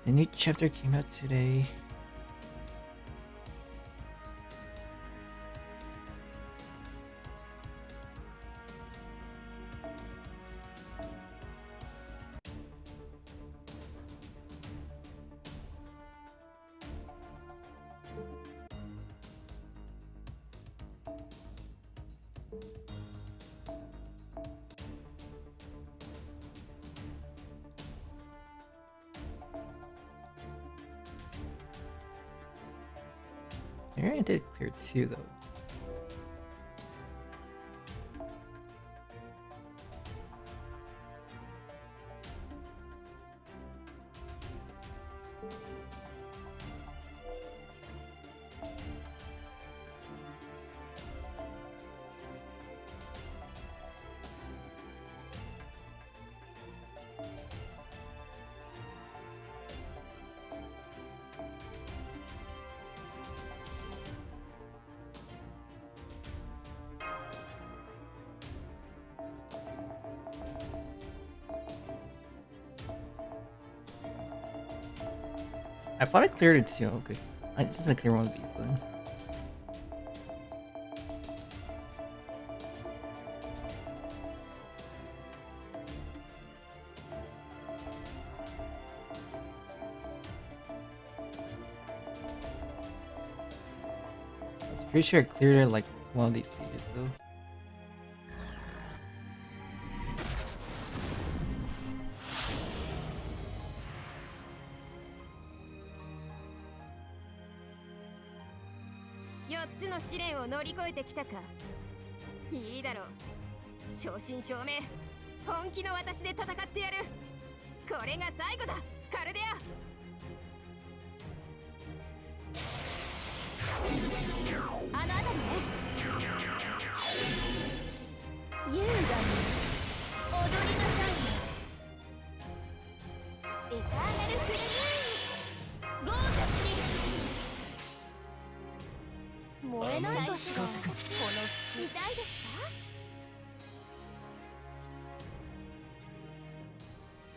The new chapter came out today. I think I did clear 2 though. I thought I cleared it too. Okay, I just had to clear one of these then. I was pretty sure I cleared it like one of these stages though.いいだろう。正真正銘本気の私で戦ってやる。これが最後だ、カルデア。あなたね。優雅に踊りなさい。エターナルフルムーンゴージャスに燃えない場所がこの見たいですか？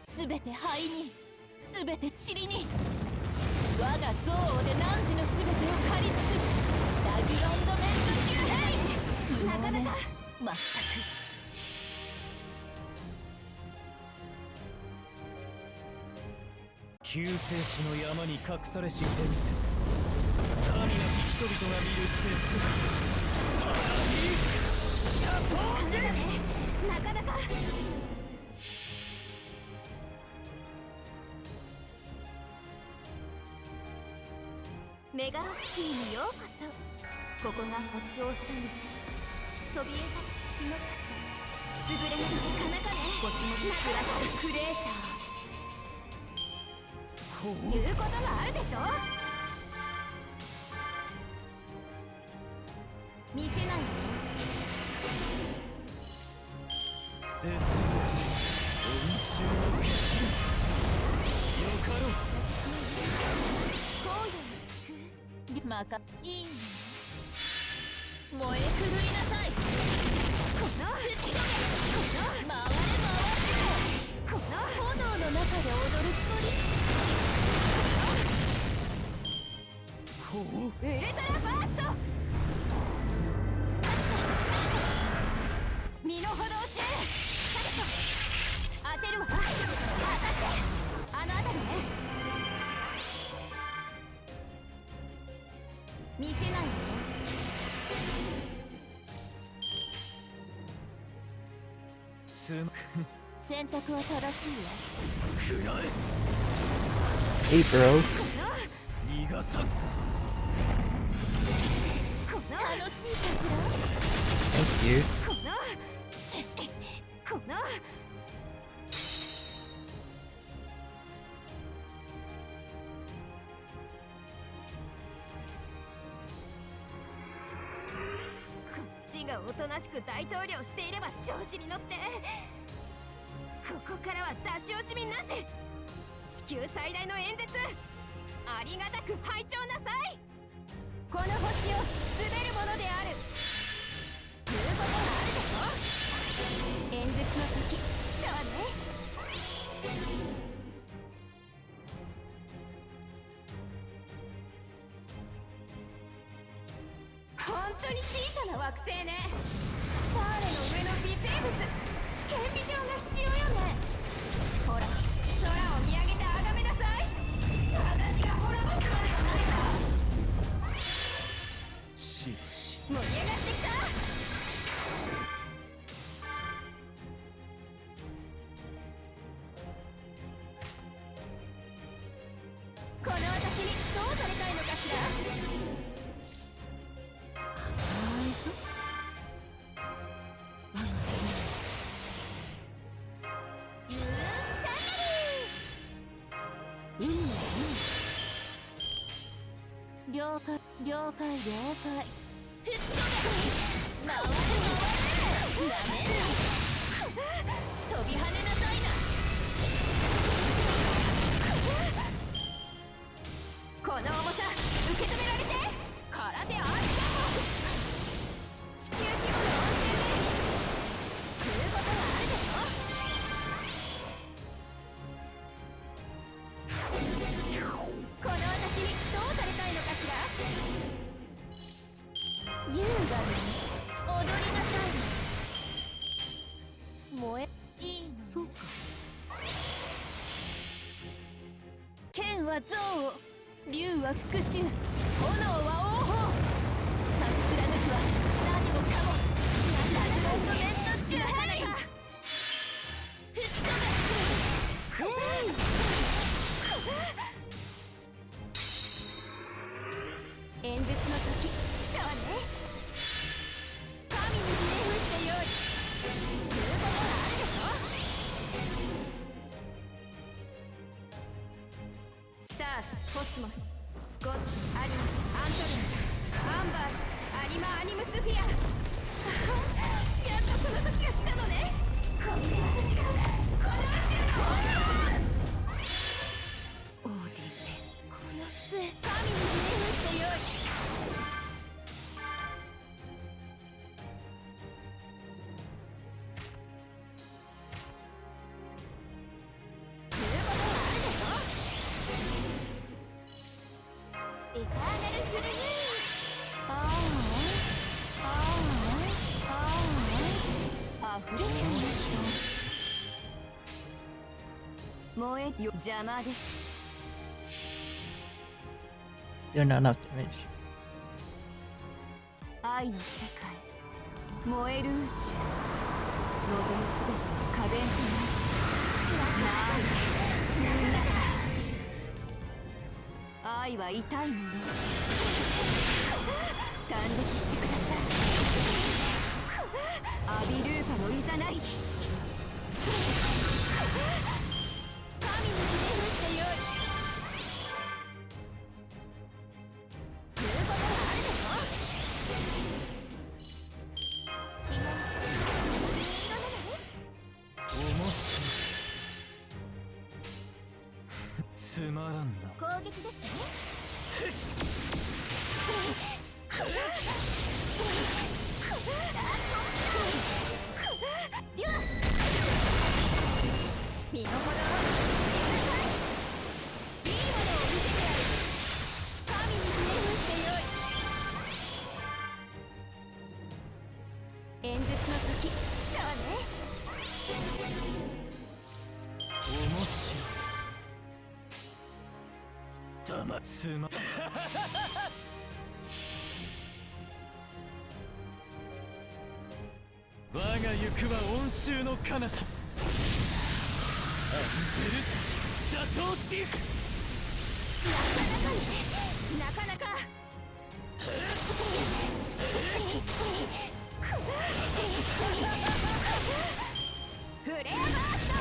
すべて灰に、すべて塵に、我が憎悪で汝のすべてを狩り尽くすラグロンドメント級兵。なかなかまったく。救世主の山に隠されし伝説、神なき人々が見る絶パラディシャトーデフ。なかなか。メガロシティにようこそ。ここが星を背にそびえ立つ月の傘、優れなるかなかね。星も暮らすクレーター。言うことがあるでしょ。見せないの。絶滅恩衆の決心よかろう。荒野を救うまかいいね。燃え狂いなさい。この吹き止め、この回れ回れ、この炎の中で踊るつもり。ウルトラファースト。身の程を知れ。当てるわ。当たってあのあたりね。見せないの。選択は正しいわ。Hey bro. 逃がさん。楽しいかしら。 Thank you. このこっちがおとなしく大統領していれば調子に乗って。ここからは出し惜しみなし。地球最大の演説、ありがたく拝聴なさい。この星を滑るものである。言うことがあるでしょ。演説の時来たわね。本当に小さな惑星ね。シャーレの上の微生物、顕微鏡が必要よね。ほら、空を見上げて崇めなさい。私が滅ぼすまでもされた。しばし盛り上がってきた。この私にどうされたいのかしら。了解了解了解。吹っ飛べ。回れ回れ。なめんな。飛び跳ねなさいな。この重さ受け止められて。空手ありだもん。地球規模の温泉で食うことがあるでしょ。この私にどうされたいのかしら。優雅に踊りなさい。燃えいいの。そうか。剣は憎悪、竜は復讐、炎は王鵬。差し貫くは何もかも。ラズロンの面のデュハネが吹っ飛べ。演説の時来たわね。神にひれ伏してよい。言うことがあるでしょ。スターズ、コスモス、ゴッツ、アニムス、アントルム、アンバーズ、アニマ、アニムスフィア。やっとその時が来たのね。これで私がこの宇宙の王。オーディンレ、この服、神にひれ伏してよい。エターナルフルムーン。溢れちゃいました。燃えよ、邪魔です。Still not enough damage. 愛の世界、燃える宇宙、望むすべての家電となり。なあ、死ぬな。愛は痛いもの。感激してください。アビルーパのいざない。神にひれ伏してよい。言うことがあるでしょ。隙間に色なのね。面白い。つまらんな。攻撃ですね。では身の程を知りなさい。いいものを見せてやる。神にひれ伏してよい。演説の時来たわね。面白い。たまつま我が行くは温州の彼方。アンテルシャトーディフ。なかなかフレアバースト。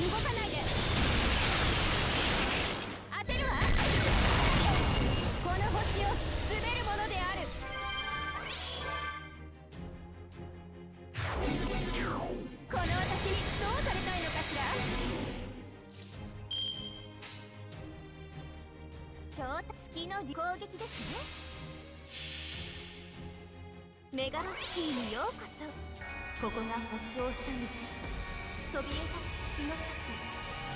動かないで。当てるわ。この星を滑るものである。この私にどうされたいのかしら。超月の攻撃ですね。メガロシティにようこそ。ここが星を治めてそびえ立つ月の傘。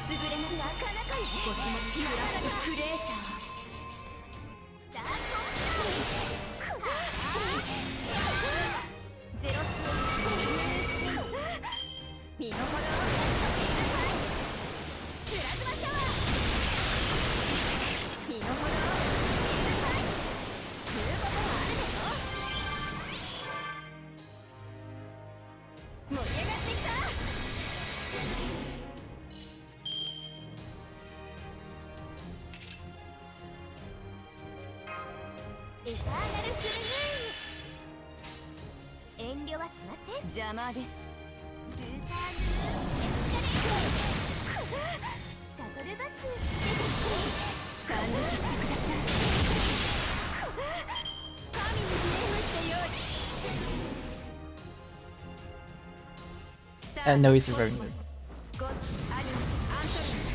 優れなかなかに星のピュアスクレーター。盛り上がってきた。エターナルフルムーン。遠慮はしません。邪魔です。スーパーヌーンエスカレート。シャトルバス出てきて感激してください。神にひれ伏してよい。I know he's reverting this. ゴッツ、アニムス、アントルム、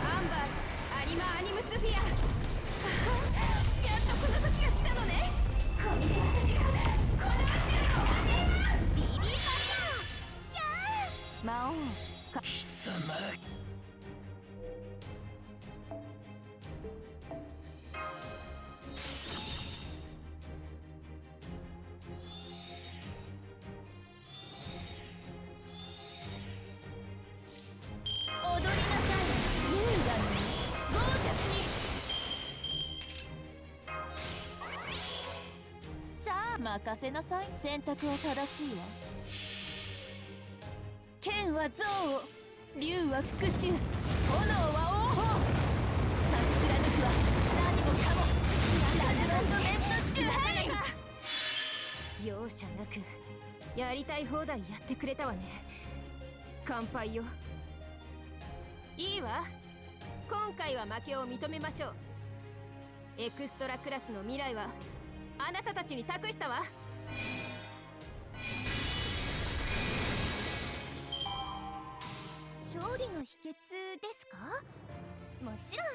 アンバース、アリマアニムスフィア。やっとこの時が来たのね。これで私がこの宇宙の終わりだ。ビビーファイヤー。魔王か貴様。踊りなさい。優雅にゴージャスに。さあ任せなさい。選択は正しいわ。剣は憎悪、竜は復讐、炎は王鵬。差し貫くは何もかもラグロンドメントジュヘイ。容赦なくやりたい放題やってくれたわね。乾杯よ。いいわ。今回は負けを認めましょう。エクストラクラスの未来はあなたたちに託したわ。勝利の秘訣ですか？もちろん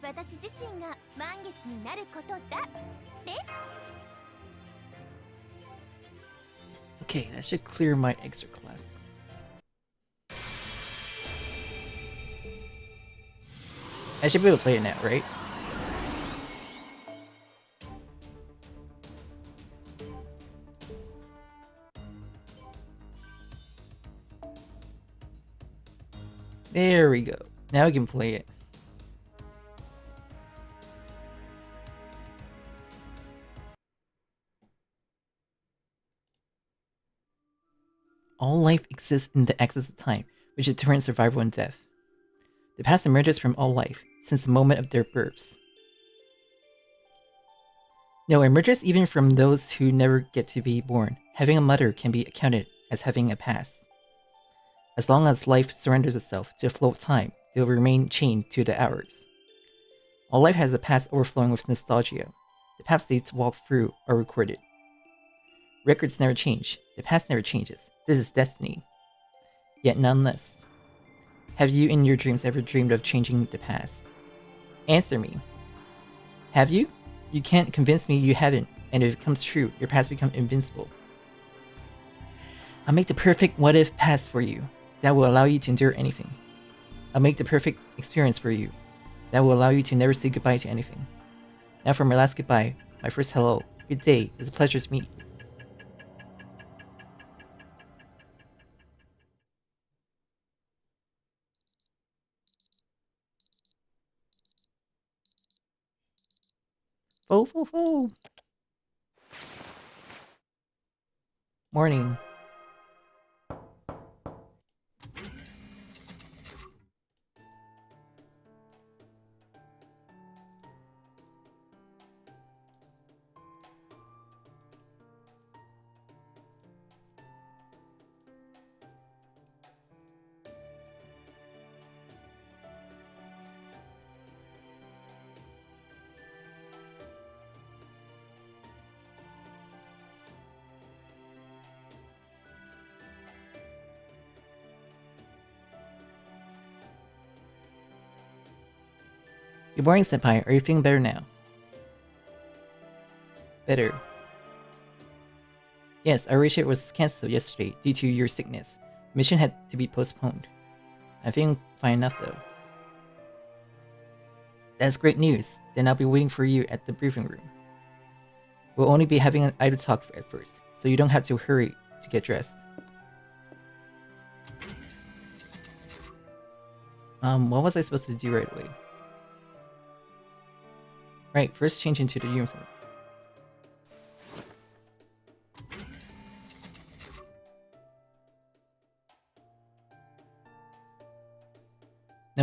私自身が満月になることだです。 Okay, that should clear my extra class. I should be able to play it now, right? There we go. Now we can play it. All life exists in the axis of time, which determines survival and death. The past emerges from all life, since the moment of their births. No, it emerges even from those who never get to be born. Having a mother can be accounted as having a past. As long as life surrenders itself to the flow of time, they will remain chained to the hours. All life has a past overflowing with nostalgia. The paths they walk through are recorded. Records never change. The past never changes. This is destiny. Yet none less. Have you in your dreams ever dreamed of changing the past? Answer me. Have you? You can't convince me you haven't, and if it comes true, your past becomes invincible. I'll make the perfect what-if past for you that will allow you to endure anything. I'll make the perfect experience for you that will allow you to never say goodbye to anything. Now for my last goodbye, my first hello. Good day. It's a pleasure to meet. Fo. Morning. Good morning, Senpai. Are you feeling better now? Better. Yes, our race was cancelled yesterday due to your sickness. The mission had to be postponed. I'm feeling fine enough though. That's great news. Then I'll be waiting for you at the briefing room. We'll only be having an idle talk at first, so you don't have to hurry to get dressed. What was I supposed to do right away? Right, first change into the uniform.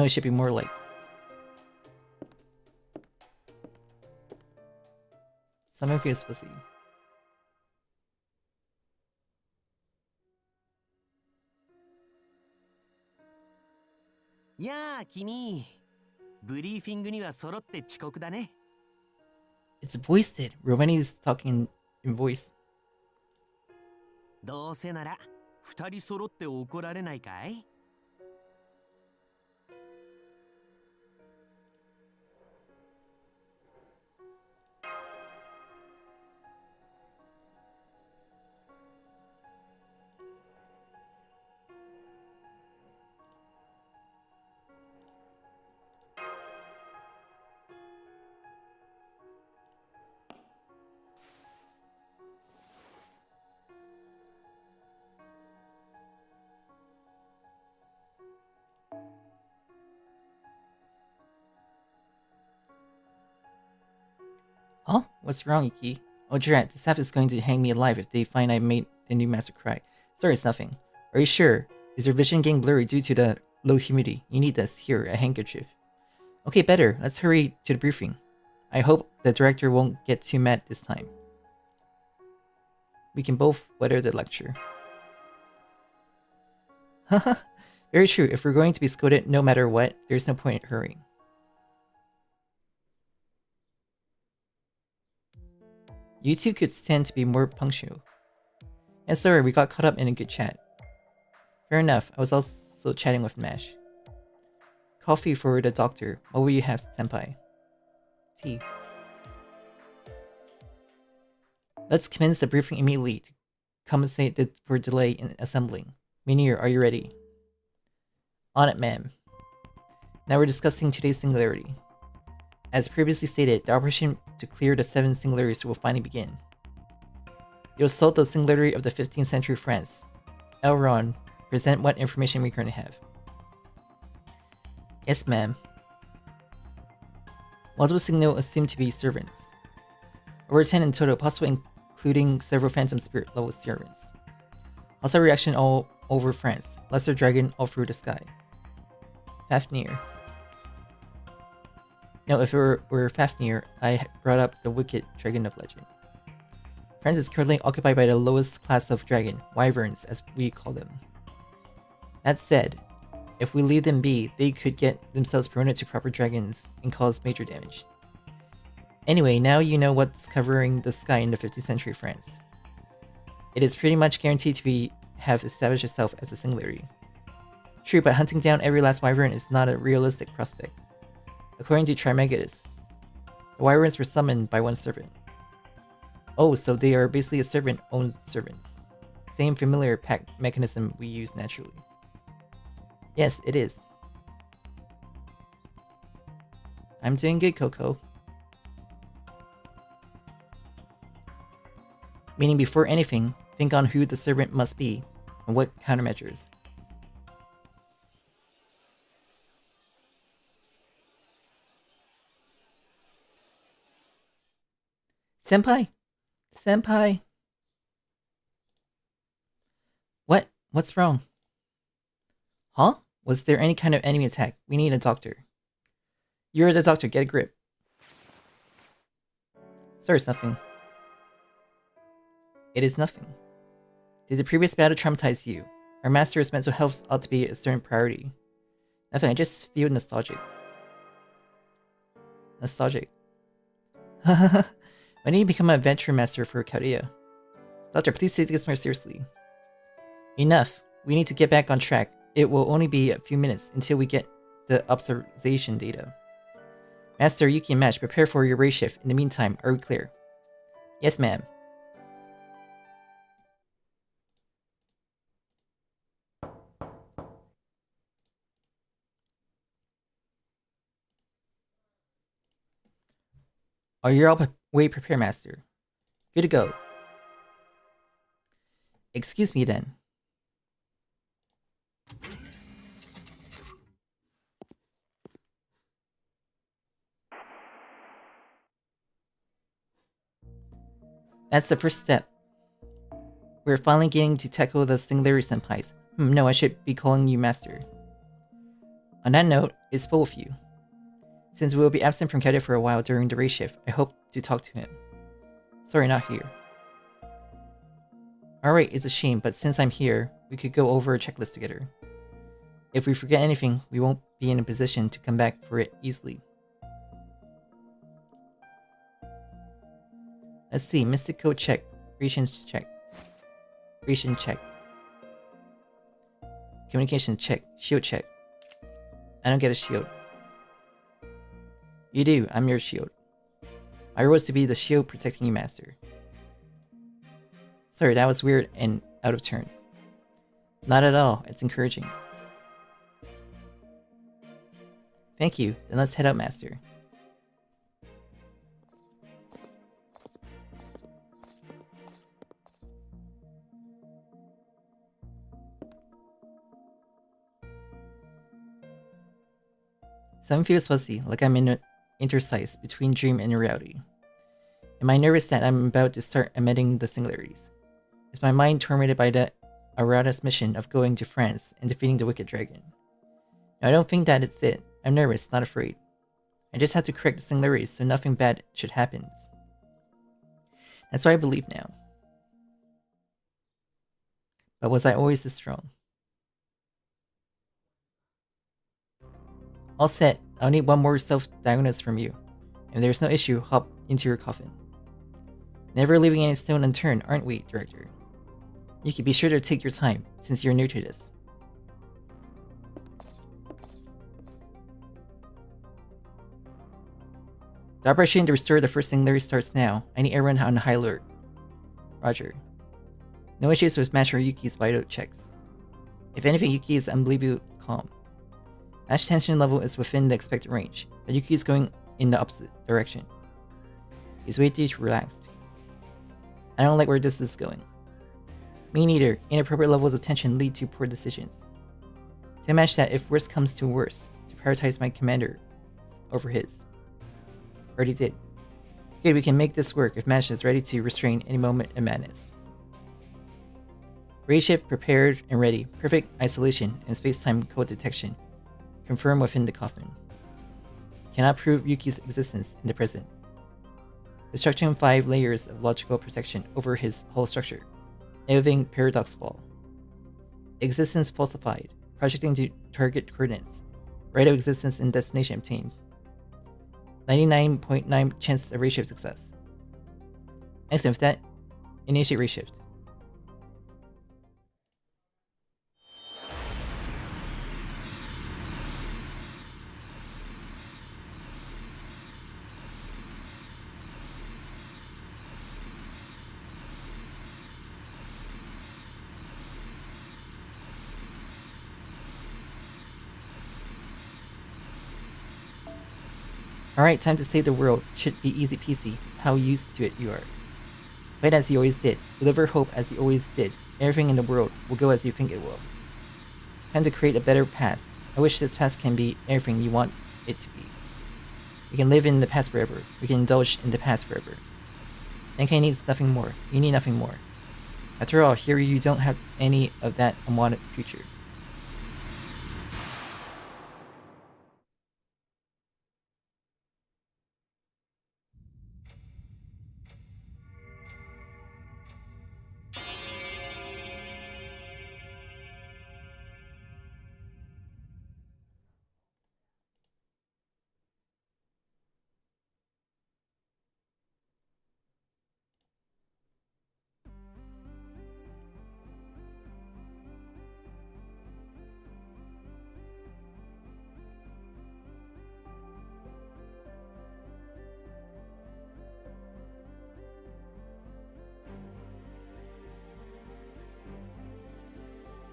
it should be more like. Summon fierce pussy. Yeah, Kimi. Briefing ni wa sorotte chikoku da ne. It's voiced. Romani's talking in voice. どうせなら二人揃って怒られないかい? Huh? What's wrong, Iki? Oh, drat, the staff is going to hang me alive if they find I made the new master cry. Sorry, it's nothing. Are you sure? Is your vision getting blurry due to the low humidity? You need this. Here, a handkerchief. Okay, better. Let's hurry to the briefing. I hope the director won't get too mad this time. We can both weather the lecture. Haha, very true. If we're going to be scolded no matter what, there's no point in hurrying. You two could stand to be more punctual. And sorry, we got caught up in a good chat. Fair enough, I was also chatting with Mash. Coffee for the doctor. What will you have, senpai? Tea. Let's commence the briefing immediately to compensate for delay in assembling. Menier, are you ready? On it, ma'am. Now we're discussing today's singularity. As previously stated, the operation to clear the 7 singularities will finally begin. You'll assault the singularity of the 15th century France. Elron, present what information we currently have. Yes, ma'am. Multiple signal assumed to be servants. Over 10 in total, possibly including several phantom spirit level servants. Also reaction all over France. Lesser dragon all through the sky. Fafnir. No, if it were Fafnir, I brought up the wicked dragon of legend. France is currently occupied by the lowest class of dragon, wyverns as we call them. That said, if we leave them be, they could get themselves promoted to proper dragons and cause major damage. Anyway, now you know what's covering the sky in the 15th century France. It is pretty much guaranteed to have established itself as a singularity. True, but hunting down every last wyvern is not a realistic prospect. According to Trismegistus, the wyverns were summoned by one servant. Oh, so they are basically a servant-owned servants. Same familiar pack mechanism we use naturally. Yes, it is. I'm doing good, Coco. Meaning before anything, think on who the servant must be and what countermeasures. Senpai! Senpai! What? What's wrong? Huh? Was there any kind of enemy attack? We need a doctor. You're the doctor, get a grip. Sorry, it's nothing. It is nothing. Did the previous battle traumatize you? Our master's mental health ought to be a certain priority. Nothing, I just feel nostalgic. Nostalgic. When did you become an adventure master for Chaldea? Doctor, please take this more seriously. Enough. We need to get back on track. It will only be a few minutes until we get the observation data. Master, Yuki and Mash, prepare for your raid shift. In the meantime, are we clear? Yes, ma'am. Are you all way prepared, Master? Good to go. Excuse me then. That's the first step. We're finally getting to tackle the singularity senpais. No, I should be calling you Master. On that note, it's full of you. Since we will be absent from Cadet for a while during the race shift, I hope to talk to him. Sorry, not here. Alright, it's a shame, but since I'm here, we could go over a checklist together. If we forget anything, we won't be in a position to come back for it easily. Let's see, Mystic Code check, Rations check, Ration check, Communication check, Shield check. I don't get a shield. You do, I'm your shield. My role is to be the shield protecting you, Master. Sorry, that was weird and out of turn. Not at all, it's encouraging. Thank you, then let's head out, Master. Something feels fuzzy, like I'm in an interstice between dream and reality. Am I nervous that I'm about to start emitting the singularities? Is my mind tormented by the Arata's mission of going to France and defeating the Wicked Dragon? No, I don't think that it's it. I'm nervous, not afraid. I just have to correct the singularities so nothing bad should happen. That's what I believe now. But was I always this strong? All set. I'll need one more self-diagnosis from you. If there's no issue, hop into your coffin. Never leaving any stone unturned, aren't we, Director? You can be sure to take your time, since you're new to this. The operation to restore the first singularity starts now. I need everyone on high alert. Roger. No issues with Master Yuki's vital checks. If anything, Yuki is unbelievably calm. Ash tension level is within the expected range, but Yuki is going in the opposite direction. He's way too relaxed. I don't like where this is going. Me neither. Inappropriate levels of tension lead to poor decisions. To match that, if worse comes to worse, to prioritize my commander over his. Already did. Good, we can make this work if Mash is ready to restrain any moment of madness. Raid ship prepared and ready. Perfect isolation and space-time code detection. Confirmed within the coffin. Cannot prove Yuki's existence in the present. Constructing 5 layers of logical protection over his whole structure. Moving paradox wall. Existence falsified. Projecting to target coordinates. Right of existence and destination obtained. 99.9 chance of reshift success. Excellent, with that, initiate reshift. Alright, time to save the world. Should be easy peasy. How used to it you are. Fight as you always did. Deliver hope as you always did. Everything in the world will go as you think it will. Time to create a better past. I wish this past can be everything you want it to be. We can live in the past forever. We can indulge in the past forever. NK needs nothing more. You need nothing more. After all, here you don't have any of that unwanted future.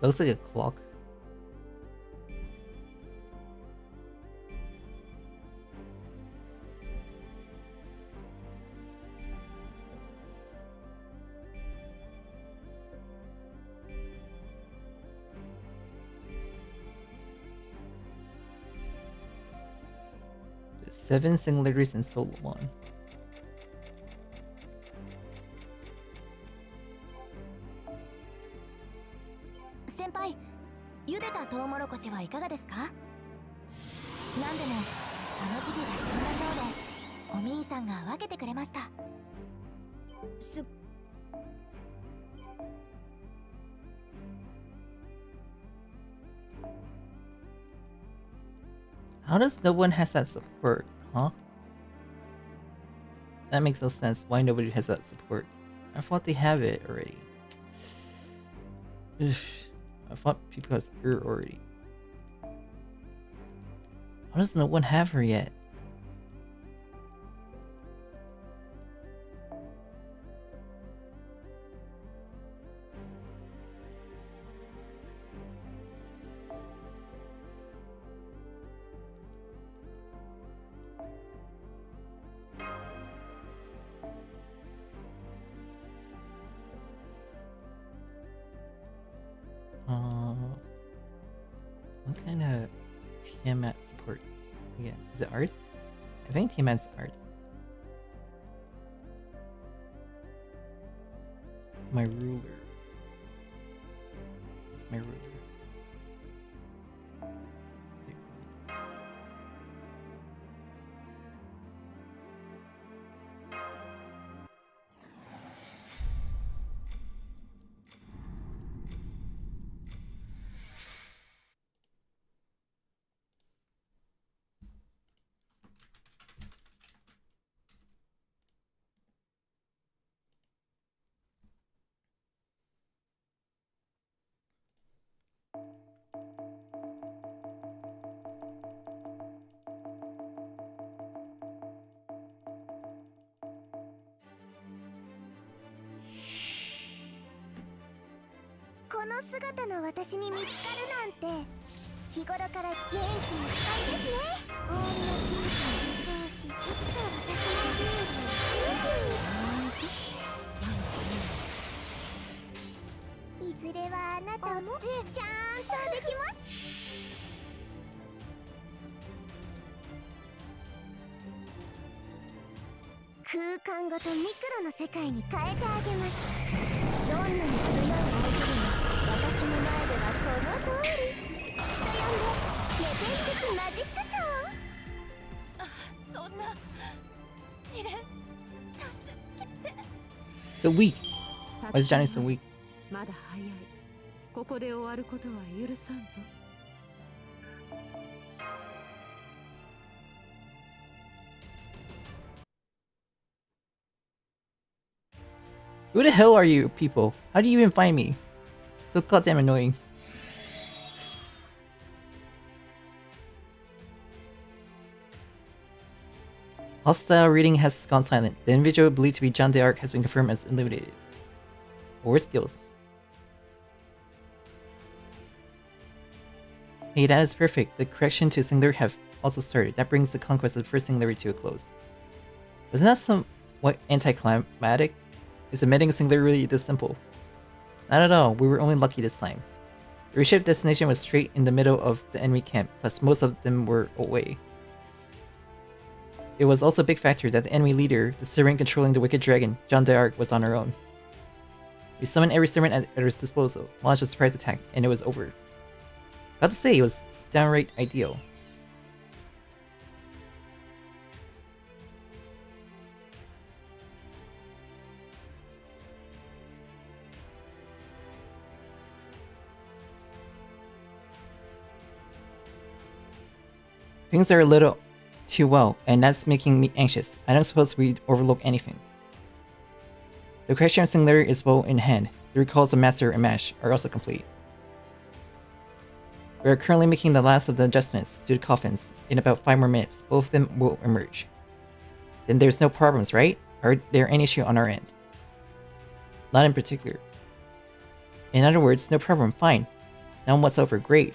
Looks like a clock. The 7 singularities in Soul 1. なんでもあの時期が旬だそうで、お兄さんが分けてくれました。How does no one has that support, huh? That makes no sense. Why nobody has that support? I thought they have it already. I thought people has her already. How does no one have her yet? What kind of Tiamat support? Yeah, is it arts? I think Tiamat's arts. My ruler. What's my ruler? This姿の私に見つかるなんて、日頃から元気いっぱいですね。ほんの小さな同士、いつか私のビール。いずれはあなたもちゃんとできます。空間ごとミクロの世界に変えてあげます。どんなに強い相手でも私の前ではこの通り。人呼んでネペンテスマジックショー。あ、そんな試練助けて。So weak. Why is Johnny so weak? まだ早い。ここで終わることは許さんぞ。Who the hell are you people? How do you even find me? So goddamn annoying. Hostile reading has gone silent. The individual believed to be John D'Arc has been confirmed as eliminated. War skills. Hey, that is perfect. The correction to singular have also started. That brings the conquest of the first singularity to a close. Wasn't that somewhat anticlimactic? Is admitting a singular really this simple? Not at all, we were only lucky this time. The reship destination was straight in the middle of the enemy camp, plus most of them were away. It was also a big factor that the enemy leader, the servant controlling the wicked dragon, John D'Arc, was on her own. We summoned every servant at her disposal, launched a surprise attack, and it was over. Got to say, it was downright ideal. Things are a little too well, and that's making me anxious. I don't suppose we'd overlook anything. The correction of singularity is well in hand. The recalls of Master and Mash are also complete. We are currently making the last of the adjustments to the coffins. In about 5 more minutes, both of them will emerge. Then there's no problems, right? Are there any issue on our end? Not in particular. In other words, no problem, fine. Now what's over, great.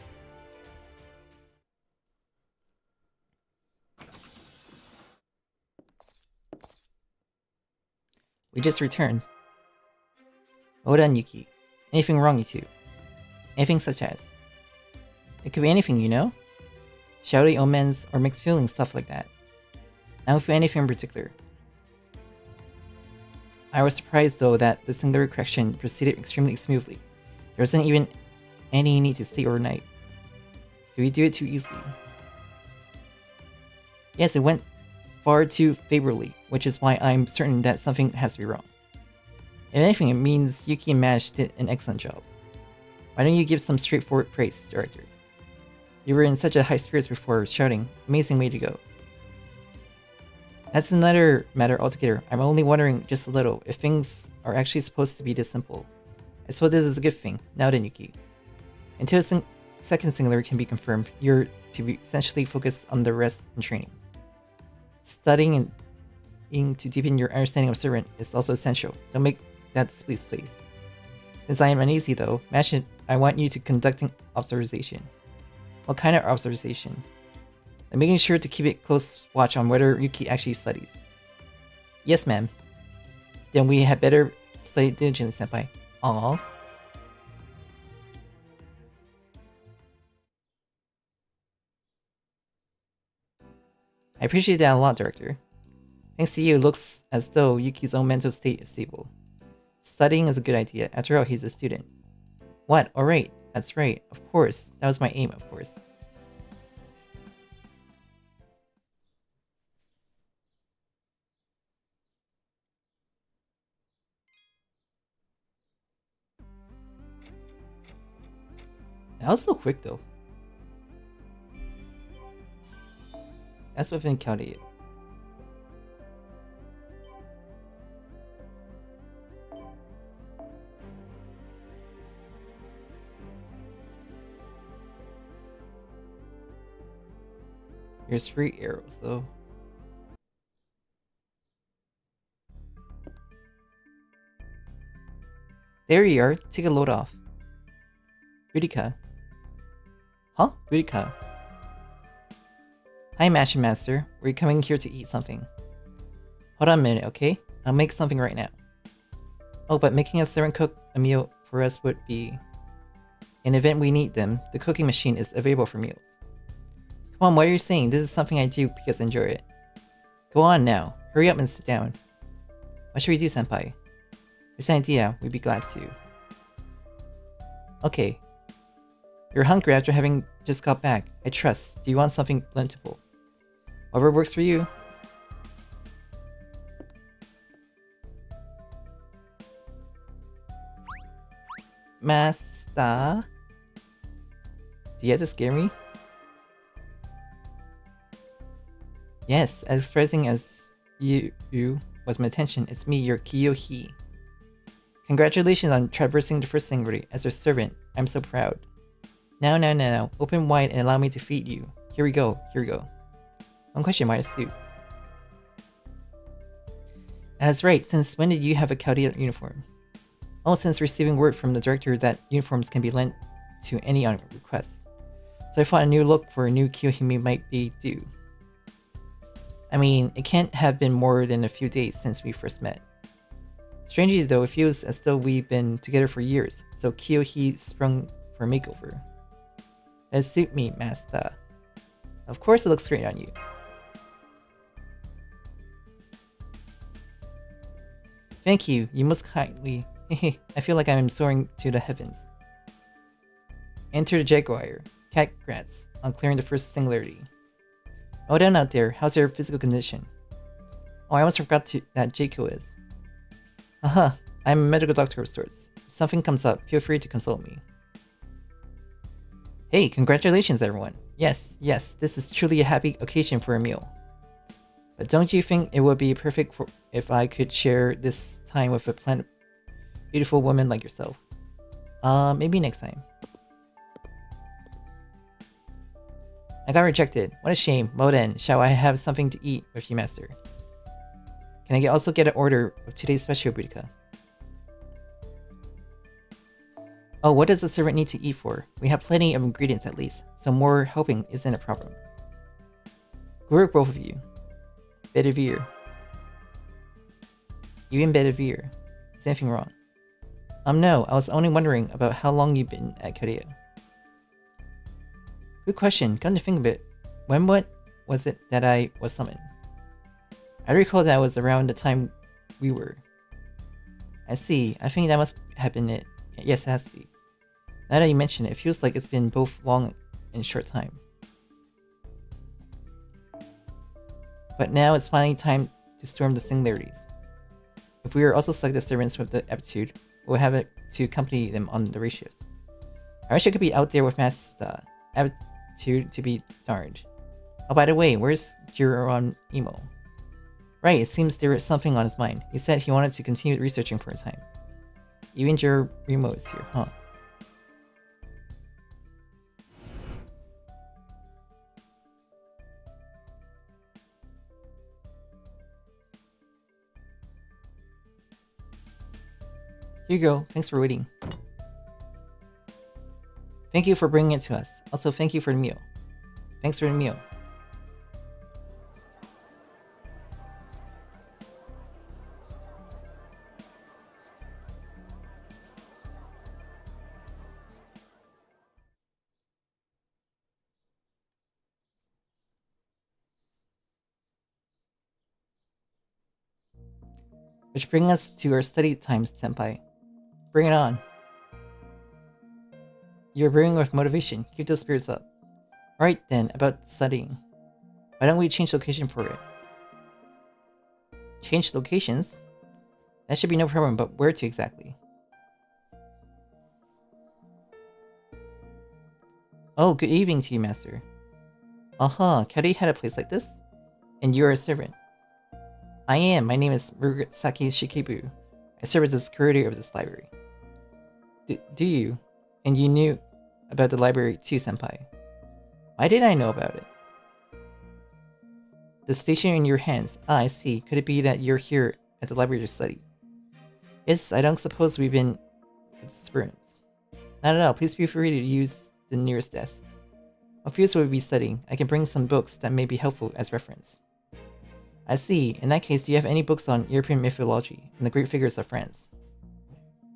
We just returned. Well done, Yuki. Anything wrong, you two? Anything such as? It could be anything, you know? Shouty omens or mixed feelings, stuff like that. I don't feel anything in particular. I was surprised though that the singular correction proceeded extremely smoothly. There wasn't even any need to stay overnight. Did we do it too easily? Yes, it went far too favorably, which is why I'm certain that something has to be wrong. If anything, it means Yuki and Mash did an excellent job. Why don't you give some straightforward praise, director? You were in such a high spirits before, shouting, amazing way to go. That's another matter altogether. I'm only wondering just a little if things are actually supposed to be this simple. I suppose this is a good thing. Now then, Yuki. Until second singular can be confirmed, you're to be essentially focused on the rest and training. Studying and to deepen your understanding of servant is also essential. Don't make that displeased, please. Since I am uneasy though, Mash, I want you to conducting observation. What kind of observation? I'm making sure to keep a close watch on whether Yuki actually studies. Yes, ma'am. Then we had better study diligently, senpai. Aww. I appreciate that a lot, director. Thanks to you, it looks as though Yuki's own mental state is stable. Studying is a good idea. After all, he's a student. What? Alright. That's right. Of course. That was my aim, of course. That was so quick, though. That's within Chaldea. There's 3 arrows, though. There you are. Take a load off. Rinka. Huh? Rinka. Hi, Mashing Master. We're coming here to eat something. Hold on a minute, okay? I'll make something right now. Oh, but making a servant cook a meal for us would be... In the event we need them, the cooking machine is available for meals. Come on, what are you saying? This is something I do because I enjoy it. Go on now. Hurry up and sit down. What should we do, senpai? There's an idea. We'd be glad to. Okay. You're hungry after having just got back. I trust. Do you want something plentiful? Whatever works for you. Master? Do you have to scare me? Yes, as surprising as you was my attention, it's me, your Kiyohi. Congratulations on traversing the first singularity as your servant. I'm so proud. Now. Open wide and allow me to feed you. Here we go. One question, why a suit? That's right, since when did you have a Chaldea uniform? Oh, since receiving word from the director that uniforms can be lent to any on request. So I thought a new look for a new Kiyohime might be due. I mean, it can't have been more than a few days since we first met. Strangely though, it feels as though we've been together for years, so Kiyohi sprung for a makeover. Does suit me, Master. Of course it looks great on you. Thank you, you most kindly. I feel like I am soaring to the heavens. Enter the Jaguar. Congrats on clearing the first singularity. Oh, down out there, how's your physical condition? Oh, I almost forgot that Jaco is. Haha, I'm a medical doctor of sorts. If something comes up, feel free to consult me. Hey, congratulations everyone. Yes, this is truly a happy occasion for a meal. But don't you think it would be perfect if I could share this time with a beautiful woman like yourself? Maybe next time. I got rejected. What a shame. Well then, shall I have something to eat with you, Master? Can I also get an order of today's special, Rinka? Oh, what does the servant need to eat for? We have plenty of ingredients at least, so more helping isn't a problem. Good work, both of you. Bedivere. You and Bedivere. Is anything wrong? No, I was only wondering about how long you've been at Chaldea. Good question. Come to think of it, what was it that I was summoned? I recall that was around the time we were. I see. I think that must have been it. Yes, it has to be. Now that you mention it, it feels like it's been both long and short time. But now it's finally time to storm the singularities. If we are also selected servants with the aptitude, we'll have it to accompany them on the race shift. I wish I could be out there with mass aptitude to be darned. Oh, by the way, where's Emo? Right, it seems there was something on his mind. He said he wanted to continue researching for a time. Even Emo is here, huh? Here you go. Thanks for waiting. Thank you for bringing it to us. Also, thank you for the meal. Thanks for the meal. Which brings us to our study times, Senpai. Bring it on. You're brewing with motivation. Keep those spirits up. Right then, about studying. Why don't we change location for it? Change locations? That should be no problem, but where to exactly? Oh, good evening to you, Master. Kari had a place like this? And you are a servant. I am. My name is Murasaki Shikibu. I serve as the curator of this library. Do you? And you knew about the library too, Senpai. Why did I know about it? The station in your hands. Ah, I see. Could it be that you're here at the library to study? Yes, I don't suppose we've been experienced. Not at all. Please feel free to use the nearest desk. What fields will we be studying? I can bring some books that may be helpful as reference. I see. In that case, do you have any books on European mythology and the great figures of France?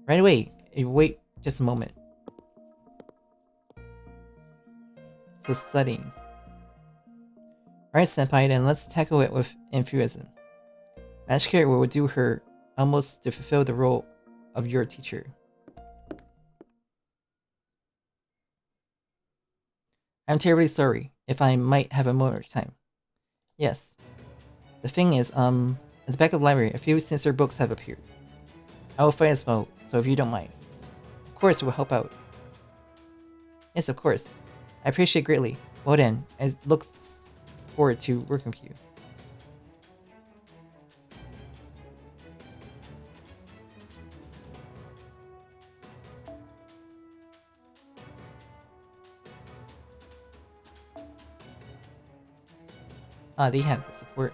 Right away. Wait just a moment. So studying. Alright, Senpai, then let's tackle it with enthusiasm. Ashkari will do her utmost to fulfill the role of your teacher. I'm terribly sorry if I might have a moment of time. Yes. The thing is, at the back of the library, a few sinister books have appeared. I will fight as well, so if you don't mind. Of course, it will help out. Yes, of course. I appreciate it greatly. Well then, I look forward to working with you. Ah, they have the support.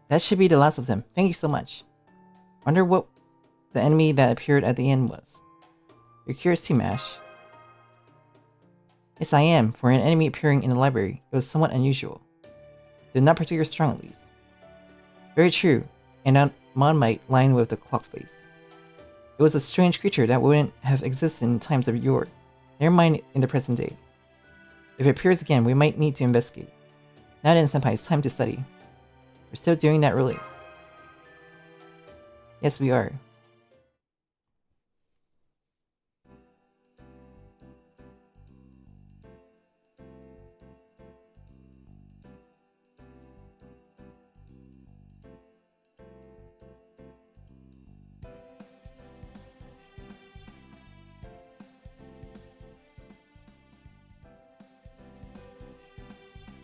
That should be the last of them. Thank you so much. Wonder what the enemy that appeared at the end was. You're curious too, Mash? Yes, I am. For an enemy appearing in the library, it was somewhat unusual. Though not particularly strong, at least. Very true, and a Monmite lying with the clock face. It was a strange creature that wouldn't have existed in times of yore. Never mind in the present day. If it appears again, we might need to investigate. Now then, Senpai, it's time to study. We're still doing that, really. Yes, we are.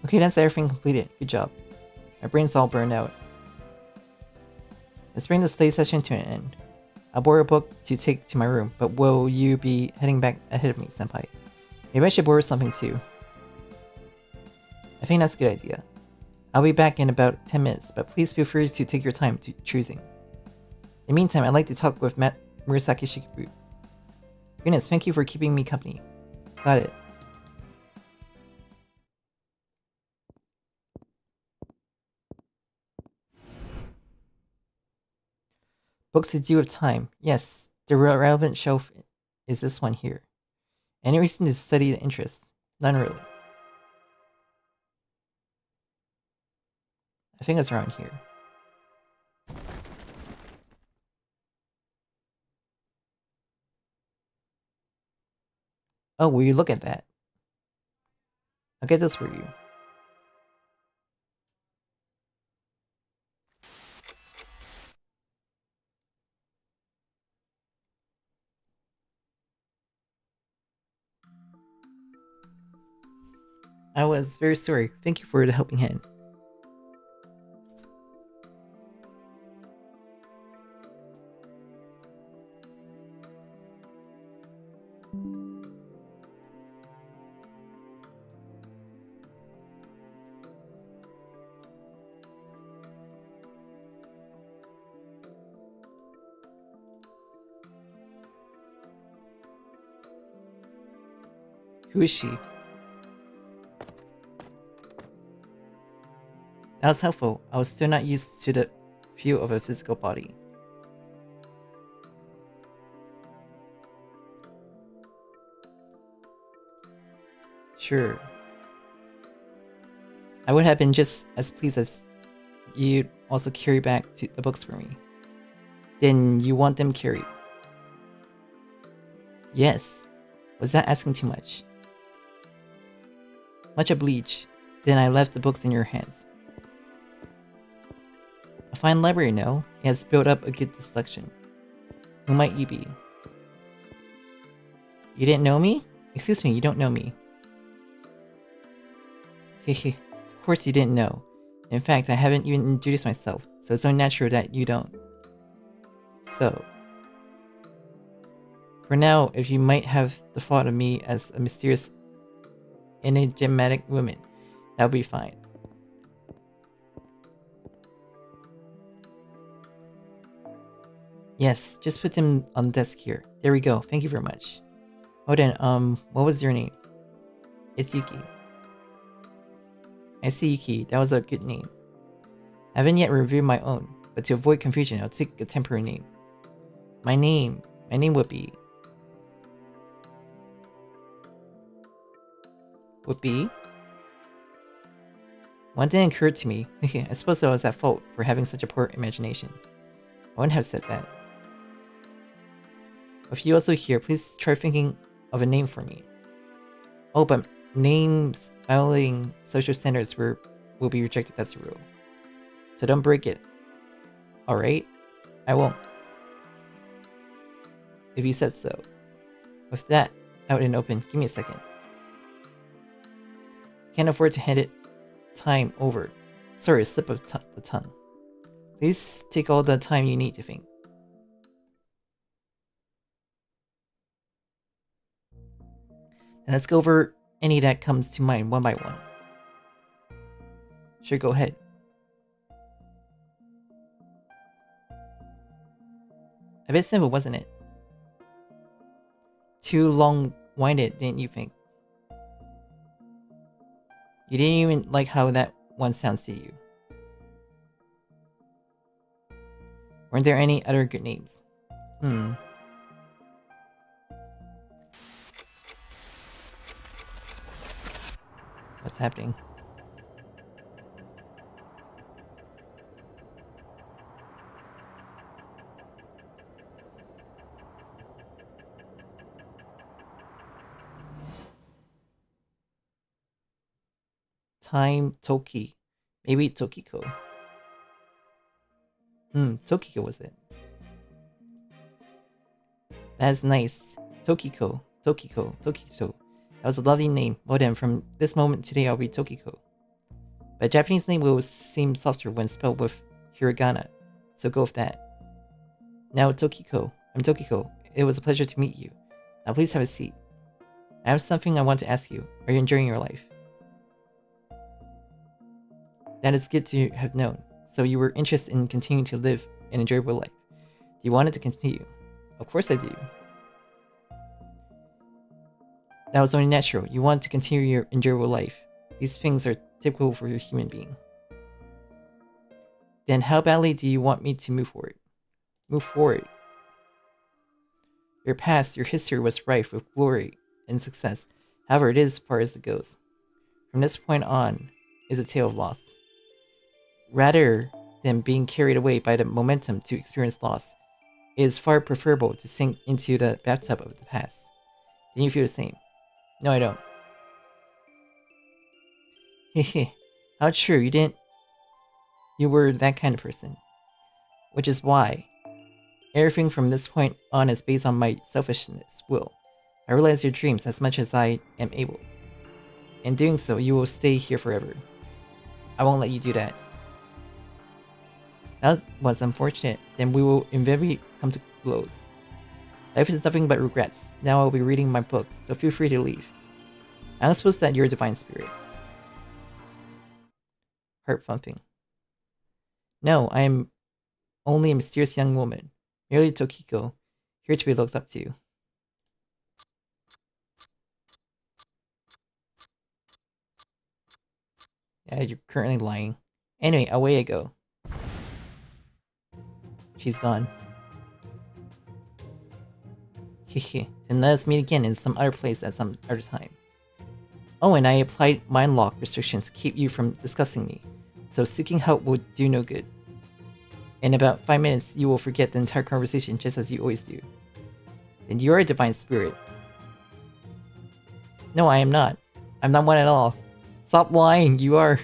Okay, that's everything completed. Good job. My brain's all burned out. Let's bring the study session to an end. I'll borrow a book to take to my room, but will you be heading back ahead of me, Senpai? Maybe I should borrow something too. I think that's a good idea. I'll be back in about 10 minutes, but please feel free to take your time to choosing. In the meantime, I'd like to talk with Murasaki Shikibu. Goodness, thank you for keeping me company. Got it. Books to do with time. Yes, the relevant shelf is this one here. Any reason to study the interests? None really. I think it's around here. Oh, will you look at that? I'll get this for you. I was very sorry. Thank you for the helping hand. Who is she? That was helpful. I was still not used to the view of a physical body. Sure. I would have been just as pleased as you'd also carry back the books for me. Then you want them carried? Yes. Was that asking too much? Much obliged. Then I left the books in your hands. A fine library, no? It has built up a good selection. Who might you be? You didn't know me? Excuse me, you don't know me. Hehe, of course you didn't know. In fact, I haven't even introduced myself, so it's only natural that you don't. So, for now, if you might have the thought of me as a mysterious, enigmatic woman, that would be fine. Yes, just put them on the desk here. There we go. Thank you very much. Oh then, what was your name? It's Yuki. I see, Yuki. That was a good name. I haven't yet reviewed my own, but to avoid confusion, I'll take a temporary name. My name would be... One didn't occur to me. I suppose I was at fault for having such a poor imagination. I wouldn't have said that. If you also hear, please try thinking of a name for me. Oh, but names violating social standards will be rejected, that's the rule. So don't break it. Alright? I won't. If you said so. With that out and open, give me a second. Can't afford to hand it time over. Sorry, a slip of the tongue. Please take all the time you need to think. And let's go over any that comes to mind one by one. Sure, go ahead. A bit simple, wasn't it? Too long-winded, didn't you think? You didn't even like how that one sounds to you. Weren't there any other good names? What's happening? Time Toki. Maybe Tokiko. Tokiko was it. That's nice. Tokiko. Tokiko. That was a lovely name. Well then, from this moment today I'll be Tokiko. But a Japanese name will seem softer when spelled with hiragana, so go with that. Now Tokiko. I'm Tokiko. It was a pleasure to meet you. Now please have a seat. I have something I want to ask you. Are you enjoying your life? That is good to have known. So you were interested in continuing to live an enjoyable life. Do you want it to continue? Of course I do. That was only natural. You want to continue your enjoyable life. These things are typical for your human being. Then how badly do you want me to move forward? Move forward. Your past, your history was rife with glory and success. However, it is as far as it goes. From this point on is a tale of loss. Rather than being carried away by the momentum to experience loss, it is far preferable to sink into the bathtub of the past. Didn't you feel the same? No, I don't. Hehe, how true, you were that kind of person. Which is why everything from this point on is based on my selfishness will. I realize your dreams as much as I am able. In doing so, you will stay here forever. I won't let you do that. That was unfortunate, then we will inevitably come to blows. Life is nothing but regrets. Now I will be reading my book, so feel free to leave. I don't suppose that you're a divine spirit. Heart thumping. No, I am only a mysterious young woman, merely Tokiko, here to be looked up to. Yeah, you're currently lying. Anyway, away I go. She's gone. Hehe, then let us meet again in some other place at some other time. Oh, and I applied mind lock restrictions to keep you from discussing me, so seeking help would do no good. In about 5 minutes, you will forget the entire conversation just as you always do. Then you are a divine spirit. No, I am not. I'm not one at all. Stop lying, you are.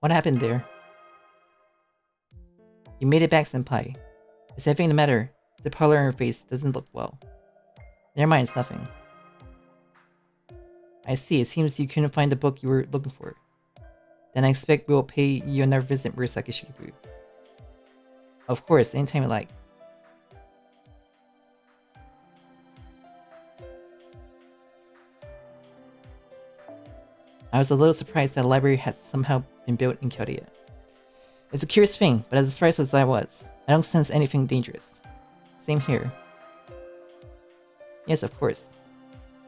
What happened there? You made it back, senpai. Is anything the matter? The color on your face doesn't look well. Never mind, it's nothing. I see, it seems you couldn't find the book you were looking for. Then I expect we will pay you another visit, Murasaki Shikibu. Of course, anytime you like. I was a little surprised that the library had somehow been built in Chaldea. It's a curious thing, but as surprised as I was, I don't sense anything dangerous. Same here. Yes, of course.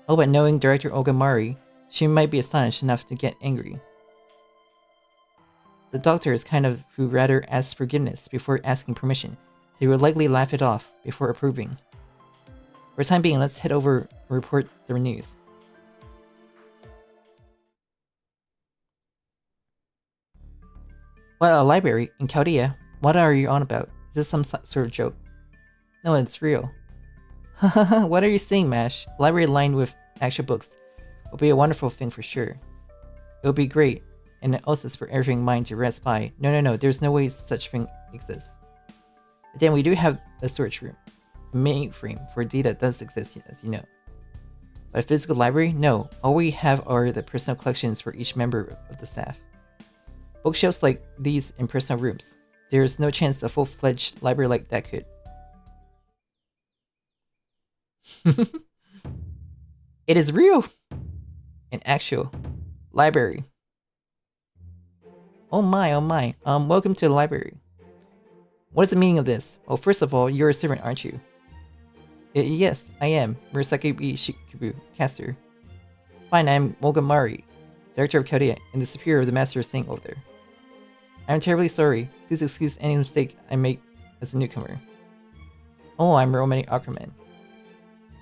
Oh, but knowing Director Ogamari, she might be astonished enough to get angry. The doctor is kind of who rather asks forgiveness before asking permission, so he would likely laugh it off before approving. For the time being, let's head over and report the news. What, a library in Chaldea? What are you on about? Is this some sort of joke? No, it's real. Hahaha, what are you saying, Mash? A library lined with actual books will be a wonderful thing for sure. It'll be great, and it also is for everything mine to rest by. No, there's no way such thing exists. But then we do have a storage room. A mainframe for data does exist, as you know. But a physical library? No, all we have are the personal collections for each member of the staff. Bookshelves like these in personal rooms. There's no chance a full-fledged library like that could. It is real! An actual library. Oh my, oh my. Welcome to the library. What is the meaning of this? Well, first of all, you're a servant, aren't you? Yes, I am. Murasaki Shikubu, caster. Fine, I'm Mogamari, director of Chaldea and the superior of the Master of Saint over there. I'm terribly sorry. Please excuse any mistake I make as a newcomer. Oh, I'm Romantic Aquaman.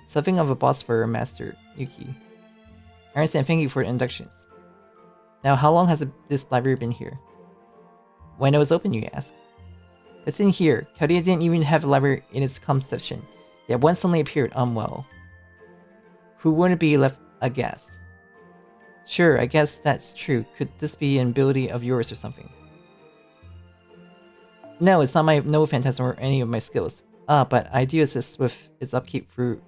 Something of a boss for a master, Yuki. I understand, thank you for the inductions. Now, how long has this library been here? When it was open, you ask. It's in here. Chaldea didn't even have a library in its conception, yet one suddenly appeared unwell. Who wouldn't be left aghast? Sure, I guess that's true. Could this be an ability of yours or something? No, it's not my no phantasm or any of my skills. But I do assist with its upkeep through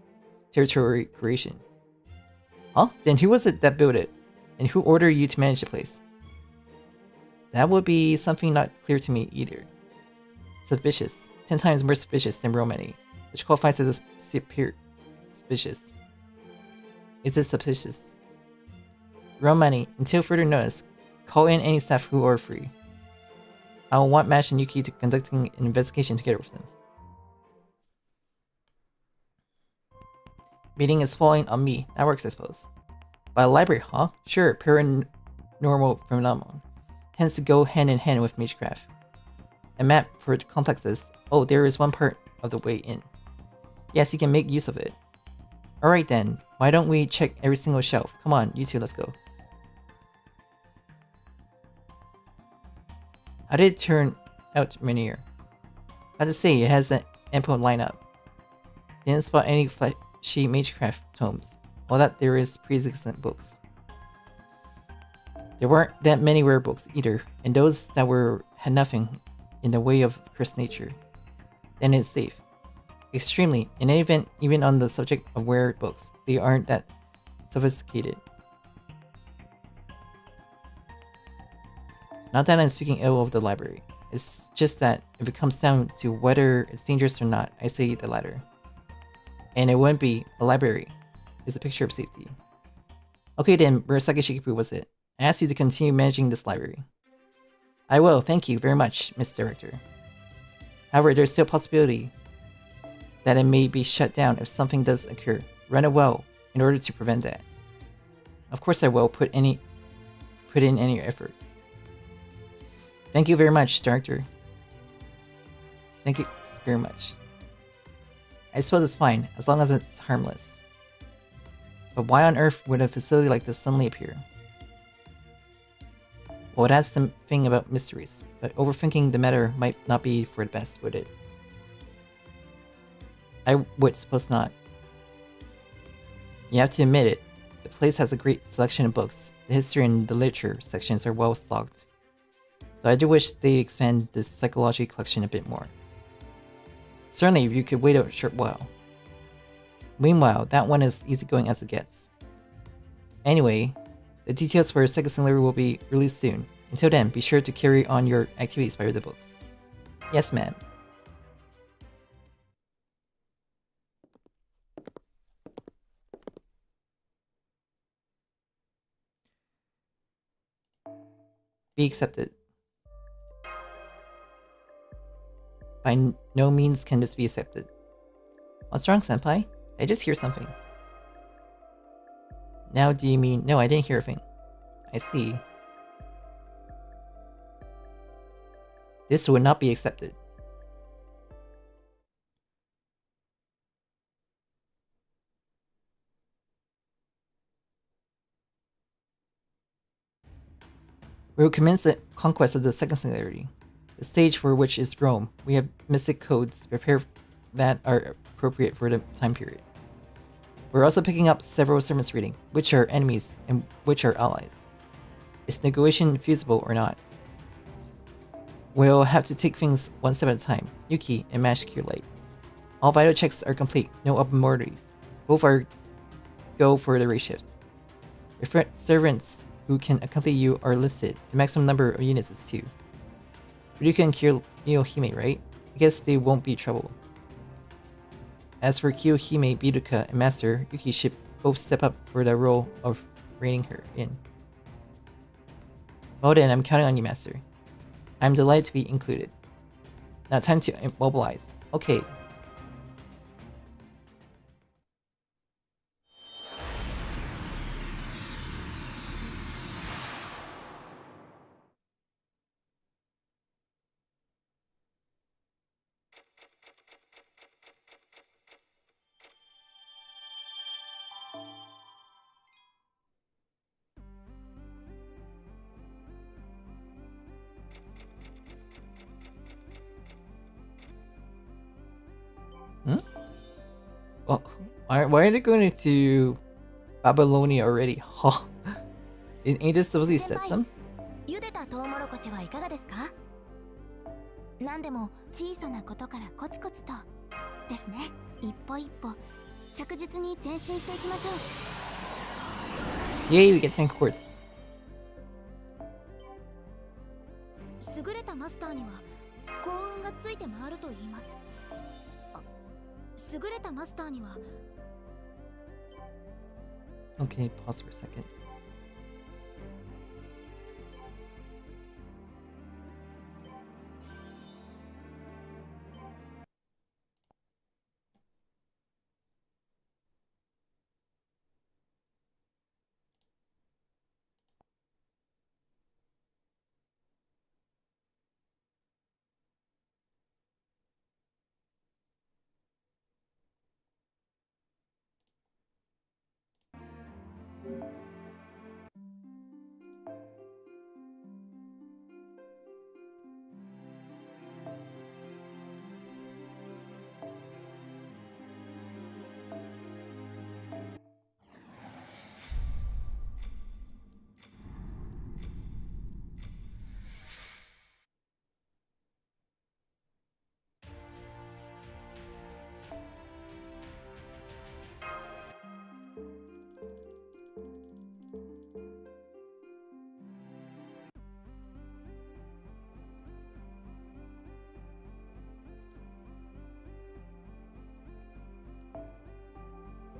territory creation. Huh? Then who was it that built it? And who ordered you to manage the place? That would be something not clear to me either. Suspicious. 10 times more suspicious than Romani, which qualifies as a superior. Suspicious. Is it suspicious? Romani, until further notice, call in any staff who are free. I will want Mash and Yuki to conducting an investigation together with them. Meeting is falling on me. That works, I suppose. By a library, huh? Sure, paranormal phenomenon. Tends to go hand in hand with magecraft. A map for complexes. Oh, there is one part of the way in. Yes, you can make use of it. Alright then, why don't we check every single shelf? Come on, you two, let's go. How did it turn out, Rainier? Hard to say, it has an ample lineup. Didn't spot any fleshy magecraft tomes. All that there is pre-existent books. There weren't that many rare books either, and those that were had nothing in the way of cursed nature. Then it's safe. Extremely. In any event, even on the subject of rare books, they aren't that sophisticated. Not that I'm speaking ill of the library. It's just that if it comes down to whether it's dangerous or not, I say the latter. And it wouldn't be a library. It's a picture of safety. Okay then, Murasaki Shikibu was it. I asked you to continue managing this library. I will, thank you very much, Miss Director. However, there's still a possibility that it may be shut down if something does occur. Run it well in order to prevent that. Of course I will put in any effort. Thank you very much, Director. Thank you very much. I suppose it's fine, as long as it's harmless. But why on earth would a facility like this suddenly appear? Well, it has something about mysteries, but overthinking the matter might not be for the best, would it? I would suppose not. You have to admit it, the place has a great selection of books. The history and the literature sections are well stocked. Though I do wish they expand the psychology collection a bit more. Certainly, if you could wait a short while. Meanwhile, that one is easygoing as it gets. Anyway, the details for Second Singularity will be released soon. Until then, be sure to carry on your activities by the books. Yes, ma'am. Be accepted. By no means can this be accepted. What's wrong, senpai? I just hear something. Now do you mean... No, I didn't hear a thing. I see. This would not be accepted. We will commence the conquest of the Second Singularity. The stage for which is Rome. We have mystic codes prepared that are appropriate for the time period. We're also picking up several servants reading, which are enemies and which are allies. Is negotiation feasible or not? We'll have to take things one step at a time. Yuki and Mash Light. All vital checks are complete, no abnormalities. Both are go for the race shift. Your servants who can accompany you are listed. The maximum number of units is 2. Ryuka and Kiyohime, right? I guess they won't be trouble. As for Kiyohime, Biruka, and Master, Yuki should both step up for the role of reining her in. Well then, I'm counting on you, Master. I'm delighted to be included. Now time to mobilize. Okay. Well, why are they going to Babylonia already? Huh? Ain't this supposed to set them? 茹でたトウモロコシはいかがですか？何でも小さなことからコツコツとですね。一歩一歩着実に前進していきましょう。 Yay, we get 10 quartz. 優れたマスターには幸運がついて回ると言います。優れたマスターには Okay, pause for a second.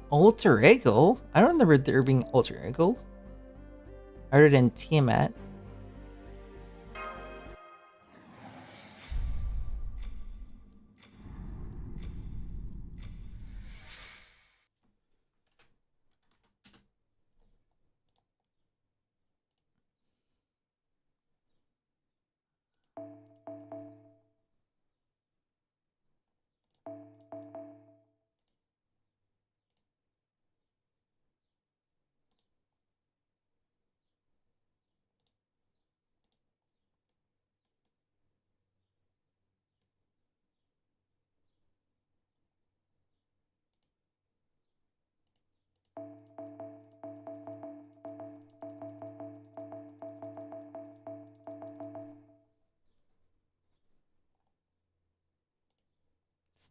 Alter ego? I don't remember there being alter ego. Other than Tiamat.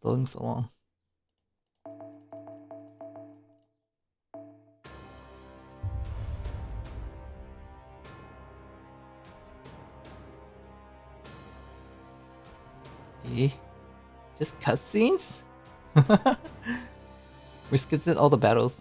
Still so long. Eh? Just cutscenes? We skipped all the battles.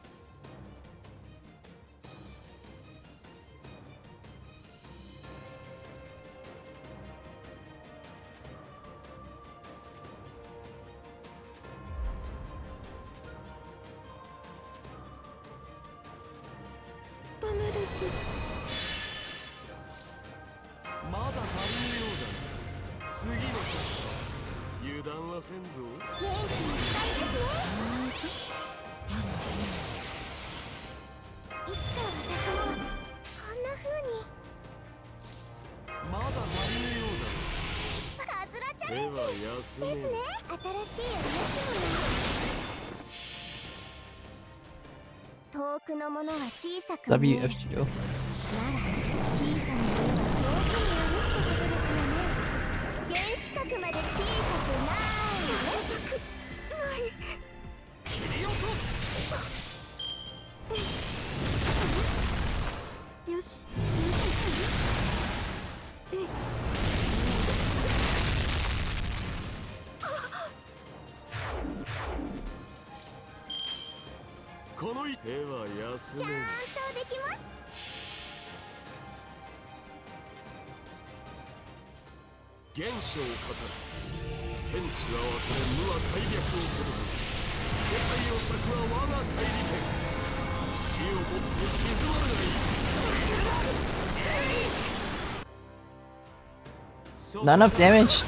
WFGO. この手は休め。ちゃんとできます。原初を語る。天地は分かれ、無は大略をとどめ。世界を裂くは我が大利権。死をもって沈まぬがいい。Not enough damage.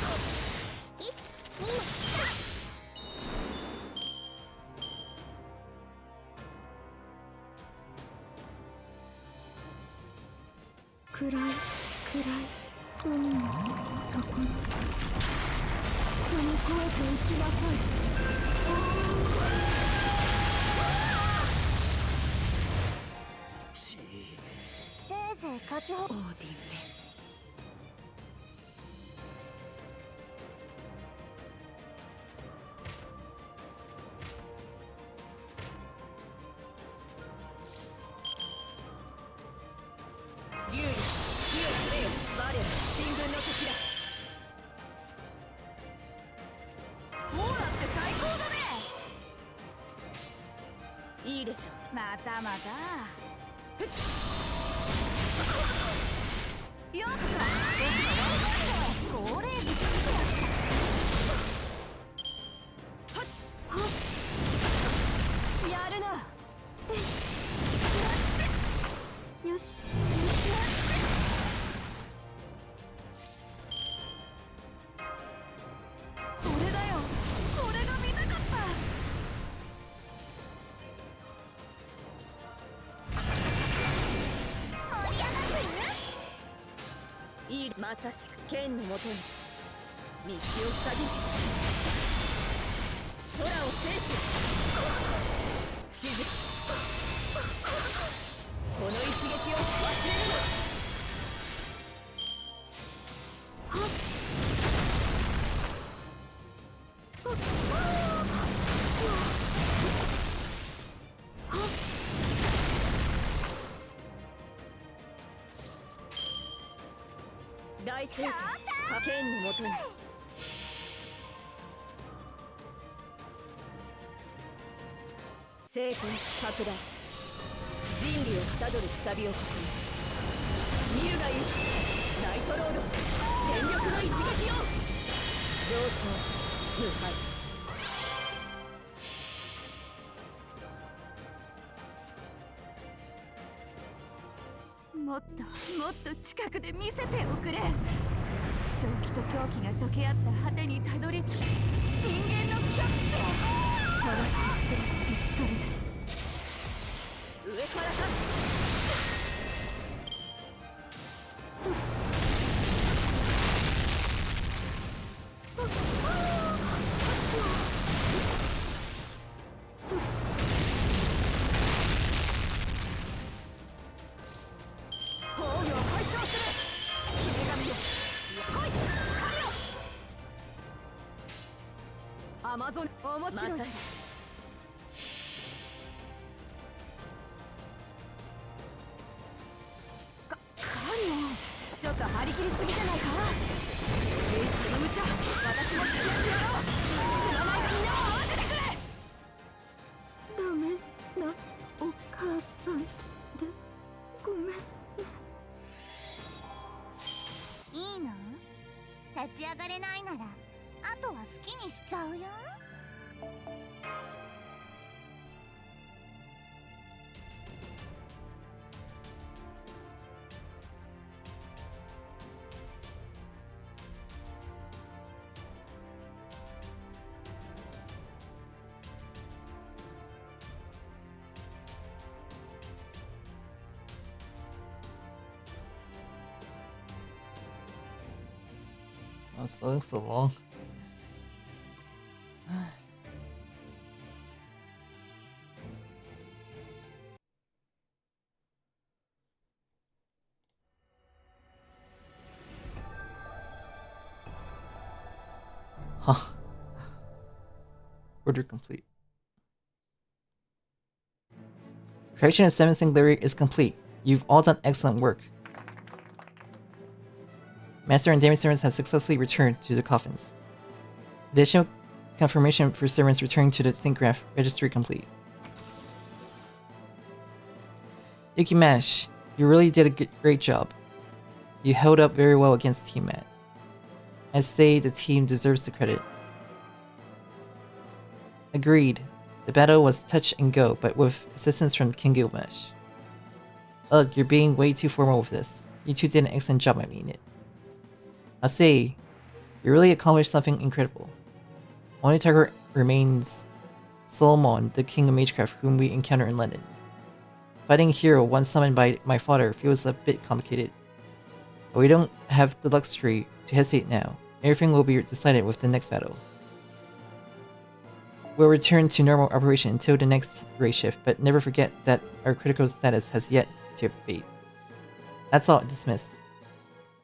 まさしく剣のもとに道を塞ぎ、空を制し、静この一撃を忘れるな。大正解、剣のもとに聖剣拡大、人類をたどるくさびをここに見るがいい。ナイトロード、全力の一撃を。上昇無敗。もっともっと近くで見せておくれ。正気と狂気が溶け合った果てにたどり着く人間の極致。フォレスティステラスディストリアス。上からか。そう。そう。崩御を解消する。月女神よ、来い、神よ。アマゾン、面白い。神よ、ちょっと張り切りすぎじゃないか。その無茶、私も付き合ってやろう。すまないがみんなを合わせてくれ。ダメなお母さんでごめん。いいの？立ち上がれないならあとは好きにしちゃうよ。This looks so long. Huh. Order complete. Creation of 7 Singularity is complete. You've all done excellent work. Master and Demi servants have successfully returned to the coffins. Additional confirmation for servants returning to the Syncgraph registry complete. Yukimash, you really did a great job. You held up very well against Team Matt. I say the team deserves the credit. Agreed. The battle was touch and go, but with assistance from King Gilgamesh. Ugh, you're being way too formal with this. You two did an excellent job, I mean it. I'll say, you really accomplished something incredible. Only target remains Solomon, the king of magecraft whom we encountered in London. Fighting a hero once summoned by my father feels a bit complicated. But we don't have the luxury to hesitate now. Everything will be decided with the next battle. We'll return to normal operation until the next raid shift, but never forget that our critical status has yet to abate. That's all, dismissed.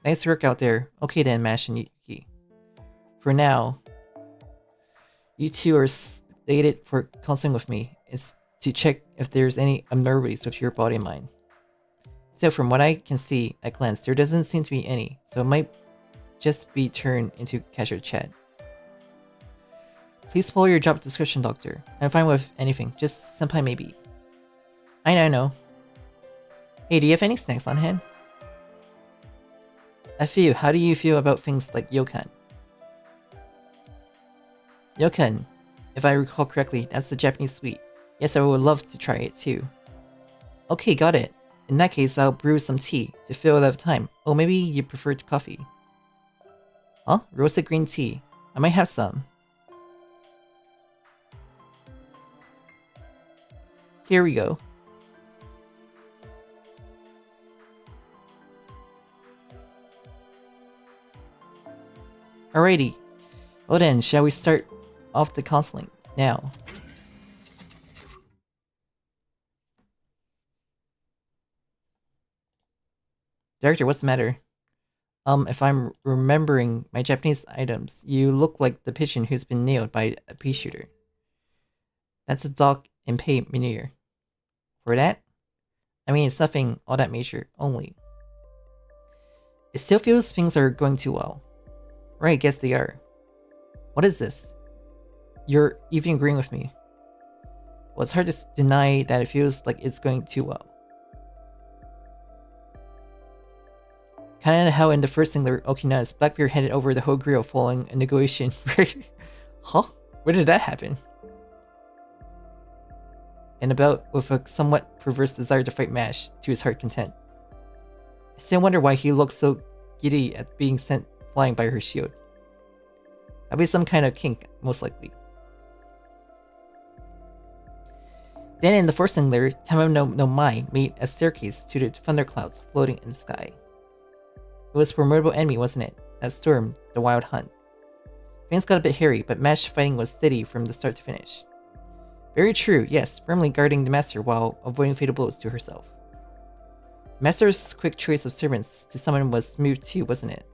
Nice work out there. Okay then, Mash and Yuki. For now, you two are slated for consulting with me. It's to check if there's any abnormalities with your body and mind. So from what I can see at glance, there doesn't seem to be any, so it might just be turned into casual chat. Please follow your job description, Doctor. I'm fine with anything, just senpai maybe. I know. Hey, do you have any snacks on hand? A few. How do you feel about things like Yokan? Yokan, if I recall correctly, that's the Japanese sweet. Yes, I would love to try it too. Okay, got it. In that case, I'll brew some tea to fill out time. Oh, maybe you prefer coffee. Huh? Roasted green tea. I might have some. Here we go. Alrighty. Well then, shall we start off the counseling now? Director, what's the matter? If I'm remembering my Japanese items, you look like the pigeon who's been nailed by a pea shooter. That's a dog in pay, Mynheer. For that? I mean, it's nothing all that major, only. It still feels things are going too well. Right, I guess they are. What is this? You're even agreeing with me. Well, it's hard to deny that it feels like it's going too well. Kinda how in the first singular Okina's, Blackbeard handed over the whole grill following a negotiation. Huh? Where did that happen? And about with a somewhat perverse desire to fight Mash to his heart content. I still wonder why he looked so giddy at being sent flying by her shield. That'd be some kind of kink, most likely. Then in the first singular, Tama no Mai made a staircase to the thunderclouds floating in the sky. It was a formidable enemy, wasn't it? That storm, the wild hunt. Things got a bit hairy, but Mash fighting was steady from the start to finish. Very true, yes, firmly guarding the Master while avoiding fatal blows to herself. The Master's quick choice of servants to summon was smooth too, wasn't it?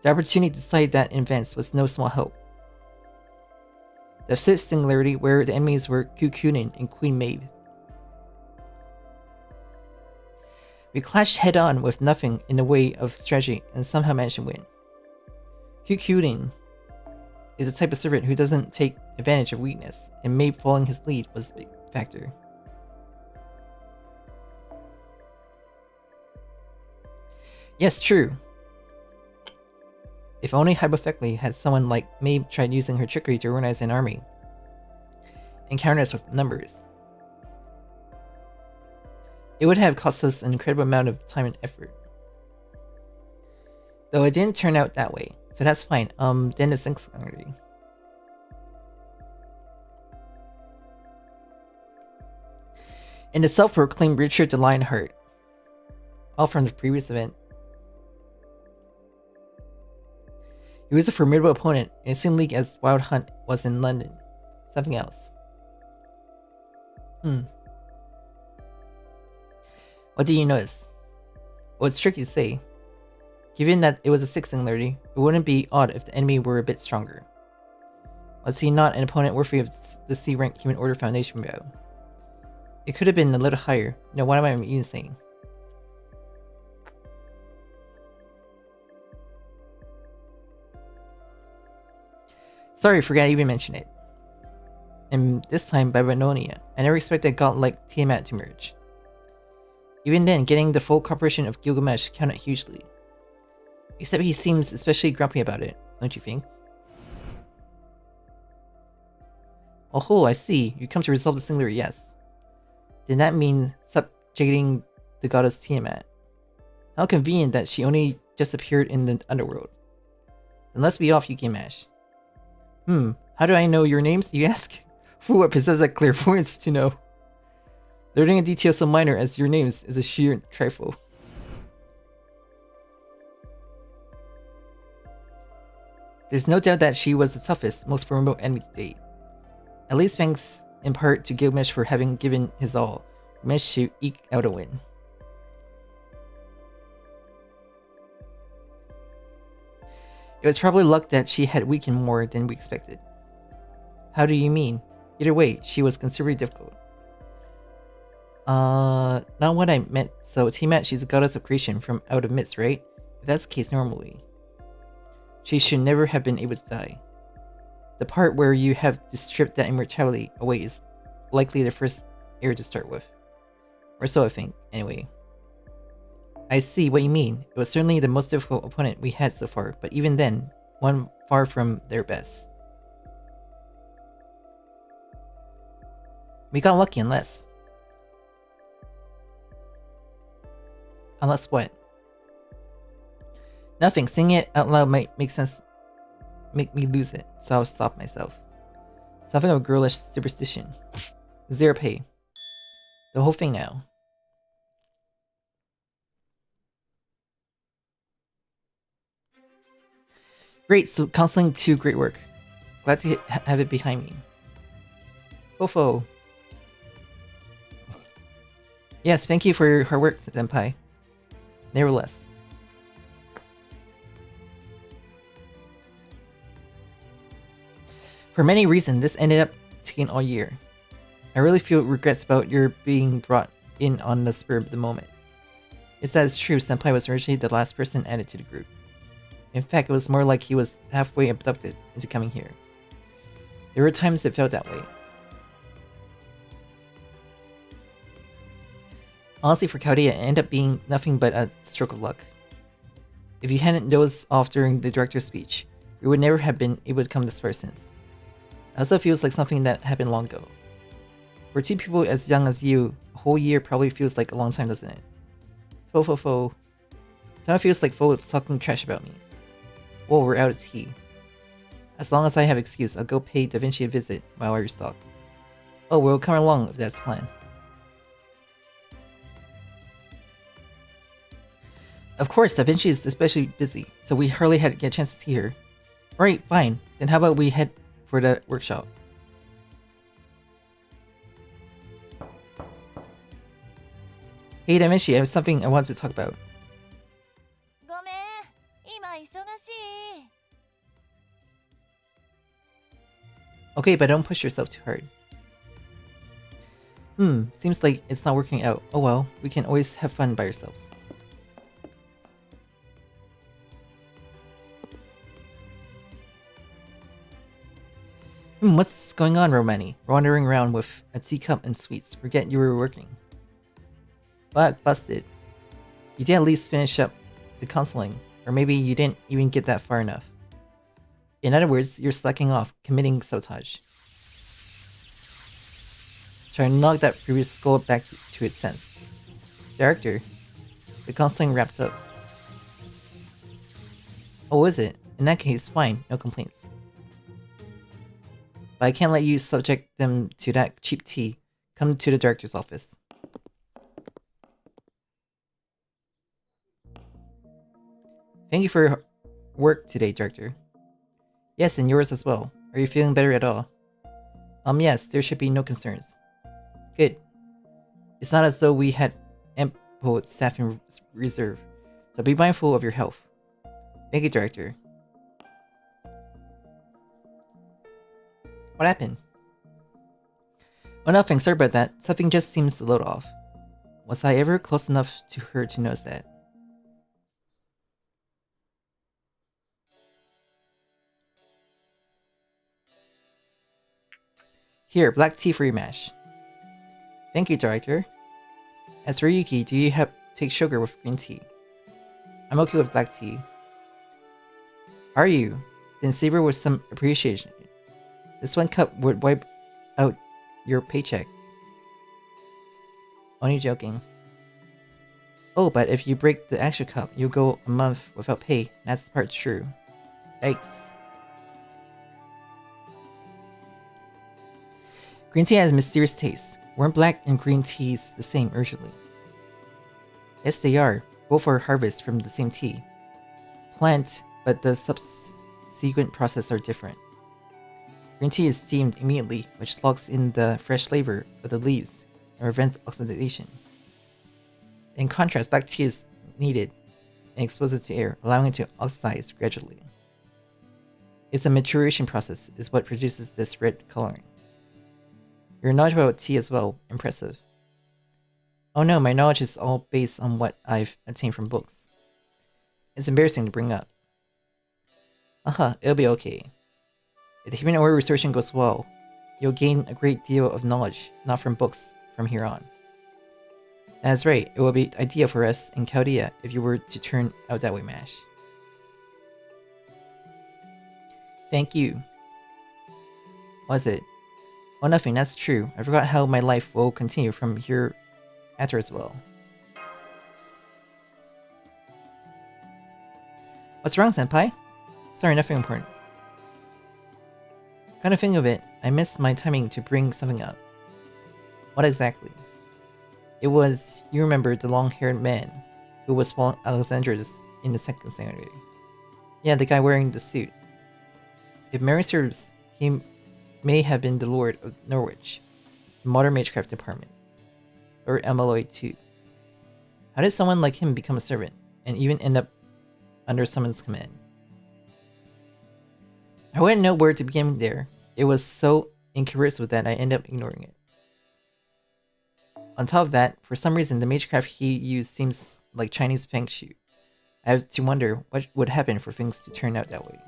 The opportunity to decide that in advance was no small help. The fifth singularity where the enemies were Kukunin and Queen Maeve. We clashed head-on with nothing in the way of strategy and somehow managed to win. Kukunin is a type of servant who doesn't take advantage of weakness, and Maeve following his lead was a big factor. Yes, true. If only hypothetically had someone like Maeve tried using her trickery to organize an army and counter us with numbers. It would have cost us an incredible amount of time and effort. Though it didn't turn out that way, so that's fine. Then the singularity. In the self-proclaimed Richard the Lionheart. All from the previous event. He was a formidable opponent in the same league as Wild Hunt was in London. Something else. What did you notice? Well, it's tricky to say. Given that it was a sixth singularity, it wouldn't be odd if the enemy were a bit stronger. Was he not an opponent worthy of the C-rank Human Order Foundation bow? It could have been a little higher. No, what am I even saying? Sorry, forgot I even mentioned it. And this time by Babylonia. I never expected a god like Tiamat to merge. Even then, getting the full cooperation of Gilgamesh counted hugely. Except he seems especially grumpy about it, don't you think? Oh, I see. You come to resolve the singular, yes. Did that mean subjugating the goddess Tiamat? How convenient that she only just appeared in the underworld. Then let's be off, Gilgamesh. How do I know your names, you ask? Who would possess that clairvoyance to know? Learning a detail so minor as your names is a sheer trifle. There's no doubt that she was the toughest, most formidable enemy to date. At least thanks in part to Gilgamesh for having given his all, he managed to eke out a win. It was probably luck that she had weakened more than we expected. How do you mean? Either way, she was considerably difficult. Not what I meant. So Tiamat, she's a goddess of creation from out of midst, right? If that's the case normally, she should never have been able to die. The part where you have to strip that immortality away is likely the first error to start with. Or so I think, anyway. I see what you mean. It was certainly the most difficult opponent we had so far, but even then, one far from their best. We got lucky unless... Unless what? Nothing. Saying it out loud might make me lose it, so I'll stop myself. Something of a girlish superstition. Zero pay. The whole thing now. Great, so counseling 2, great work. Glad to have it behind me. Fofo. Yes, thank you for your hard work, Senpai. Nevertheless. For many reasons, this ended up taking all year. I really feel regrets about your being brought in on the spur of the moment. It's that it's true, Senpai was originally the last person added to the group. In fact, it was more like he was halfway abducted into coming here. There were times it felt that way. Honestly, for Chaldea, it ended up being nothing but a stroke of luck. If you hadn't dozed off during the director's speech, we would never have been able to come this far since. It also feels like something that happened long ago. For 2 people as young as you, a whole year probably feels like a long time, doesn't it? Fo. Someone feels like Fo is talking trash about me. Whoa, we're out of tea. As long as I have excuse, I'll go pay Da Vinci a visit while I restock. Oh, we'll come along if that's the plan. Of course, Da Vinci is especially busy, so we hardly had to get a chance to see her. Alright, fine. Then how about we head for the workshop? Hey Da Vinci, I have something I want to talk about. Okay, but don't push yourself too hard. Seems like it's not working out. Oh well, we can always have fun by ourselves. What's going on, Romani? Wandering around with a teacup and sweets. Forget you were working. But busted. You did at least finish up the counseling, or maybe you didn't even get that far enough. In other words, you're slacking off, committing sabotage. Try to knock that previous skull back to its sense. Director, the counseling wrapped up. Oh, is it? In that case, fine, no complaints. But I can't let you subject them to that cheap tea. Come to the director's office. Thank you for your work today, Director. Yes, and yours as well. Are you feeling better at all? Yes, there should be no concerns. Good. It's not as though we had ample staff in reserve, so be mindful of your health. Thank you, Director. What happened? Oh, nothing. Sorry about that. Something just seems a little off. Was I ever close enough to her to notice that? Here, black tea for your mash. Thank you, Director. As for Yuki, do you take sugar with green tea? I'm okay with black tea. Are you? Then savor with some appreciation. This one cup would wipe out your paycheck. Only joking. Oh, but if you break the actual cup, you'll go a month without pay. That's the part true. Yikes. Green tea has mysterious taste. Weren't black and green teas the same originally? Yes, they are. Both are harvested from the same tea plant, but the subsequent process are different. Green tea is steamed immediately, which locks in the fresh flavor of the leaves and prevents oxidation. In contrast, black tea is kneaded and exposed to air, allowing it to oxidize gradually. It's a maturation process is what produces this red coloring. Your knowledge about tea as well, impressive. Oh no, my knowledge is all based on what I've attained from books. It's embarrassing to bring up. It'll be okay. If the human order restoration goes well, you'll gain a great deal of knowledge, not from books, from here on. That's right, it will be ideal for us in Chaldea if you were to turn out that way, Mash. Thank you. Was it? Oh, nothing, that's true. I forgot how my life will continue from here after as well. What's wrong, senpai? Sorry, nothing important. Kind of think of it, I missed my timing to bring something up. What exactly? It was, you remember, the long-haired man who was following Alexandra's in the second sanctuary. Yeah, the guy wearing the suit. If memory serves, he may have been the Lord of Norwich, the Modern Magecraft Department, or MLOA 2. How did someone like him become a servant, and even end up under someone's command? I wouldn't know where to begin there. It was so incursive that I ended up ignoring it. On top of that, for some reason, the magecraft he used seems like Chinese feng shui. I have to wonder what would happen for things to turn out that way.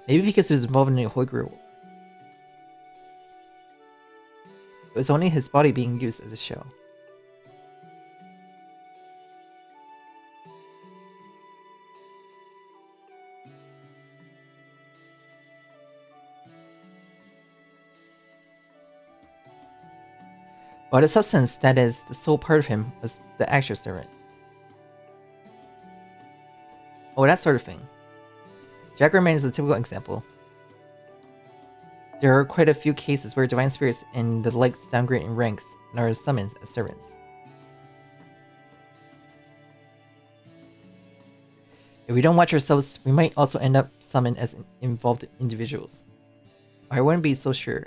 Maybe because he was involved in a Hoiguru war. It was only his body being used as a show. But the substance, that is, the soul part of him, was the actual servant. Oh, that sort of thing. Jaguarman is a typical example. There are quite a few cases where divine spirits and the likes downgrade in ranks and are summoned as servants. If we don't watch ourselves, we might also end up summoned as involved individuals. I wouldn't be so sure.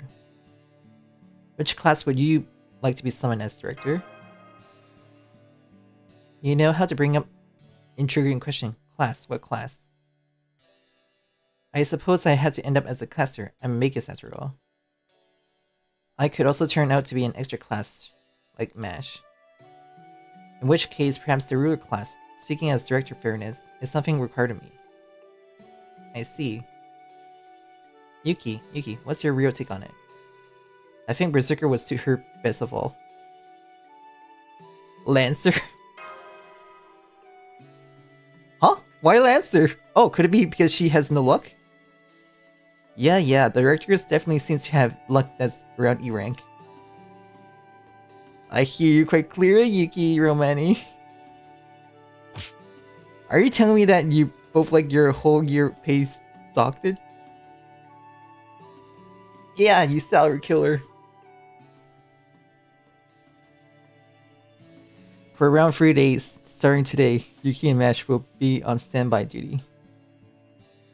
Which class would you like to be summoned as, director? You know how to bring up intriguing question. Class, what class? I suppose I had to end up as a classer. I'm a magus after all. I could also turn out to be an extra class, like Mash. In which case, perhaps the ruler class, speaking as director fairness, is something required of me. I see. Yuki, what's your real take on it? I think Berserker would suit her best of all. Lancer? Huh? Why Lancer? Oh, could it be because she has no luck? Yeah, the directors definitely seems to have luck that's around E rank. I hear you quite clearly, Yuki Romani. Are you telling me that you both like your whole year pay doctored? Yeah, you salary killer. For around 3 days, starting today, Yuki and Mash will be on standby duty.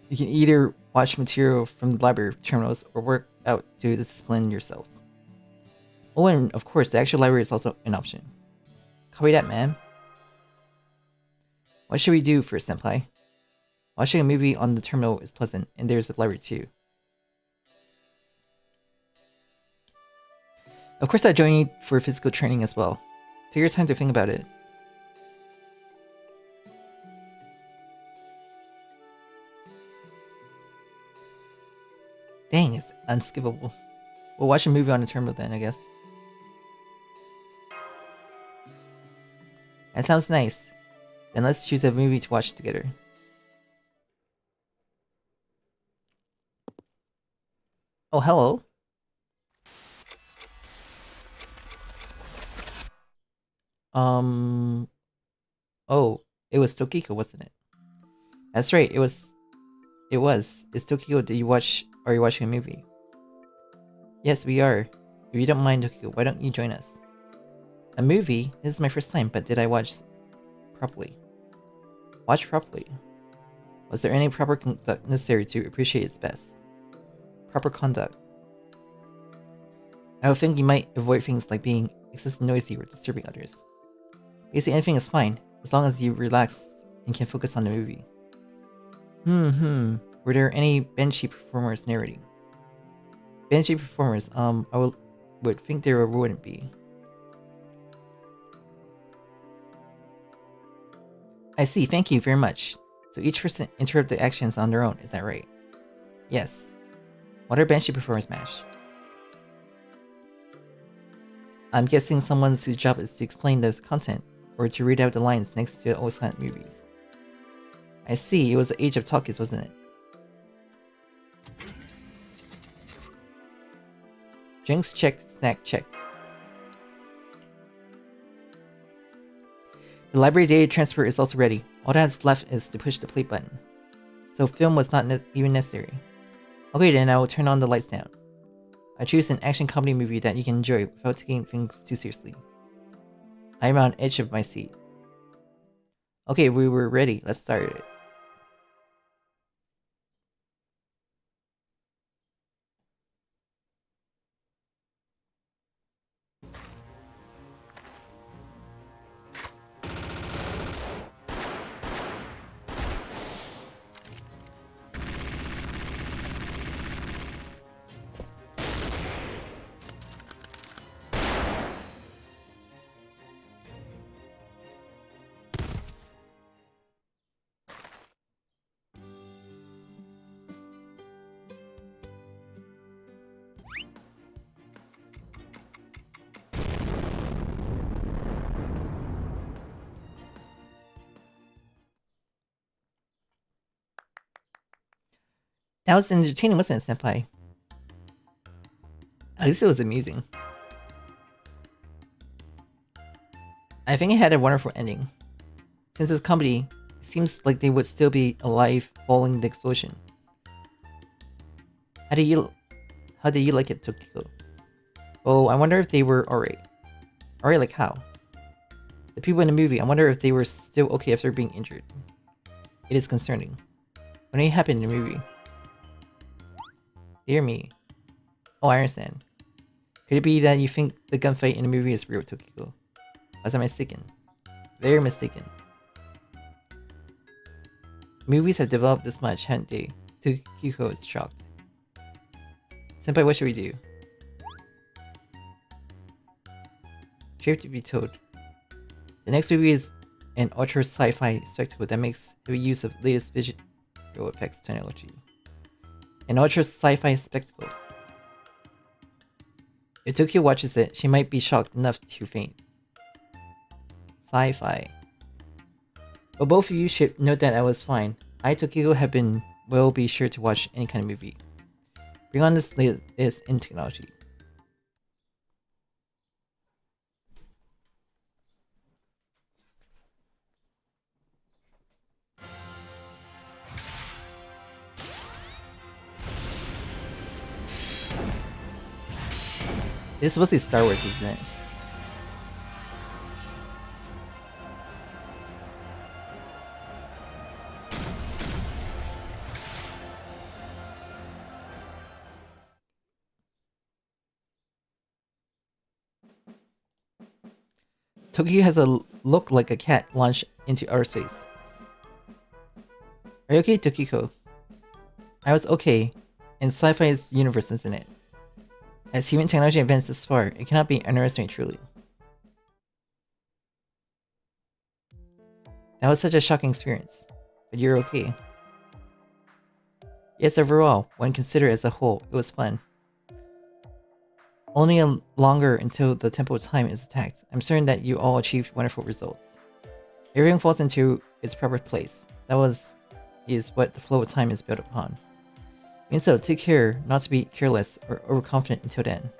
You can either watch material from the library terminals or work out to discipline yourselves. Oh, and of course, the actual library is also an option. Copy that, man. What should we do first, senpai? Watching a movie on the terminal is pleasant, and there's a library too. Of course, I join you for physical training as well. Take your time to think about it. Dang, it's unskippable. We'll watch a movie on the turbo then, I guess. That sounds nice. Then let's choose a movie to watch together. Oh, hello. Oh, it was Tokiko, wasn't it? That's right, it was. It's Tokiko. Are you watching a movie? Yes, we are. If you don't mind, Tokiko, why don't you join us? A movie? This is my first time, but did I watch properly? Watch properly? Was there any proper conduct necessary to appreciate its best? Proper conduct. I would think you might avoid things like being excessively noisy or disturbing others. Basically anything is fine, as long as you relax and can focus on the movie. Were there any benchy performers narrating? Benchy performers, I would think there wouldn't be. I see, thank you very much. So each person interrupt the actions on their own, is that right? Yes. What are benchy performers, Mash? I'm guessing someone whose job is to explain the content, or to read out the lines next to the old silent movies. I see, it was the age of talkies, wasn't it? Drinks check, snack check. The library data transfer is also ready. All that's left is to push the play button. So film was not even necessary. Okay then, I will turn on the lights down. I choose an action comedy movie that you can enjoy without taking things too seriously. I am on edge of my seat. Okay, we were ready. Let's start it. That was entertaining, wasn't it, Senpai? At least it was amusing. I think it had a wonderful ending. Since it's comedy, it seems like they would still be alive following the explosion. How did you like it, Tokiko? Oh, I wonder if they were alright. Alright, like how? The people in the movie, I wonder if they were still okay after being injured. It is concerning. When it happened in the movie? Dear me. Oh, I understand. Could it be that you think the gunfight in the movie is real, Tokiko? Was I mistaken? Very mistaken. Movies have developed this much, haven't they? Tokiko is shocked. Senpai, what should we do? Truth to be told, the next movie is an ultra sci-fi spectacle that makes heavy use of latest visual effects technology. An ultra sci-fi spectacle. If Tokyo watches it, she might be shocked enough to faint. Sci-fi. But both of you should note that I was fine. I, Tokyo, will be sure to watch any kind of movie. Bring on this latest in technology. It's supposed to be Star Wars, isn't it? Tokyo has a look like a cat launched into outer space. Are you okay, Tokiko? I was okay. In sci-fi's universe, isn't it? As human technology advances this far, it cannot be underestimated truly. That was such a shocking experience. But you're okay. Yes, overall, when considered as a whole, it was fun. longer until the Temple of Time is attacked. I'm certain that you all achieved wonderful results. Everything falls into its proper place. Is what the flow of time is built upon. And so, take care not to be careless or overconfident until then.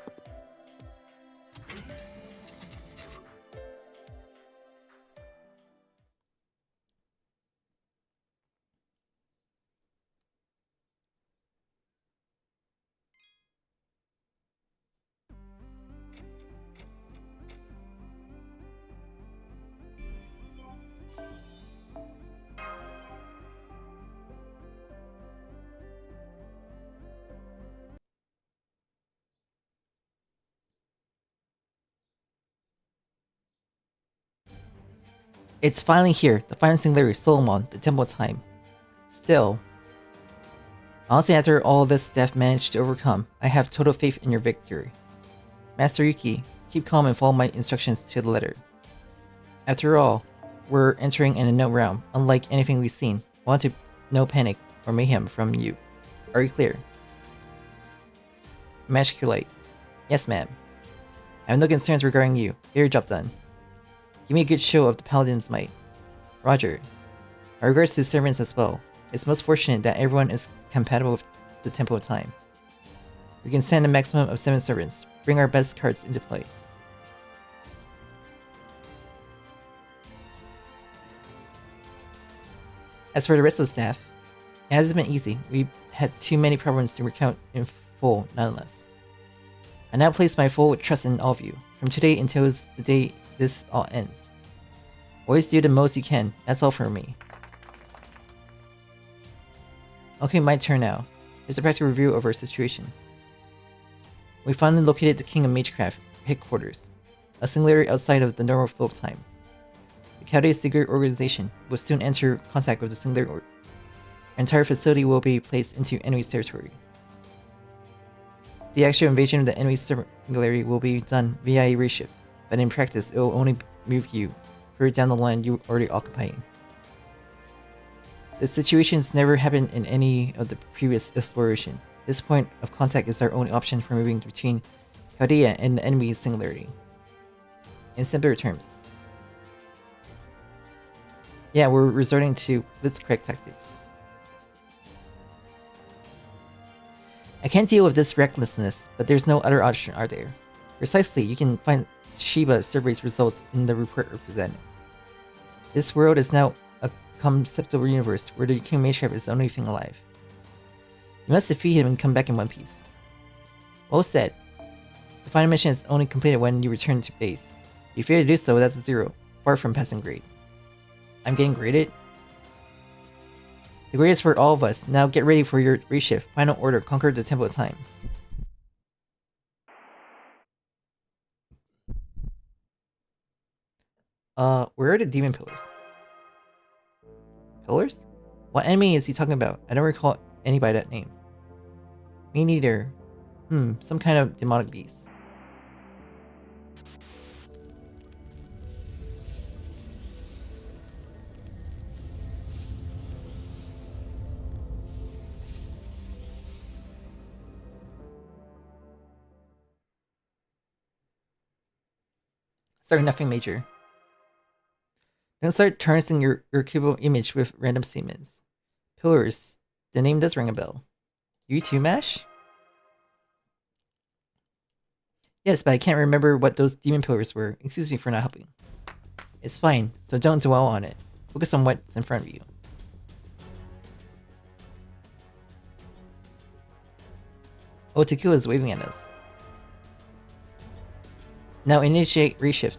It's finally here, the final singularity, Solomon, the Temple of Time. Still, honestly, after all this Steph managed to overcome, I have total faith in your victory. Master Yuki, keep calm and follow my instructions to the letter. After all, we're entering an unknown realm, unlike anything we've seen. I want to no panic or mayhem from you. Are you clear? Immaculate. Yes, ma'am. I have no concerns regarding you. Get your job done. Give me a good show of the Paladin's might. Roger. My regards to servants as well. It's most fortunate that everyone is compatible with the Temple of Time. We can send a maximum of 7 servants. Bring our best cards into play. As for the rest of the staff, it hasn't been easy. We had too many problems to recount in full, nonetheless. I now place my full trust in all of you, from today until the day this all ends. Always do the most you can, that's all for me. Okay, my turn now. Here's a practical review of our situation. We finally located the King of Magecraft headquarters, a singularity outside of the normal flow of time. The Chaldea secret organization will soon enter contact with the singularity. Our entire facility will be placed into enemy's territory. The actual invasion of the enemy's singularity will be done via a reshift, but in practice it will only move you further down the line you already occupying. The situations never happened in any of the previous exploration. This point of contact is our only option for moving between Chaldea and the enemy's singularity. In simpler terms, yeah, we're resorting to blitzcrank tactics. I can't deal with this recklessness, but there's no other option, are there? Precisely, you can find Shiba survey's results in the report represented. This world is now a conceptual universe where the King Magecraft is the only thing alive. You must defeat him and come back in one piece. Well said. The final mission is only completed when you return to base. If you fail to do so, that's a 0, far from passing grade. I'm getting graded? The grade is for all of us. Now get ready for your reshift. Final order, conquer the Temple of Time. Where are the demon pillars? Pillars? What enemy is he talking about? I don't recall any by that name. Me neither. Some kind of demonic beast. Sorry, nothing major. Don't start tarnishing your cubicle image with random statements. Pillars. The name does ring a bell. You too, Mash? Yes, but I can't remember what those demon pillars were. Excuse me for not helping. It's fine, so don't dwell on it. Focus on what's in front of you. Oh, Tequila is waving at us. Now initiate reshift.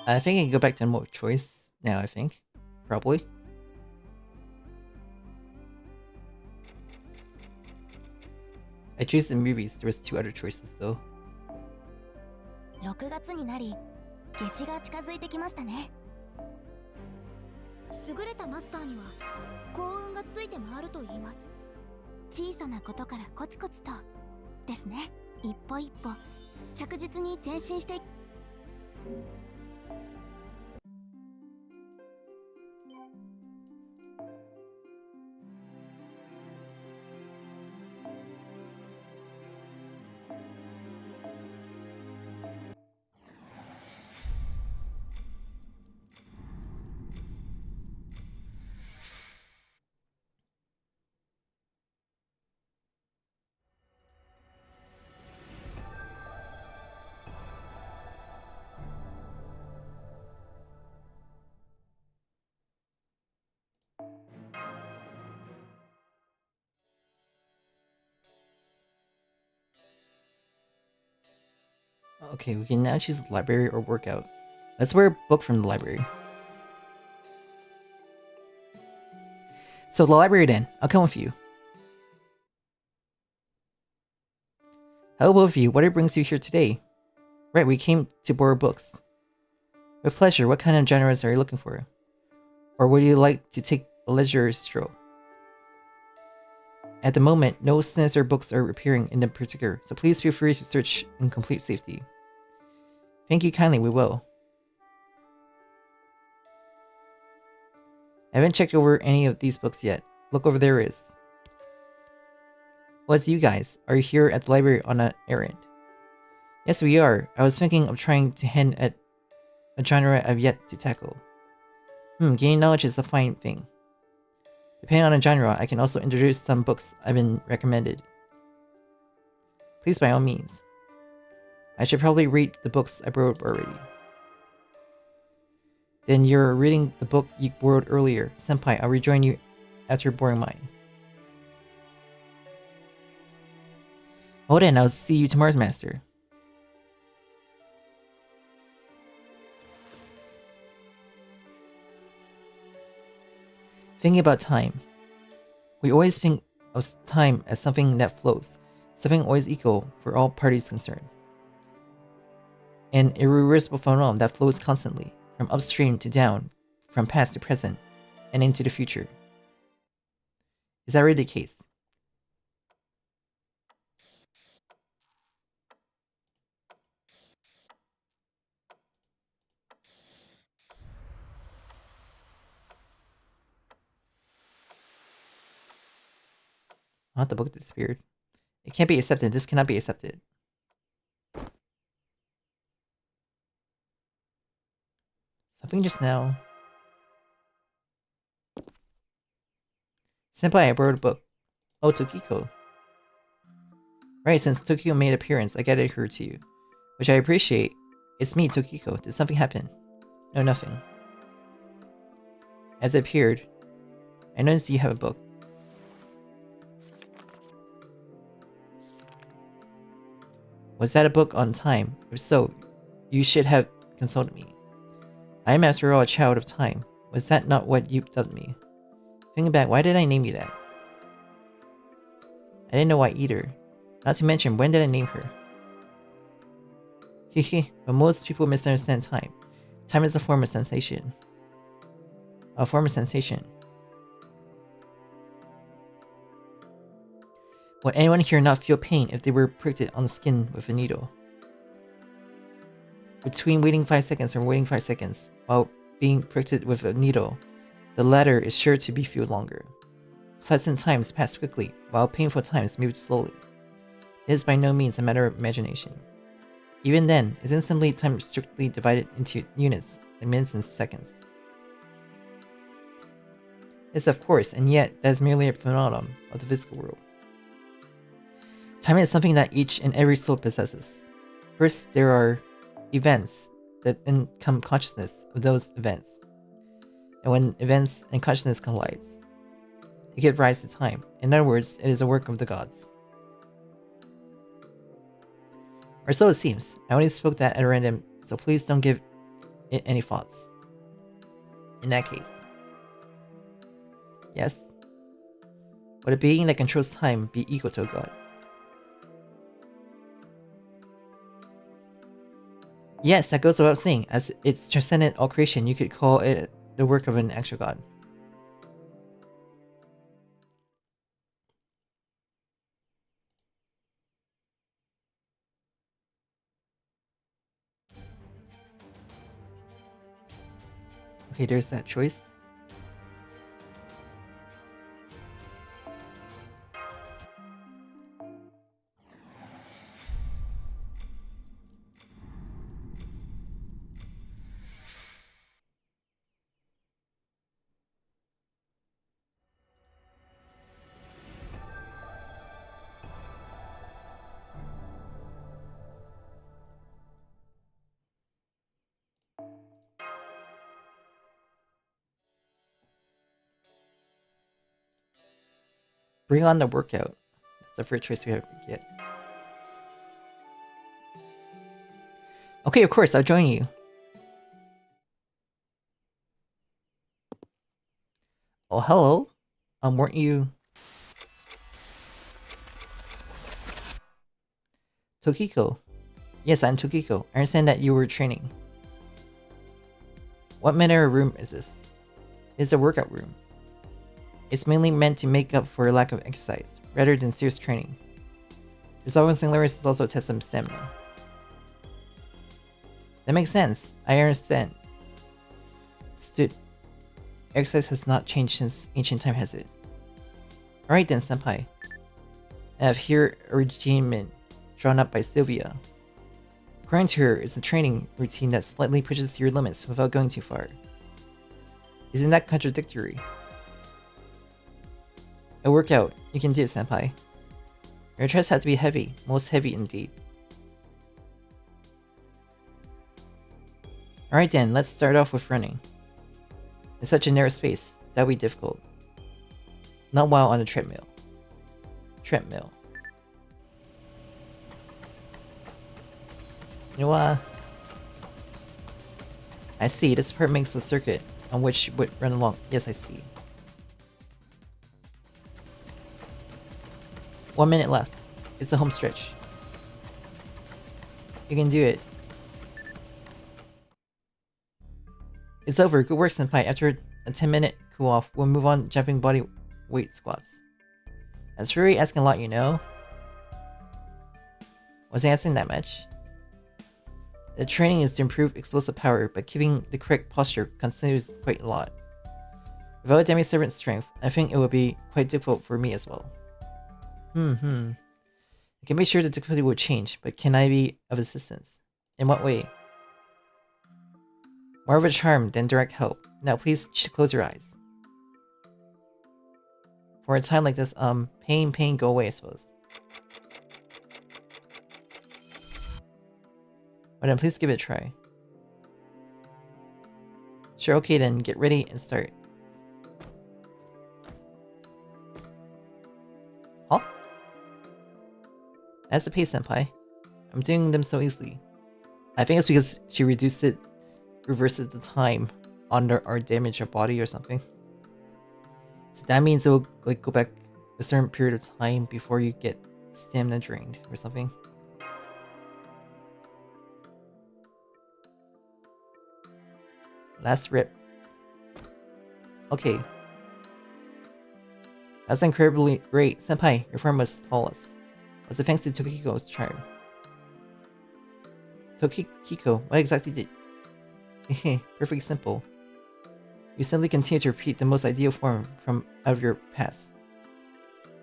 I think I can go back to mode choice now, I think. Probably. I choose the movies. There was 2 other choices though. 6月になり、夏至が近づいてきましたね。優れたマスターには幸運がついて回ると言います。小さなことからコツコツとですね。一歩一歩着実に前進して。Okay, we can now choose library or workout. Let's wear a book from the library. So the library then, I'll come with you. Hello both of you, what brings you here today? Right, we came to borrow books. With pleasure, what kind of genres are you looking for? Or would you like to take a leisure stroll? At the moment, no sinister books are appearing in particular, so please feel free to search in complete safety. Thank you kindly, we will. I haven't checked over any of these books yet. Look over there is. Well, it's you guys. Are you here at the library on an errand? Yes, we are. I was thinking of trying to hint at a genre I've yet to tackle. Gaining knowledge is a fine thing. Depending on a genre, I can also introduce some books I've been recommended. Please, by all means. I should probably read the books I borrowed already. Then you're reading the book you borrowed earlier. Senpai, I'll rejoin you after borrowing mine. Well then, I'll see you tomorrow, Master. Thinking about time. We always think of time as something that flows, something always equal for all parties concerned. An irreversible phenomenon that flows constantly, from upstream to down, from past to present, and into the future. Is that really the case? Not the book disappeared. It can't be accepted. This cannot be accepted. Something just now. Senpai, I borrowed a book. Oh, Tokiko. Right, since Tokiko made an appearance, I guided her to you. Which I appreciate. It's me, Tokiko. Did something happen? No, nothing. As it appeared, I noticed you have a book. Was that a book on time? If so, you should have consulted me. I am after all a child of time. Was that not what you dubbed me? Thinking back, why did I name you that? I didn't know why either. Not to mention, when did I name her? Hehe, but most people misunderstand time. Time is a form of sensation. A form of sensation. Would anyone here not feel pain if they were pricked on the skin with a needle? Between waiting 5 seconds and waiting 5 seconds, while being pricked with a needle, the latter is sure to be feel longer. Pleasant times pass quickly, while painful times move slowly. It is by no means a matter of imagination. Even then, isn't simply time strictly divided into units, like minutes and seconds? Yes, of course, and yet that is merely a phenomenon of the physical world. Time is something that each and every soul possesses. First, there are events that then come consciousness of those events. And when events and consciousness collide, they give rise to time. In other words, it is a work of the gods. Or so it seems. I only spoke that at random, so please don't give it any thoughts. In that case. Yes? Would a being that controls time be equal to a god? Yes, that goes without saying. As it's transcendent all creation, you could call it the work of an actual god. Okay, there's that choice. Bring on the workout. That's the first choice we have to get. Okay, of course, I'll join you. Oh, hello. Weren't you... Tokiko? Yes, I'm Tokiko. I understand that you were training. What manner of room is this? It's a workout room. It's mainly meant to make up for a lack of exercise, rather than serious training. Resolving singularities is also a test of stamina. That makes sense. I understand. Exercise has not changed since ancient time, has it? Alright then, senpai. I have here a regimen drawn up by Sylvia. According to her, it's a training routine that slightly pushes your limits without going too far. Isn't that contradictory? A workout. You can do it, senpai. Your chest had to be heavy, most heavy indeed. Alright then, let's start off with running. In such a narrow space, that would be difficult. Not while on a treadmill. You know, I see, this part makes the circuit on which you would run along. Yes, I see. 1 minute left. It's the home stretch. You can do it. It's over. Good work, senpai. After a 10-minute cool off, we'll move on jumping body weight squats. That's really asking a lot, you know? Wasn't asking that much. The training is to improve explosive power, but keeping the correct posture considers quite a lot. Without demi-servant strength, I think it would be quite difficult for me as well. I can be sure the difficulty will change, but can I be of assistance? In what way? More of a charm than direct help. Now please close your eyes. For a time like this, pain, go away, I suppose. Well then, please give it a try. Sure, okay then, get ready and start. Huh? That's the pace, senpai. I'm doing them so easily. I think it's because she reverses the time under our damage of body or something. So that means it will like go back a certain period of time before you get stamina drained or something. Last rip. Okay. That's incredibly great. Senpai, your form was flawless. Was it thanks to Tokiko's charm? Tokiko, what exactly did... Perfectly simple. You simply continue to repeat the most ideal form from out of your past.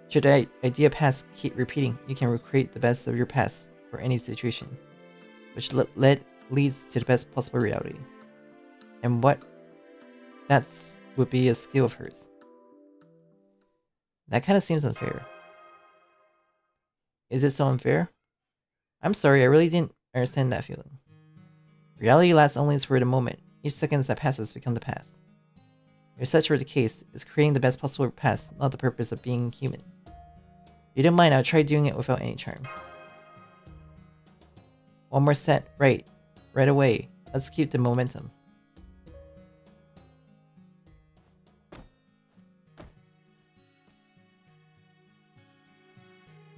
Should the idea past keep repeating, you can recreate the best of your past for any situation, which leads to the best possible reality. And what? That would be a skill of hers. That kind of seems unfair. Is it so unfair? I'm sorry, I really didn't understand that feeling. Reality lasts only for the moment. Each second that passes becomes the past. If such were the case, it's creating the best possible past, not the purpose of being human. If you don't mind, I'll try doing it without any charm. One more set, right away. Let's keep the momentum.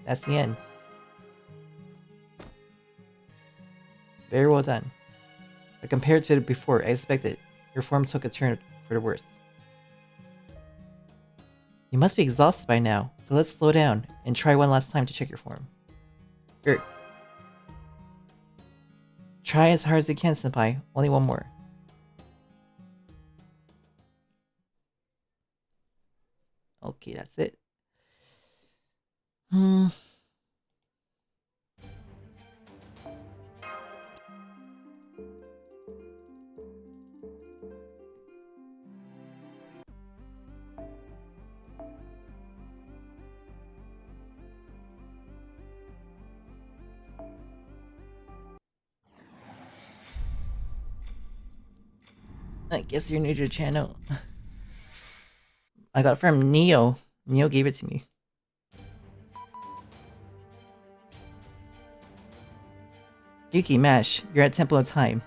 That's the end. Very well done. But compared to before, I expected, your form took a turn for the worse. You must be exhausted by now, so let's slow down and try one last time to check your form. Try as hard as you can, senpai. Only one more. Okay, that's it. Hmm. I guess you're new to the channel. I got it from Neo. Neo gave it to me. Yuki, Mash, you're at Temple of Time.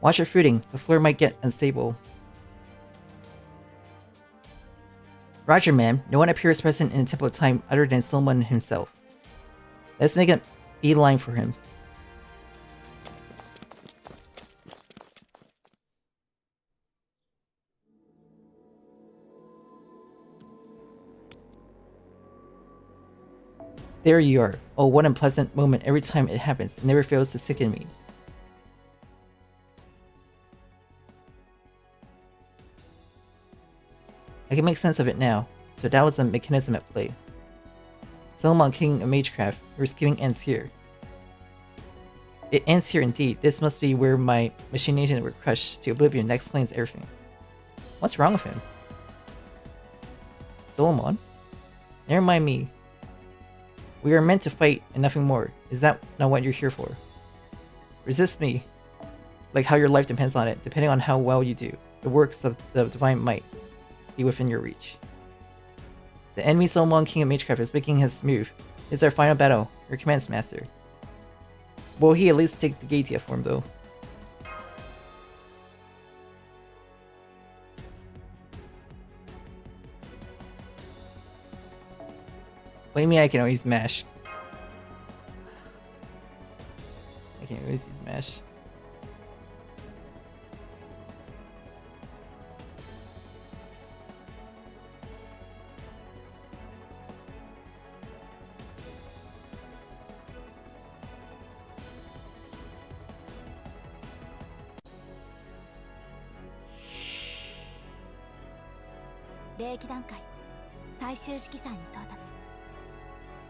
Watch your footing. The floor might get unstable. Roger, ma'am. No one appears present in the Temple of Time other than someone himself. Let's make a beeline for him. There you are. Oh, what a pleasant moment every time it happens. It never fails to sicken me. I can make sense of it now. So that was the mechanism at play. Solomon, king of magecraft, your scheming ends here. It ends here indeed. This must be where my machinations were crushed to oblivion. That explains everything. What's wrong with him? Solomon? Never mind me. We are meant to fight and nothing more. Is that not what you're here for? Resist me. Like how your life depends on it, depending on how well you do. The works of the divine might be within your reach. The enemy Solomon, king of magecraft, is making his move. It's our final battle. Your commands, master. Will he at least take the Gatia form, though? What do you mean I can always mash? I can always use mash.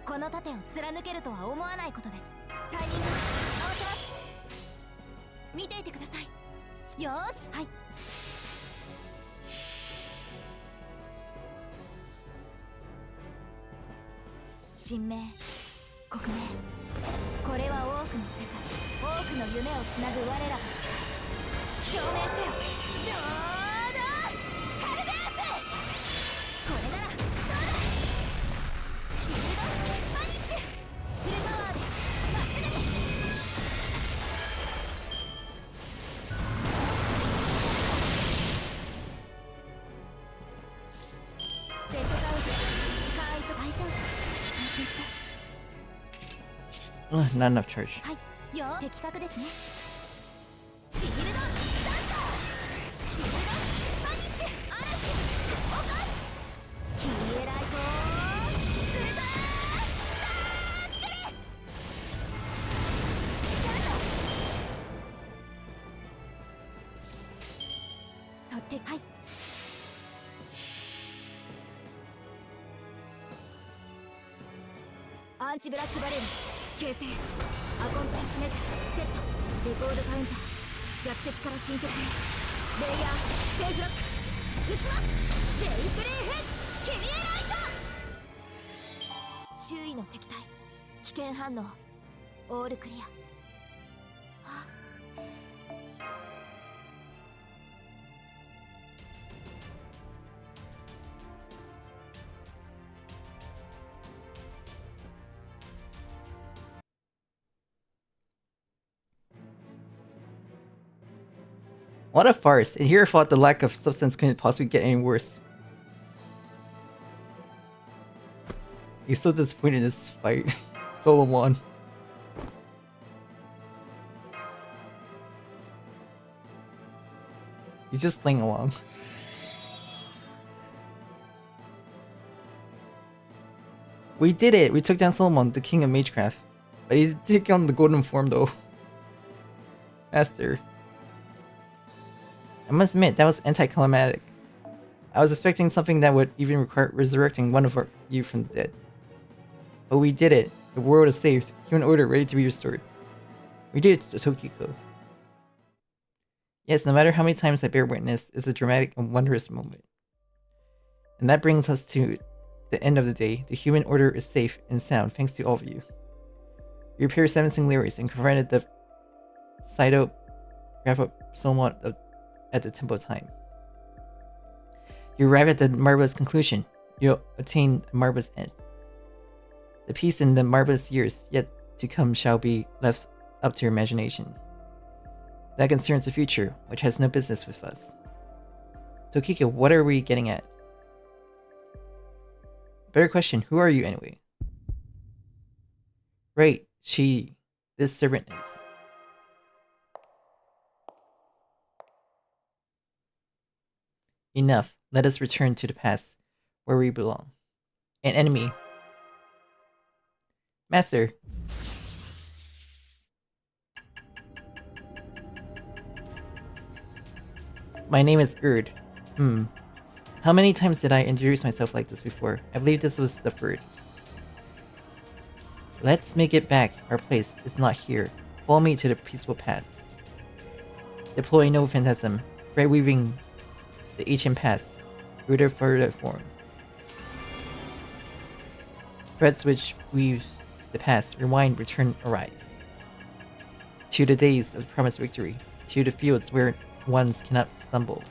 この盾を貫けるとは思わないことです。タイミング合わせます。見ていてください。よーし、はい。神明、国名、これは多くの世界、多くの夢をつなぐ我らたち。証明せよ。どうだ、カルデアス。これならどうだ。シールドバニッシュ。フルパワーです。まっすぐに。デッドカウント。かわいそ大丈夫。安心して。Not enough charge. はい、よー、的確ですね。シールドスタンド。シールドバニッシュ。嵐起こす。キーエライトフルターックル。そってはい。アンチブラックバレル形成。アコンパイシメジャーセット。レコードカウンター逆説から新設へ。レイヤーセーフロック撃ちます。レイプレイヘッキリエライト。周囲の敵対危険反応オールクリア。What a farce! And here I thought the lack of substance couldn't possibly get any worse. He's so disappointed in this fight. Solomon. He's just playing along. We did it! We took down Solomon, the king of magecraft. But he took on the golden form though. Master. I must admit, that was anticlimactic. I was expecting something that would even require resurrecting one of you from the dead. But we did it. The world is saved. Human order ready to be restored. We did it, Tokiko. Yes, no matter how many times I bear witness, it's a dramatic and wondrous moment. And that brings us to the end of the day. The human order is safe and sound thanks to all of you. You repaired 7 singularities and confronted the cytographosomal at the temple of time. You arrive at the marvelous conclusion. You attain a marvelous end. The peace in the marvelous years yet to come shall be left up to your imagination. That concerns the future, which has no business with us. Tokiko, what are we getting at? Better question, who are you anyway? Right, this servant is. Enough, let us return to the past, where we belong. An enemy. Master. My name is Erd. How many times did I introduce myself like this before? I believe this was the third. Let's make it back. Our place is not here. Follow me to the peaceful past. Deploy no phantasm. Thread weaving the ancient past. Rooted further form. Threads which weave the past. Rewind, return, arrive. To the days of promised victory. To the fields where ones cannot stumble.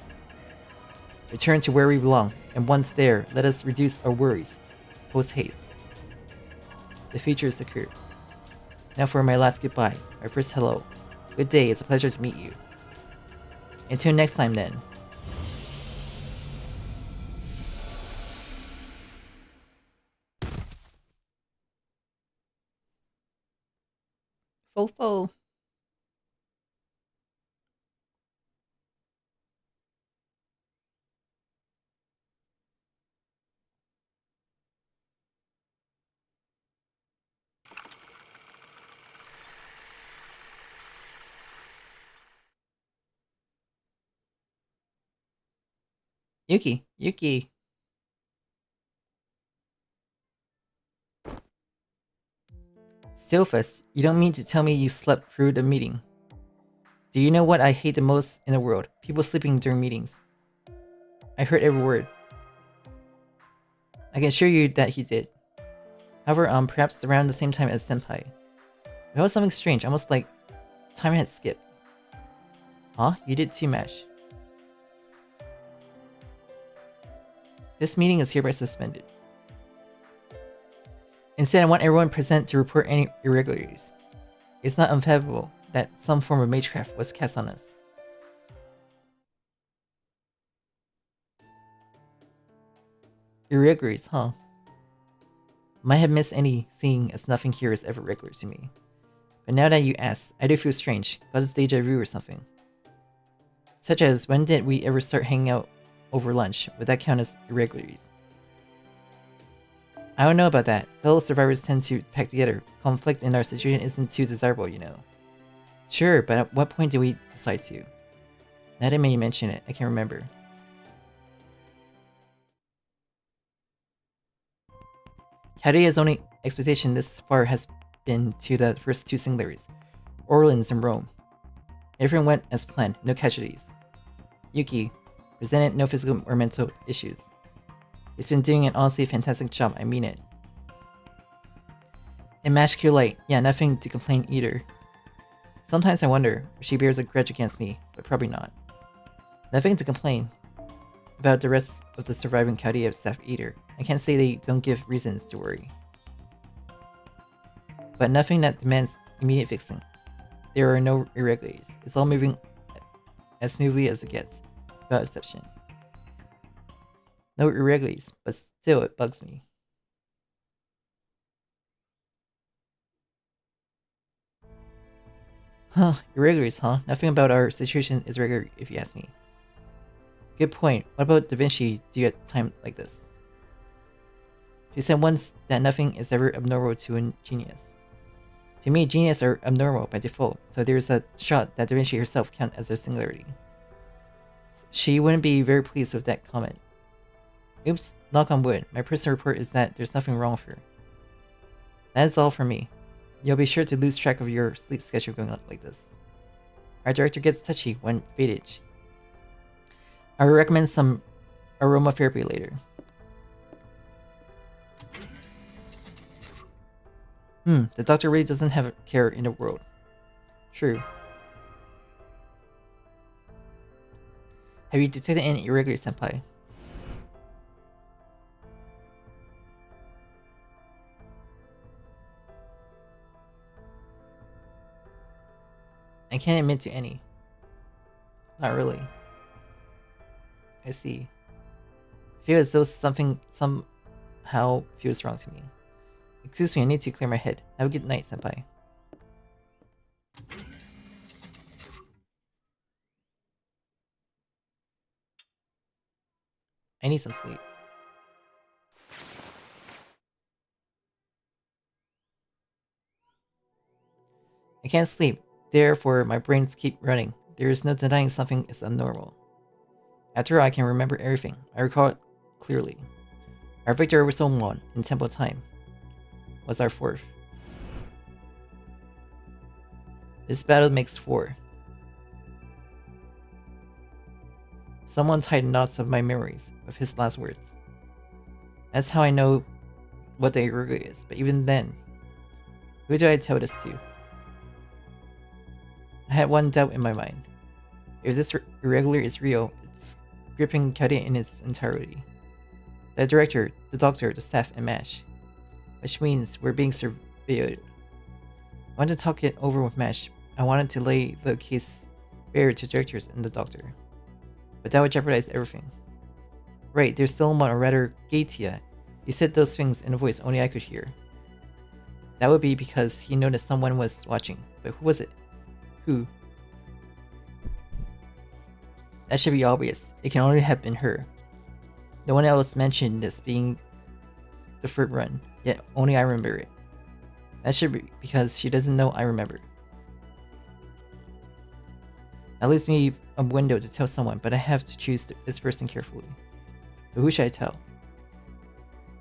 Return to where we belong, and once there, let us reduce our worries. Post haste. The future is secure. Now for my last goodbye, my first hello. Good day, it's a pleasure to meet you. Until next time then. Fofo. Yuki. Sylphus, you don't mean to tell me you slept through the meeting. Do you know what I hate the most in the world? People sleeping during meetings. I heard every word. I can assure you that he did. However, perhaps around the same time as Senpai. It was something strange, almost like time had skipped. Huh? You did too, Mash. This meeting is hereby suspended. Instead, I want everyone present to report any irregularities. It's not unfathomable that some form of magecraft was cast on us. Irregularities, huh? Might have missed any, seeing as nothing here is ever regular to me. But now that you ask, I do feel strange. Got this deja vu or something. Such as, when did we ever start hanging out over lunch? Would that count as irregularities? I don't know about that. Fellow survivors tend to pack together. Conflict in our situation isn't too desirable, you know. Sure, but at what point did we decide to? Now that you mention it, I can't remember. Chaldea's only expedition this far has been to the first 2 singularities, Orleans and Rome. Everything went as planned, no casualties. Yuki presented no physical or mental issues. He's been doing an honestly fantastic job, I mean it. And Mash Q Light, yeah, nothing to complain either. Sometimes I wonder if she bears a grudge against me, but probably not. Nothing to complain about the rest of the surviving Chaldea staff either. I can't say they don't give reasons to worry. But nothing that demands immediate fixing. There are no irregularities. It's all moving as smoothly as it gets, without exception. No irregularities, but still it bugs me. Huh, irregularities, huh? Nothing about our situation is regular if you ask me. Good point. What about Da Vinci do at a time like this? She said once that nothing is ever abnormal to a genius. To me, genius are abnormal by default, so there's a shot that Da Vinci herself count as a singularity. She wouldn't be very pleased with that comment. Oops, knock on wood. My personal report is that there's nothing wrong with her. That is all from me. You'll be sure to lose track of your sleep schedule going on like this. Our director gets touchy when faded. I would recommend some aromatherapy later. The doctor really doesn't have a care in the world. True. Have you detected any irregular, senpai? I can't admit to any. Not really. I see. I feel as though something somehow feels wrong to me. Excuse me, I need to clear my head. Have a good night, senpai. I need some sleep. I can't sleep, therefore my brains keep running. There is no denying something is abnormal. After all, I can remember everything. I recall it clearly. Our victory over Solomon in Temple Time was our fourth. This battle makes 4. Someone tied knots of my memories with his last words. That's how I know what the irregular is, but even then, who do I tell this to? I had one doubt in my mind. If this irregular is real, it's gripping Chaldea in its entirety. The director, the doctor, the staff, and MASH. Which means we're being surveilled. I wanted to talk it over with MASH. I wanted to lay the case bare to directors and the doctor. But that would jeopardize everything. Right, there's Solomon, or rather Gaetia. He said those things in a voice only I could hear. That would be because he noticed someone was watching. But who was it? Who? That should be obvious. It can only have been her. No one else mentioned this being the third run, yet only I remember it. That should be because she doesn't know I remember. That leaves me a window to tell someone, but I have to choose this person carefully. So who should I tell?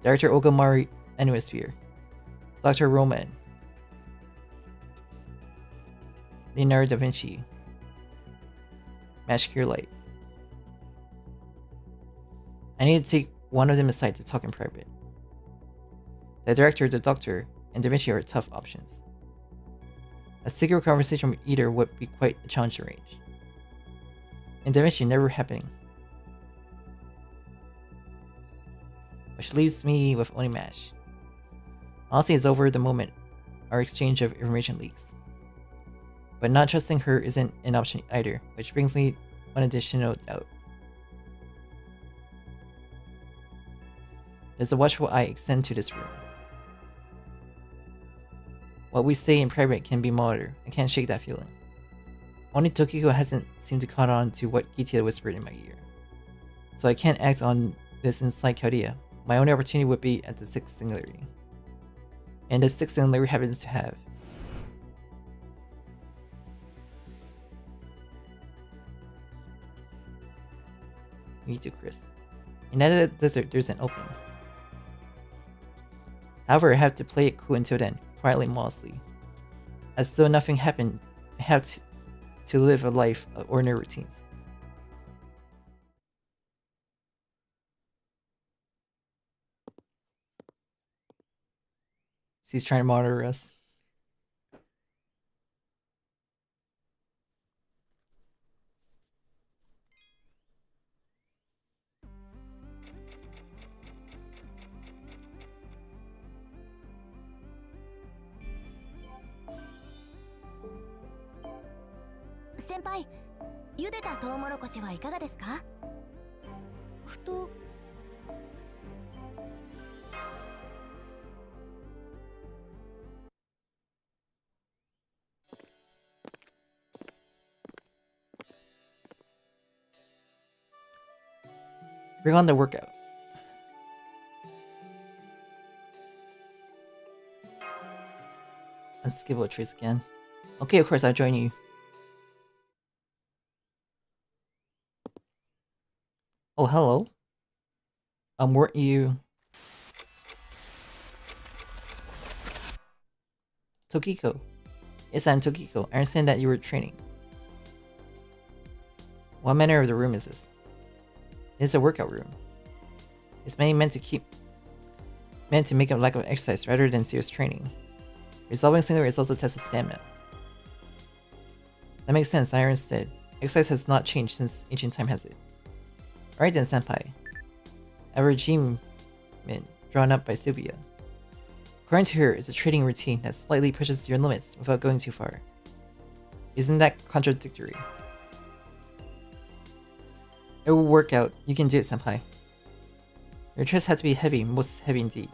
Director Ogamari Enosphere, Dr. Roman, Leonardo da Vinci, Mash Light. I need to take one of them aside to talk in private. The director, the doctor, and Da Vinci are tough options. A secret conversation with either would be quite a challenge to arrange. And Da Vinci never happening. Which leaves me with only MASH. Honestly, it's over the moment our exchange of information leaks. But not trusting her isn't an option either, which brings me one additional doubt. Does a watchful eye extend to this room? What we say in private can be monitored. I can't shake that feeling. Only Tokiko hasn't seemed to caught on to what Gaetia whispered in my ear. So I can't act on this inside Chaldea. My only opportunity would be at the 6th singularity. And the 6th singularity happens to have me too, Chris. In that desert, there's an opening. However, I have to play it cool until then, quietly and modestly. As though nothing happened, I have to live a life of ordinary routines. She's trying to monitor us. Senpai, 茹でたトウモロコシはいかがですか？ふと。Bring on the workout. Unskippable trace again. Okay, of course, I'll join you. Oh, hello. Weren't you... Tokiko. Yes, I'm Tokiko. I understand that you were training. What manner of the room is this? It is a workout room. It's meant to make up lack of exercise rather than serious training. Resolving singular is also a test of stamina. That makes sense, I understood. Exercise has not changed since ancient time, has it? Alright then, senpai. A regime drawn up by Sylvia. According to her, it's a training routine that slightly pushes your limits without going too far. Isn't that contradictory? It will work out. You can do it, senpai. Your chest had to be heavy, most heavy indeed.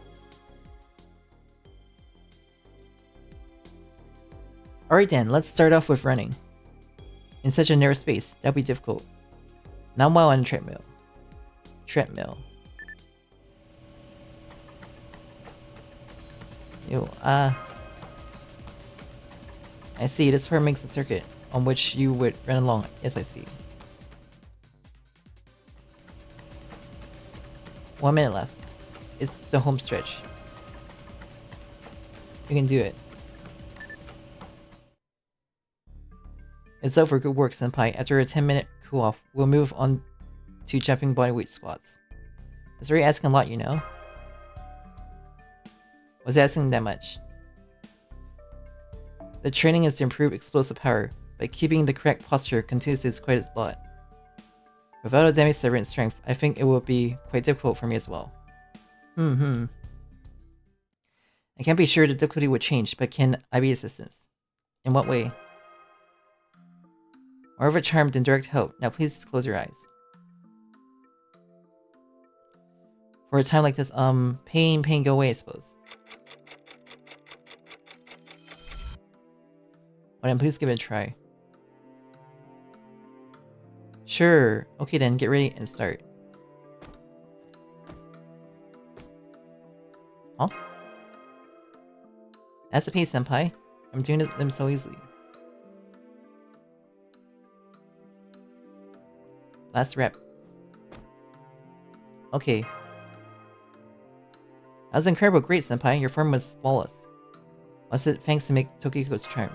Alright then, let's start off with running. In such a narrow space, that'll be difficult. Not while on a treadmill. I see, this part makes a circuit on which you would run along. Yes, I see. 1 minute left. It's the home stretch. You can do it. It's up for good work, senpai. After a 10-minute cool-off, we'll move on to jumping bodyweight squats. It's really asking a lot, you know? Was asking that much. The training is to improve explosive power, but keeping the correct posture continuously is quite a lot. Without a demi-servant strength, I think it will be quite difficult for me as well. I can't be sure the difficulty would change, but can I be assistance? In what way? More of a charm than direct help. Now please close your eyes. For a time like this, pain go away, I suppose. Well then, please give it a try. Sure. Okay then, get ready and start. Huh? That's the pace, senpai. I'm doing them so easily. Last rep. Okay. That was incredible. Great, senpai. Your form was flawless. Was it thanks to make Tokiko's charm?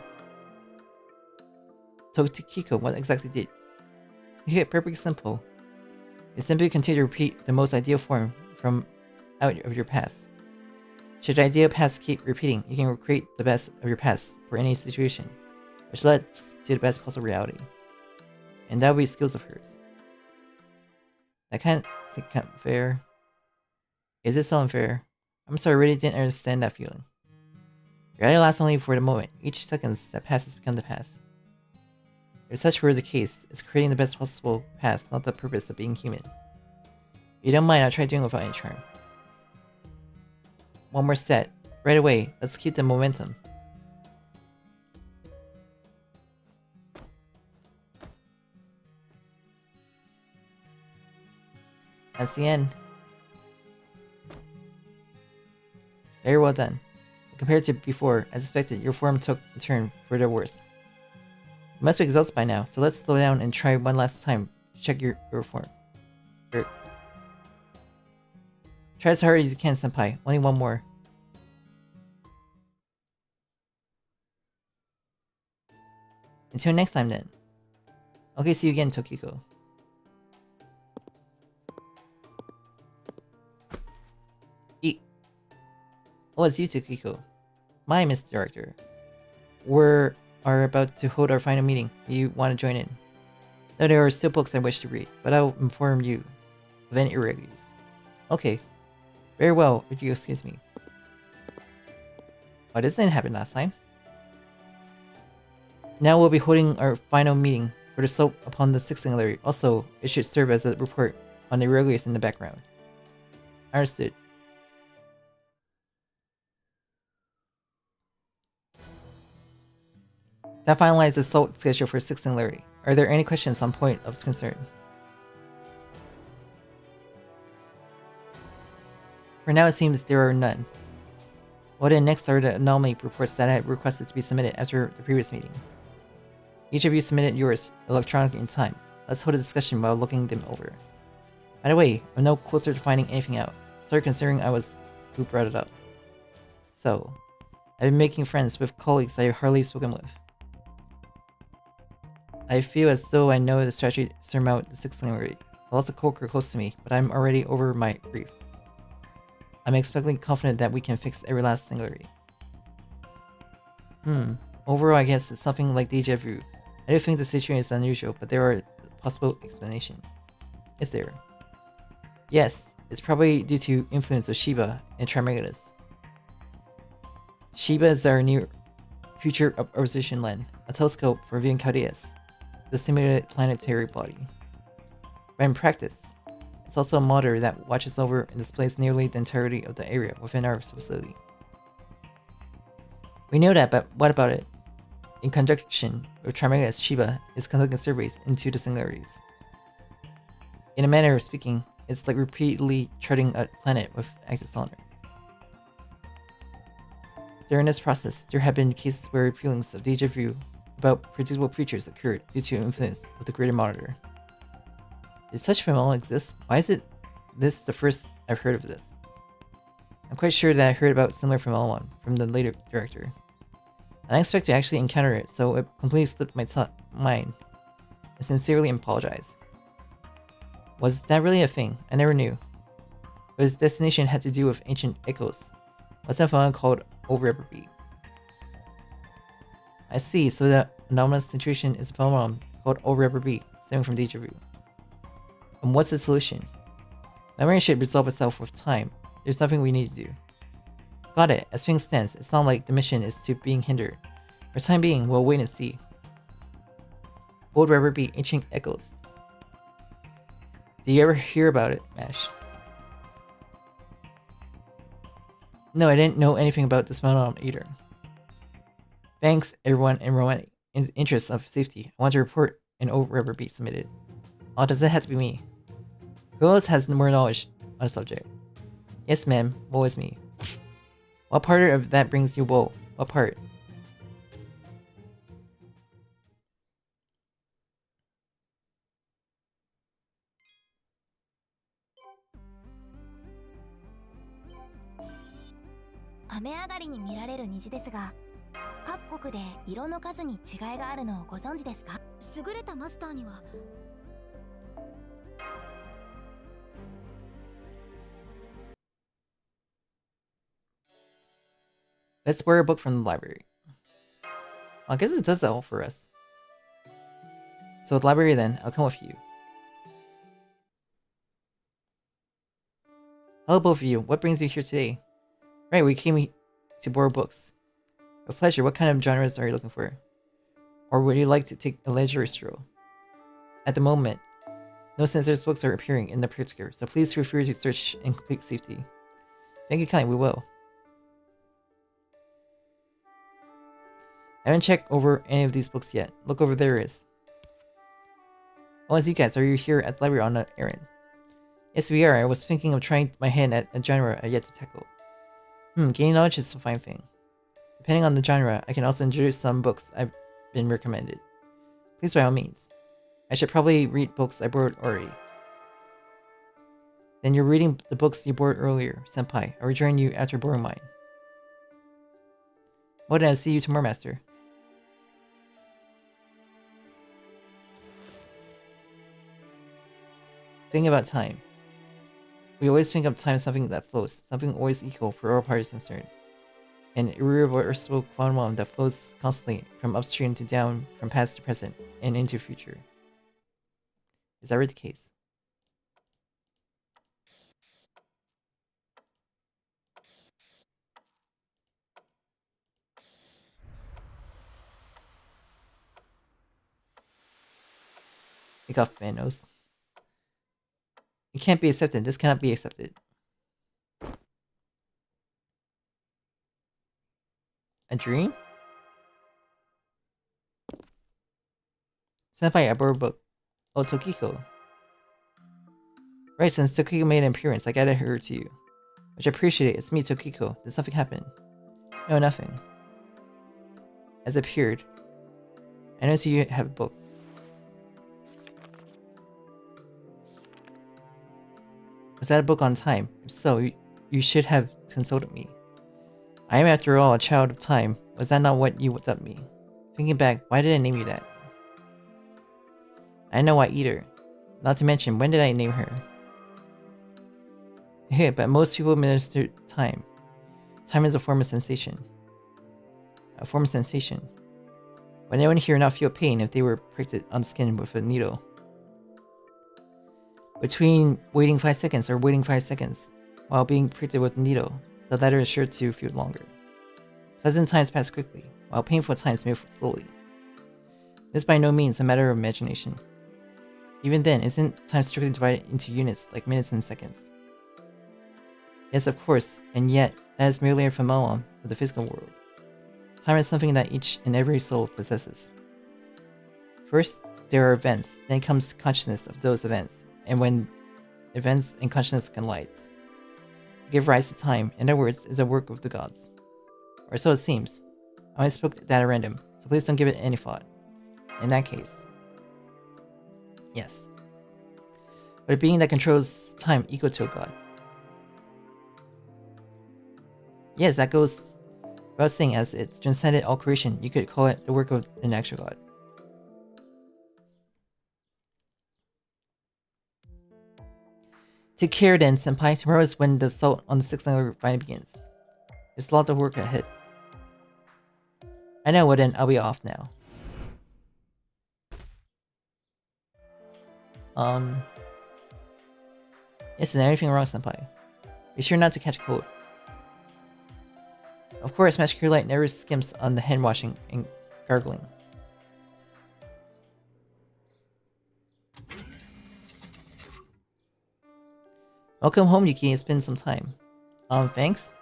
Tokiko, what exactly did? You hit perfectly simple. You simply continue to repeat the most ideal form from out of your past. Should the ideal past keep repeating, you can recreate the best of your past for any situation, which leads to the best possible reality. And that will be skills of hers. That can't seem fair. Is it so unfair? I'm sorry, I really didn't understand that feeling. Reality lasts only for the moment. Each second that passes becomes the past. If such were the case, it's creating the best possible past, not the purpose of being human. If you don't mind, I'll try doing it without any charm. One more set. Right away. Let's keep the momentum. That's the end. Very well done. Compared to before, as expected, your form took a turn for the worse. You must be exhausted by now, so let's slow down and try one last time to check your form. Try as hard as you can, senpai. Only one more. Until next time, then. Okay, see you again, Tokiko. Oh, it's you, Tokiko. My Mr. Director. We are about to hold our final meeting. Do you want to join in? Though there are still books I wish to read, but I'll inform you of any irregularities. Okay. Very well, if you excuse me. Oh, this didn't happen last time. Now we'll be holding our final meeting for the soap upon the sixth singularity. Also, it should serve as a report on the irregularities in the background. Understood. That finalizes the SALT schedule for 6th singularity. Are there any questions on point of concern? For now, it seems there are none. Well then, next are the anomaly reports that I had requested to be submitted after the previous meeting. Each of you submitted yours electronically in time. Let's hold a discussion while looking them over. By the way, I'm no closer to finding anything out. Sorry considering I was who brought it up. So, I've been making friends with colleagues I've hardly spoken with. I feel as though I know the strategy to surmount the 6th singularity. I lost a coworker close to me, but I'm already over my grief. I'm expectantly confident that we can fix every last singularity. Overall, I guess it's something like deja vu. I do think the situation is unusual, but there are a possible explanation. Is there? Yes, it's probably due to influence of Shiba and Trimegatus. Shiba is our new future observation lens, a telescope for viewing Chaldea's, the simulated planetary body. But in practice, it's also a monitor that watches over and displays nearly the entirety of the area within our facility. We know that, but what about it? In conjunction with Trimegatus, Shiba is conducting surveys into the singularities. In a manner of speaking, it's like repeatedly charting a planet with active sonar. During this process, there have been cases where feelings of deja vu about predictable features occurred due to influence of the greater monitor. Did such phenomena exist? Why is this the first I've heard of this? I'm quite sure that I heard about similar phenomenon from the later director. And I expect to actually encounter it, so it completely slipped my mind. I sincerely apologize. Was that really a thing? I never knew. But its destination had to do with ancient echoes. What's that phenomenon called audiofreakmusic? I see, so the anomalous situation is a phenomenon called audiofreakmusic, stemming from deja vu. And what's the solution? Memory should resolve itself with time. There's nothing we need to do. Got it. As things stand, it's not like the mission is to being hindered. For the time being, we'll wait and see. Audiofreakmusic, ancient echoes. Did you ever hear about it, Mash? No, I didn't know anything about this phenomenon either. Thanks, everyone, in the interest of safety, I want to report an audiofreakmusic submitted. Oh, does it have to be me? Who else has more knowledge on the subject? Yes, ma'am. Woe is me. What part of that brings you woe? What part?雨上がりに見られる虹ですが、各国で色の数に違いがあるのをご存知ですか？優れたマスターには。Let's borrow a book from the library. Well, I guess it does that all for us. So the library then, I'll come with you. Hello both of you, what brings you here today? Right, we came to borrow books. With pleasure, what kind of genres are you looking for? Or would you like to take a leisurely stroll? At the moment, no censored books are appearing in the particular, so please feel free to search in complete safety. Thank you kindly, we will. I haven't checked over any of these books yet. Look over there is. Oh, as you guys, are you here at the library on an errand? Yes, we are. I was thinking of trying my hand at a genre I yet to tackle. Gaining knowledge is a fine thing. Depending on the genre, I can also introduce some books I've been recommended. Please, by all means. I should probably read books I borrowed already. Then you're reading the books you borrowed earlier, senpai. I'll rejoin you after borrowing mine. Well then, I'll see you tomorrow, master. Think about time. We always think of time as something that flows, something always equal for all parties concerned. An irreversible phenomenon that flows constantly from upstream to down, from past to present, and into future. Is that really the case? Take off Manos. It can't be accepted. This cannot be accepted. A dream? Senpai, I borrowed a book. Oh, Tokiko. Right, since Tokiko made an appearance, I gotta her to you. Which I appreciate. It's me, Tokiko. Did something happen? No, nothing. Has appeared. I notice you have a book. Was that a book on time? If so, you should have consulted me. I am, after all, a child of time. Was that not what you dubbed me? Thinking back, why did I name you that? I know why either. Not to mention, when did I name her? But most people administer time. Time is a form of sensation. A form of sensation. Would anyone here not feel pain if they were pricked on the skin with a needle? Between waiting 5 seconds or waiting 5 seconds while being pricked with a needle, the latter is sure to feel longer. Pleasant times pass quickly, while painful times move slowly. This is by no means a matter of imagination. Even then, isn't time strictly divided into units like minutes and seconds? Yes, of course, and yet, that is merely a phenomenon of the physical world. Time is something that each and every soul possesses. First, there are events, then comes consciousness of those events, and when events and consciousness collide, give rise to time. In other words, is a work of the gods. Or so it seems. I only spoke that at random, so please don't give it any thought. In that case, yes. But a being that controls time equal to a god. Yes, that goes without saying, as it's transcended all creation. You could call it the work of an actual god. Take care then, senpai. Tomorrow is when the assault on the 6th level finally begins. There's a lot of work ahead. I know, well then, I'll be off now. Isn't there anything wrong, senpai? Be sure not to catch a cold. Of course, Master Cure Light never skims on the hand washing and gargling. Welcome home, Yuki. It's been some time. Thanks?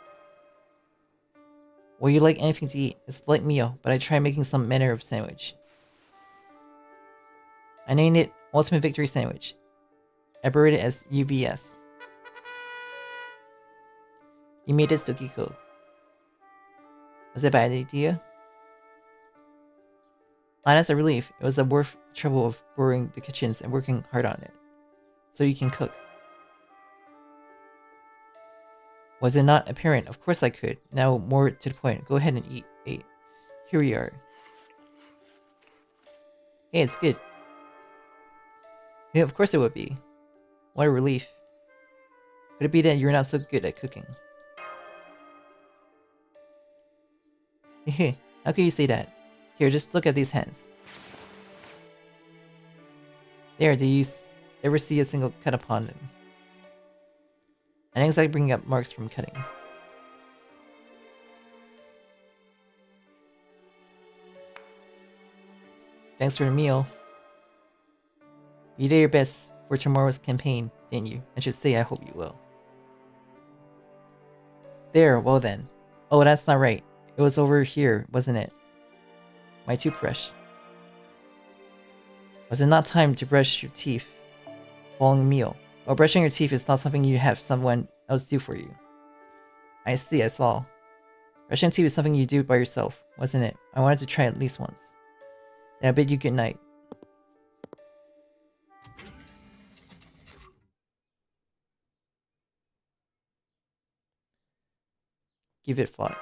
Would you like anything to eat? It's a light meal, but I tried making some manner of sandwich. I named it Ultimate Victory Sandwich. I buried it as UVS. You made it, Tsukiko. Was it a bad idea? Not as a relief, it was worth the trouble of borrowing the kitchens and working hard on it. So you can cook. Was it not apparent? Of course I could. Now more to the point. Go ahead and eat. Here we are. Hey, it's good. Yeah, of course it would be. What a relief. Could it be that you're not so good at cooking? Hehe, how can you say that? Here, just look at these hands. There, do you ever see a single cut upon them? I think it's like bringing up marks from cutting. Thanks for the meal. You did your best for tomorrow's campaign, didn't you? I should say I hope you will. There, well then. Oh, that's not right. It was over here, wasn't it? My toothbrush. Was it not time to brush your teeth following a meal? Well, brushing your teeth is not something you have someone else do for you. I see, I saw. Brushing teeth is something you do by yourself, wasn't it? I wanted to try at least once. Then I bid you good night. Give it thought.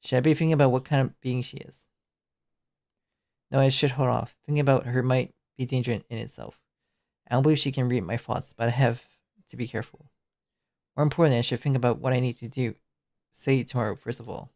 Should I be thinking about what kind of being she is? No, I should hold off. Thinking about her might be dangerous in itself. I don't believe she can read my thoughts, but I have to be careful. More importantly, I should think about what I need to say tomorrow, first of all.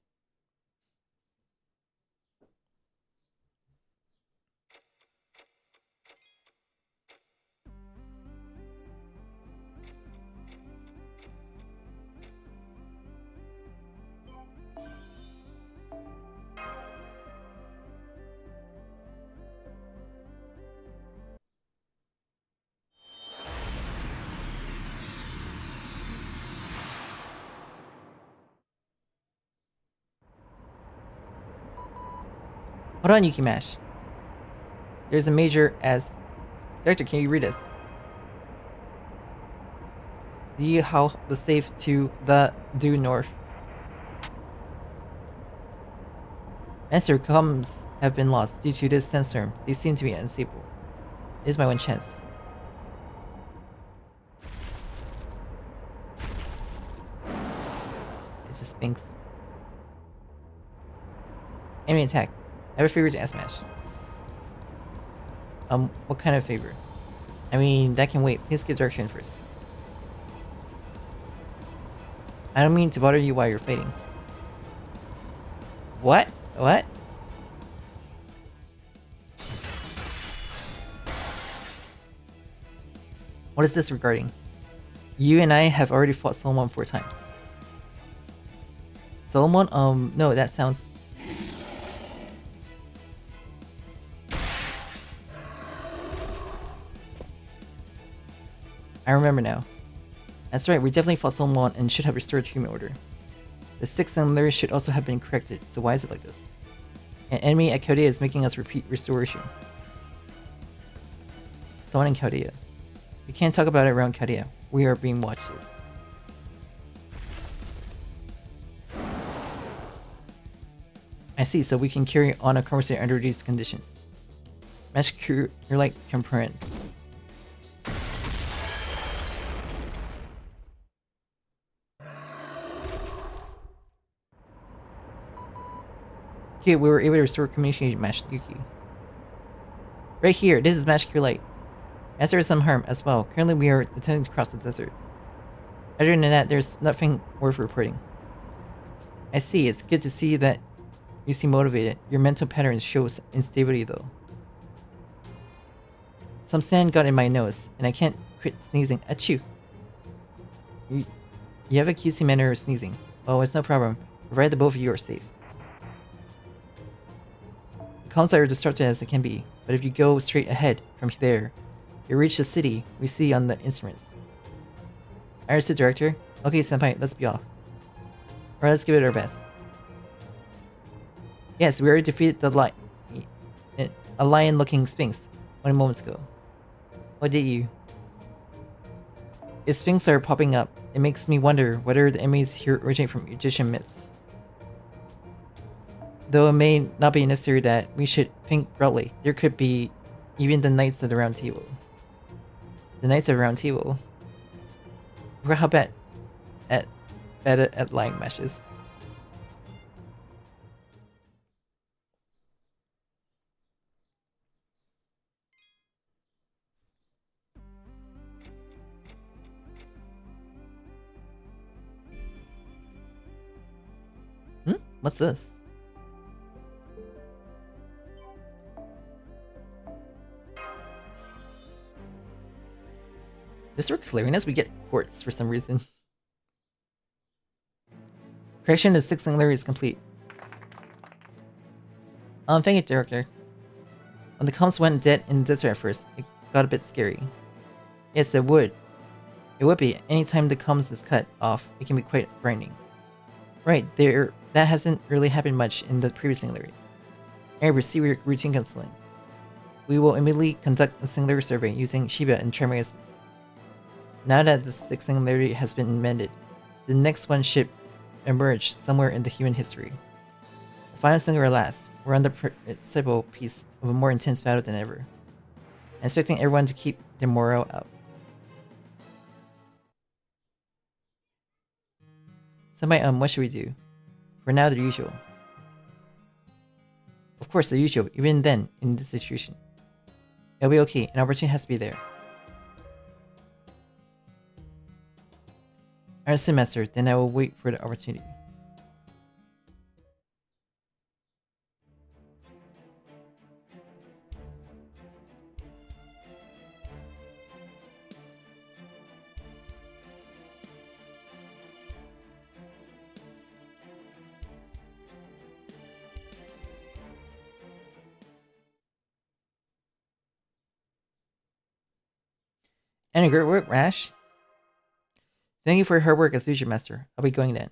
Hold on, Yuki Mash. There's a major as... Director, can you read us? The how the safe to the due north. Answer comms have been lost due to this sandstorm. They seem to be unstable. It is my one chance. It's a Sphinx. Enemy attack. I have a favor to ask Mash. What kind of favor? I mean, that can wait. Please give direction first. I don't mean to bother you while you're fighting. What? What? What is this regarding? You and I have already fought Solomon 4 times. Solomon? No, that sounds... I remember now. That's right, we definitely fought Solomon and should have restored human order. The 6 similarities should also have been corrected, so why is it like this? An enemy at Chaldea is making us repeat restoration. Someone in Chaldea. We can't talk about it around Chaldea. We are being watched here. I see, so we can carry on a conversation under these conditions. Mesh crew, you're like components. Okay, we were able to restore communication Mash Yuki. Right here, this is Mash Crew Light. Master is some harm as well. Currently we are attempting to cross the desert. Other than that, there's nothing worth reporting. I see, it's good to see that you seem motivated. Your mental patterns show instability though. Some sand got in my nose, and I can't quit sneezing. Achoo! You have a cutesy manner of sneezing. Oh, it's no problem, provided the both of you are safe. The comms are disrupted as it can be, but if you go straight ahead from there, you reach the city we see on the instruments. I understood, Director. Okay, Senpai, let's be off. Or let's give it our best. Yes, we already defeated the a lion-looking Sphinx 20 moments ago. What did you? If Sphinx are popping up, it makes me wonder whether the enemies here originate from Egyptian myths. Though it may not be necessary that we should think broadly, there could be even the Knights of the Round Table. The Knights of the Round Table? We're how bad at lying meshes. What's this? Just for cleariness, we get quartz for some reason. Correction of 6 singularities is complete. Thank you, Director. When the comms went dead in the desert at first, it got a bit scary. Yes, it would. It would be. Anytime the comms is cut off, it can be quite frightening. Right, that hasn't really happened much in the previous singularities. I receive routine counseling. We will immediately conduct a singularity survey using Shiba and Trimegasis. Now that the 6th singularity has been mended, the next one should emerge somewhere in the human history. The final singular last, we're on the principal piece of a more intense battle than ever. I'm expecting everyone to keep their morale up. Somebody, what should we do? For now, the usual. Of course, the usual, even then, in this situation. It'll be okay, an opportunity has to be there. Understood, Master, then I will wait for the opportunity. And great work, Rash. Thank you for your hard work as Leisure Master. I'll be going then.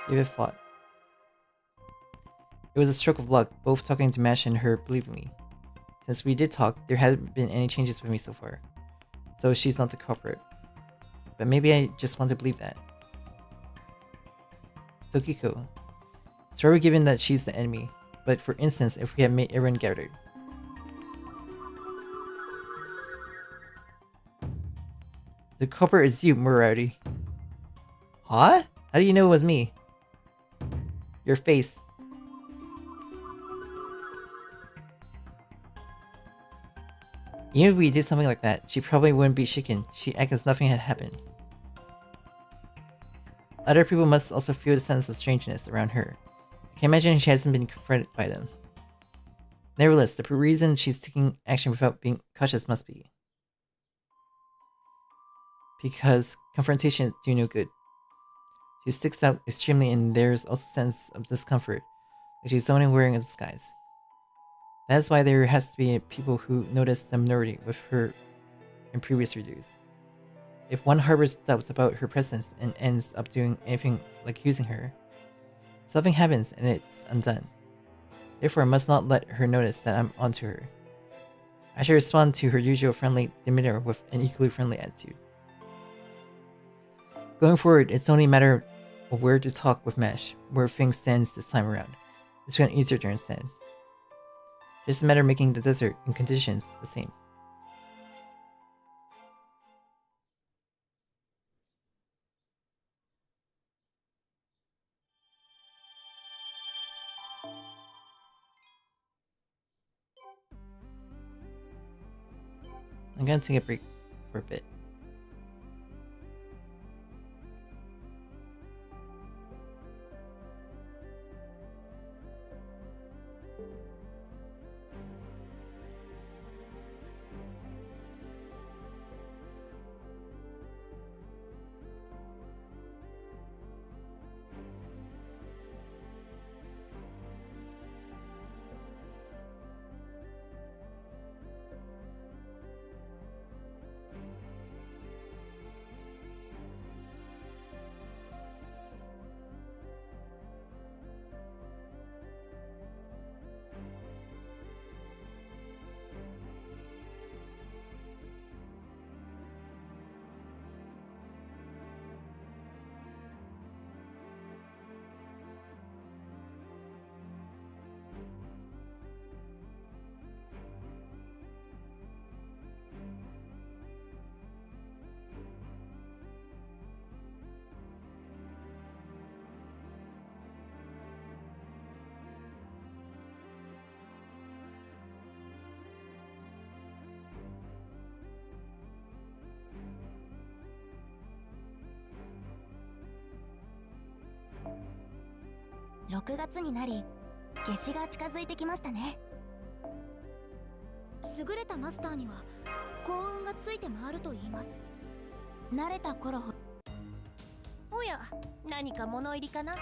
Give it thought. It was a stroke of luck, both talking to Mash and her believing me. Since we did talk, there hasn't been any changes with me so far. So she's not the culprit. But maybe I just want to believe that. Tokiko. It's very given that she's the enemy, but for instance, if we had made everyone gathered, The culprit is you, Morality. Huh? How do you know it was me? Your face. Even if we did something like that, she probably wouldn't be shaken. She'd act as nothing had happened. Other people must also feel the sense of strangeness around her. I can imagine she hasn't been confronted by them. Nevertheless, the reason she's taking action without being cautious must be because confrontation do no good. She sticks out extremely, and there's also a sense of discomfort, like she's only wearing a disguise. That's why there has to be people who notice the minority with her in previous reviews. If one harbors doubts about her presence and ends up doing anything like using her, something happens and it's undone. Therefore, I must not let her notice that I'm onto her. I should respond to her usual friendly demeanor with an equally friendly attitude. Going forward, it's only a matter of where to talk with Mesh, where things stand this time around. It's been easier to understand. Just a matter of making the desert and conditions the same. I'm gonna take a break for a bit.6月になり、夏至が近づいてきましたね。優れたマスターには幸運がついて回ると言います。慣れた頃ほおや、何か物入りかな。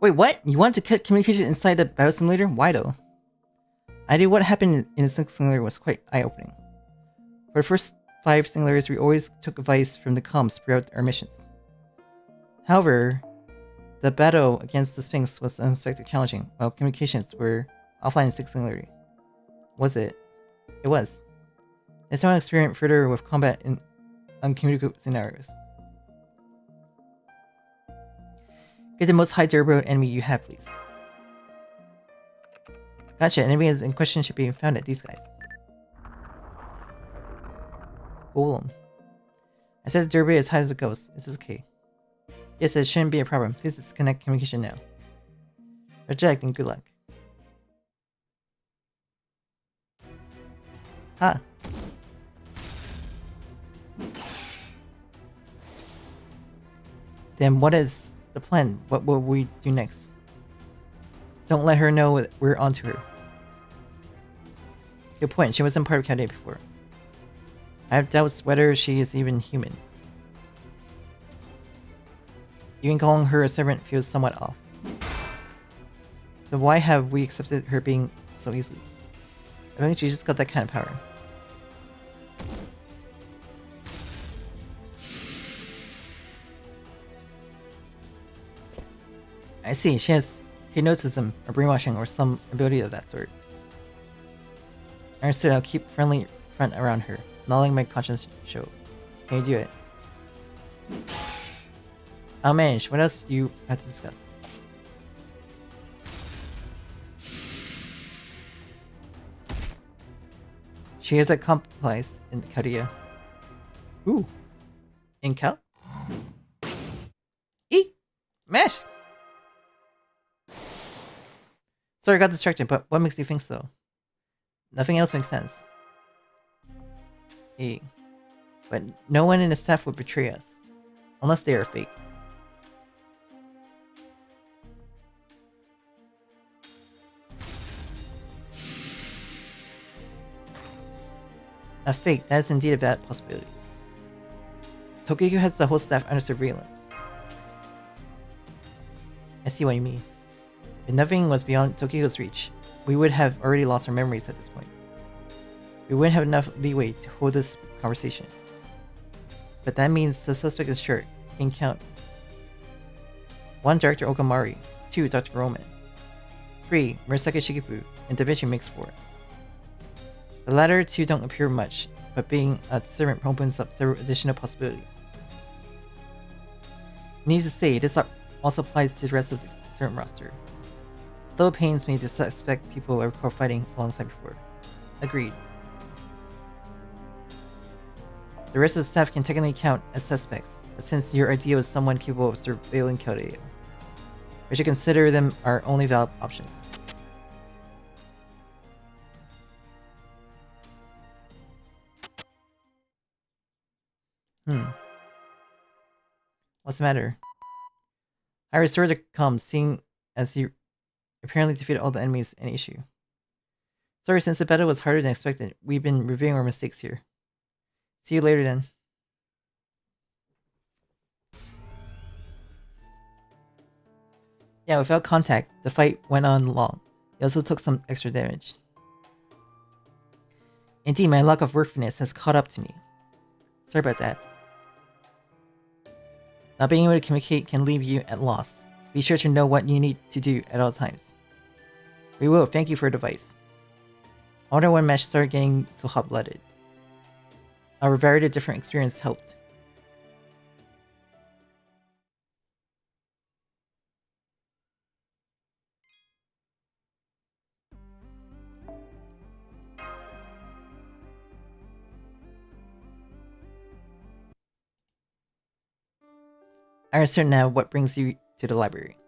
Wait, what? You want to cut communication inside the battle simulator? Why though? I idea what happened in the simulator was quite eye-opening. For the first 5 simulators, we always took advice from the comms throughout our missions. However, the battle against the Sphinx was unexpectedly challenging, while communications were offline in 6th singularity. Was it? It was. Let's now experiment further with combat in uncommunicable scenarios. Get the most high durable enemy you have, please. Gotcha, enemy in question should be found at these guys. Wulan. I said durability as high as it goes. This is okay. Yes, it shouldn't be a problem. Please disconnect communication now. Reject and good luck. Then what is the plan? What will we do next? Don't let her know we're onto her. Good point, she wasn't part of Chaldea before. I have doubts whether she is even human. Even calling her a servant feels somewhat off. So why have we accepted her being so easily? I think she just got that kind of power. I see, she has hypnotism or brainwashing or some ability of that sort. I understood, I'll keep friendly front around her, not letting my conscience show. Can you do it? I'll manage. What else do you have to discuss? She has a complice in Chaldea. Ooh. In Cal? Eek! Mesh! Sorry, I got distracted, but what makes you think so? Nothing else makes sense. Eek. But no one in the staff would betray us. Unless they are fake. A fake, that is indeed a bad possibility. Tokiko has the whole staff under surveillance. I see what you mean. If nothing was beyond Tokiko's reach, we would have already lost our memories at this point. We wouldn't have enough leeway to hold this conversation. But that means the suspect is sure. You can count. 1. Director Okamari. 2. Dr. Roman. 3. Murasaki Shikibu, and Da Vinci makes 4. The latter two don't appear much, but being a servant opens up several additional possibilities. Needless to say, this also applies to the rest of the servant roster. Though it pains me to suspect people I recall fighting alongside before. Agreed. The rest of the staff can technically count as suspects, but since your idea was someone capable of surveilling Chaldea, we should consider them our only valid options. What's the matter? I restored the comms, seeing as you apparently defeated all the enemies an issue. Sorry, since the battle was harder than expected, we've been reviewing our mistakes here. See you later then. Yeah, without contact, the fight went on long. It also took some extra damage. Indeed, my lack of workfulness has caught up to me. Sorry about that. Not being able to communicate can leave you at loss. Be sure to know what you need to do at all times. We will, thank you for the advice. I wonder when Mesh started getting so hot-blooded. Our variety of different experience helped. I understand now what brings you to the library.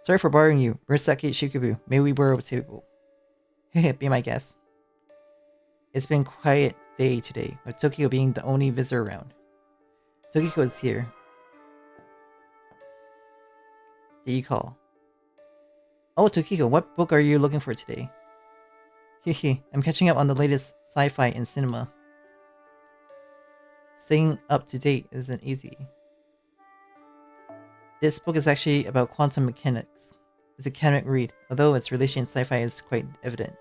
Sorry for bothering you, Murasaki Shikibu. May we borrow a table? Be my guest. It's been a quiet day today, with Tokiko being the only visitor around. Tokiko is here. Did you call? Oh, Tokiko, what book are you looking for today? Hehe, I'm catching up on the latest sci-fi in cinema. Staying up to date isn't easy. This book is actually about quantum mechanics. It's a academic read, although its relation to sci-fi is quite evident.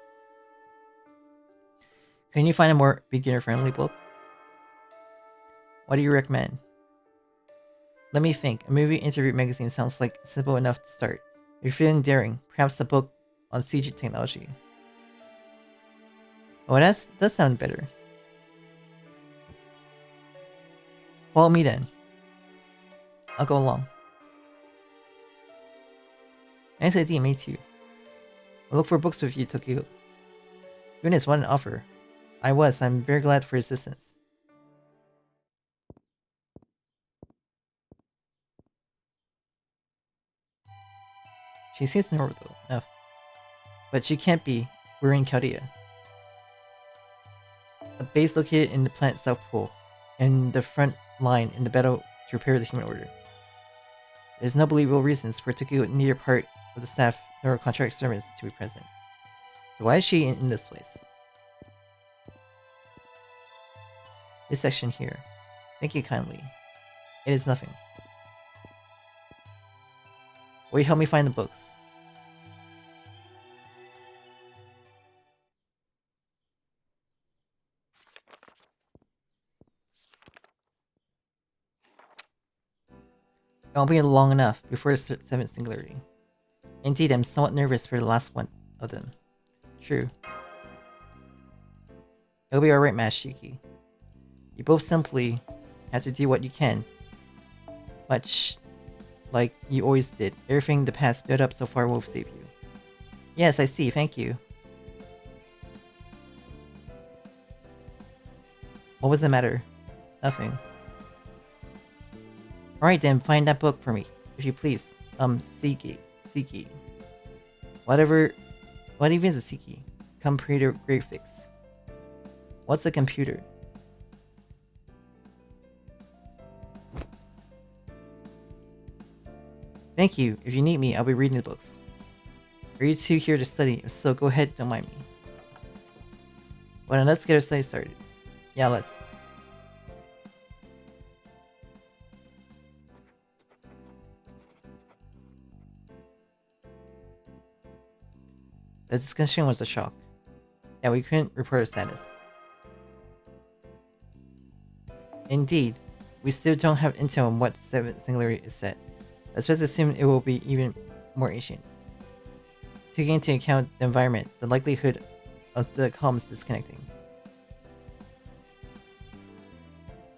Can you find a more beginner-friendly book? What do you recommend? Let me think. A movie interview magazine sounds like simple enough to start. If you're feeling daring, perhaps a book on CG technology. Oh, that does sound better. Follow me then. I'll go along. Nice idea, me too. I'll look for books with you, Tokiko. Goodness, what an offer. I'm very glad for your assistance. She seems normal though, enough. But she can't be. We're in Chaldea. A base located in the planet South Pole, and the front line in the battle to repair the human order. There's no believable reasons for Tokiko neither part of the staff nor contract servants to be present. So why is she in this place? This section here. Thank you kindly. It is nothing. Will you help me find the books? It won't be long enough before the seventh singularity. Indeed, I'm somewhat nervous for the last one of them. True. It'll be alright, Mashiki. You both simply have to do what you can. Much like you always did. Everything the past built up so far will save you. Yes, I see. Thank you. What was the matter? Nothing. Alright then, find that book for me, if you please. Siki. What even is a Siki? Computer graphics. What's a computer? Thank you. If you need me, I'll be reading the books. Are you two here to study? If so, go ahead, don't mind me. Well then, let's get our study started. Yeah, let's. The discussion was a shock. Yeah, we couldn't report our status. Indeed, we still don't have intel on what 7th singularity is set. Let's just assume it will be even more ancient. Taking into account the environment, the likelihood of the comms disconnecting.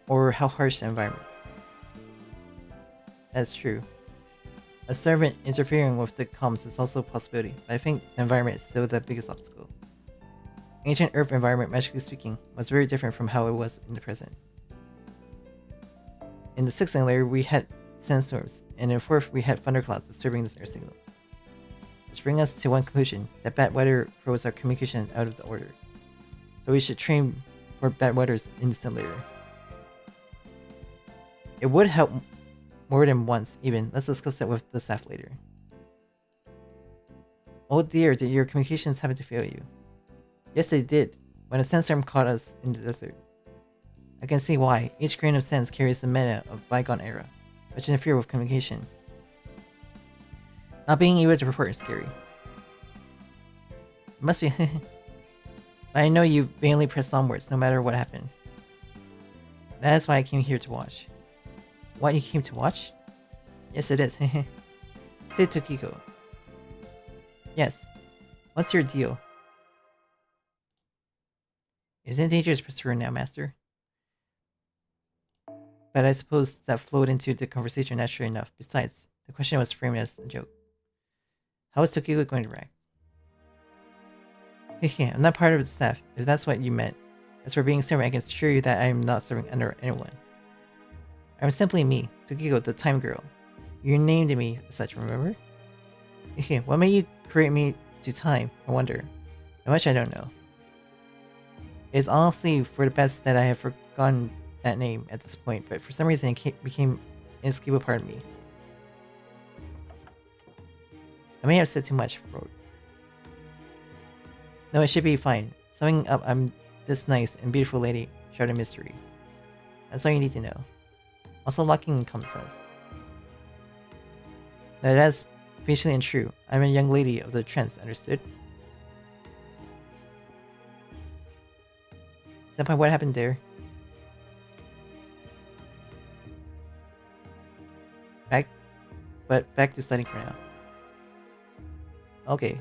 Or how harsh the environment. That's true. A servant interfering with the comms is also a possibility, but I think the environment is still the biggest obstacle. Ancient Earth environment, magically speaking, was very different from how it was in the present. In the 6th layer, we had sandstorms, and in the 4th, we had thunderclouds disturbing this air signal. Which brings us to one conclusion, that bad weather throws our communication out of the order. So we should train for bad weathers in the simulator. It would help more than once, even. Let's discuss that with the staff later. Oh dear, did your communications happen to fail you? Yes, they did, when a sandstorm caught us in the desert. I can see why. Each grain of sand carries the meta of bygone era, which interfere with communication. Not being able to report is scary. It must be but I know you vainly press onwards no matter what happened. That is why I came here to watch. What, you came to watch? Yes, it is. Say Tokiko. Yes. What's your deal? Isn't it dangerous to pursue her now, Master? But I suppose that flowed into the conversation naturally enough. Besides, the question was framed as a joke. How is Tokiko going to react? Hehe, I'm not part of the staff, if that's what you meant. As for being servant, I can assure you that I am not serving under anyone. I'm simply me, Tokiko, the time girl. You named me as such, remember? Hehe, what made you create me to time, I wonder? How much I don't know. It's honestly for the best that I have forgotten that name at this point, but for some reason it became an inescapable part of me. I may have said too much, Rogue. No, it should be fine. Summing up, I'm this nice and beautiful lady, shrouded in mystery. That's all you need to know. Also locking in common sense. No, that's patiently untrue. I'm a young lady of the trance, understood? Senpai, what happened there? Back to studying for now. Okay.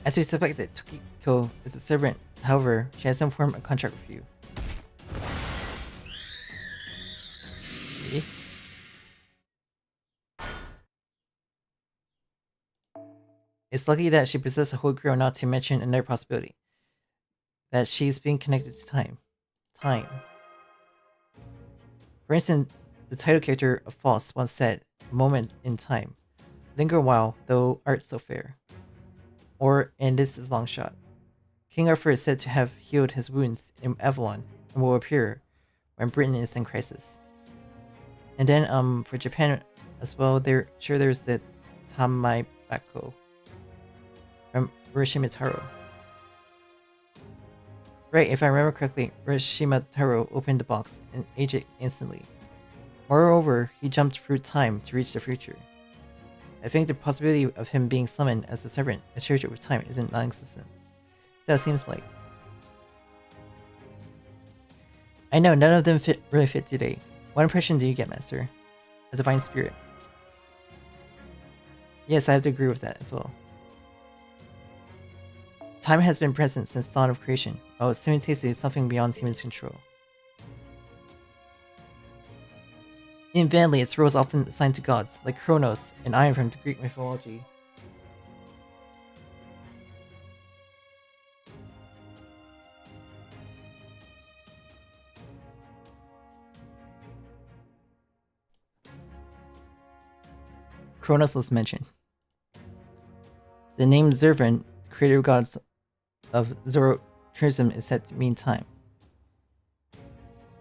As we suspected, Tokiko is a servant. However, she has some form of contract with you. It's lucky that she possesses a whole girl, not to mention another possibility. That she's being connected to time. time. For instance, the title character of False once said, "A moment in time. Linger a while, though art so fair." Or, and this is long shot, King Arthur is said to have healed his wounds in Avalon and will appear when Britain is in crisis. And then for Japan as well, there's the Tamai Bako from Urashima Taro. Right, if I remember correctly, Urashima Taro opened the box and aged it instantly. Moreover, he jumped through time to reach the future. I think the possibility of him being summoned as a servant associated with time isn't non-existent. So it seems like. I know, none of them really fit today. What impression do you get, Master? A divine spirit. Yes, I have to agree with that as well. Time has been present since dawn of creation, while simultaneously is something beyond human's control. Invalidly, its role is often assigned to gods, like Kronos and Iron from the Greek mythology. Kronos was mentioned. The name Zervan, creator gods of Zoroastrianism, is said to mean time.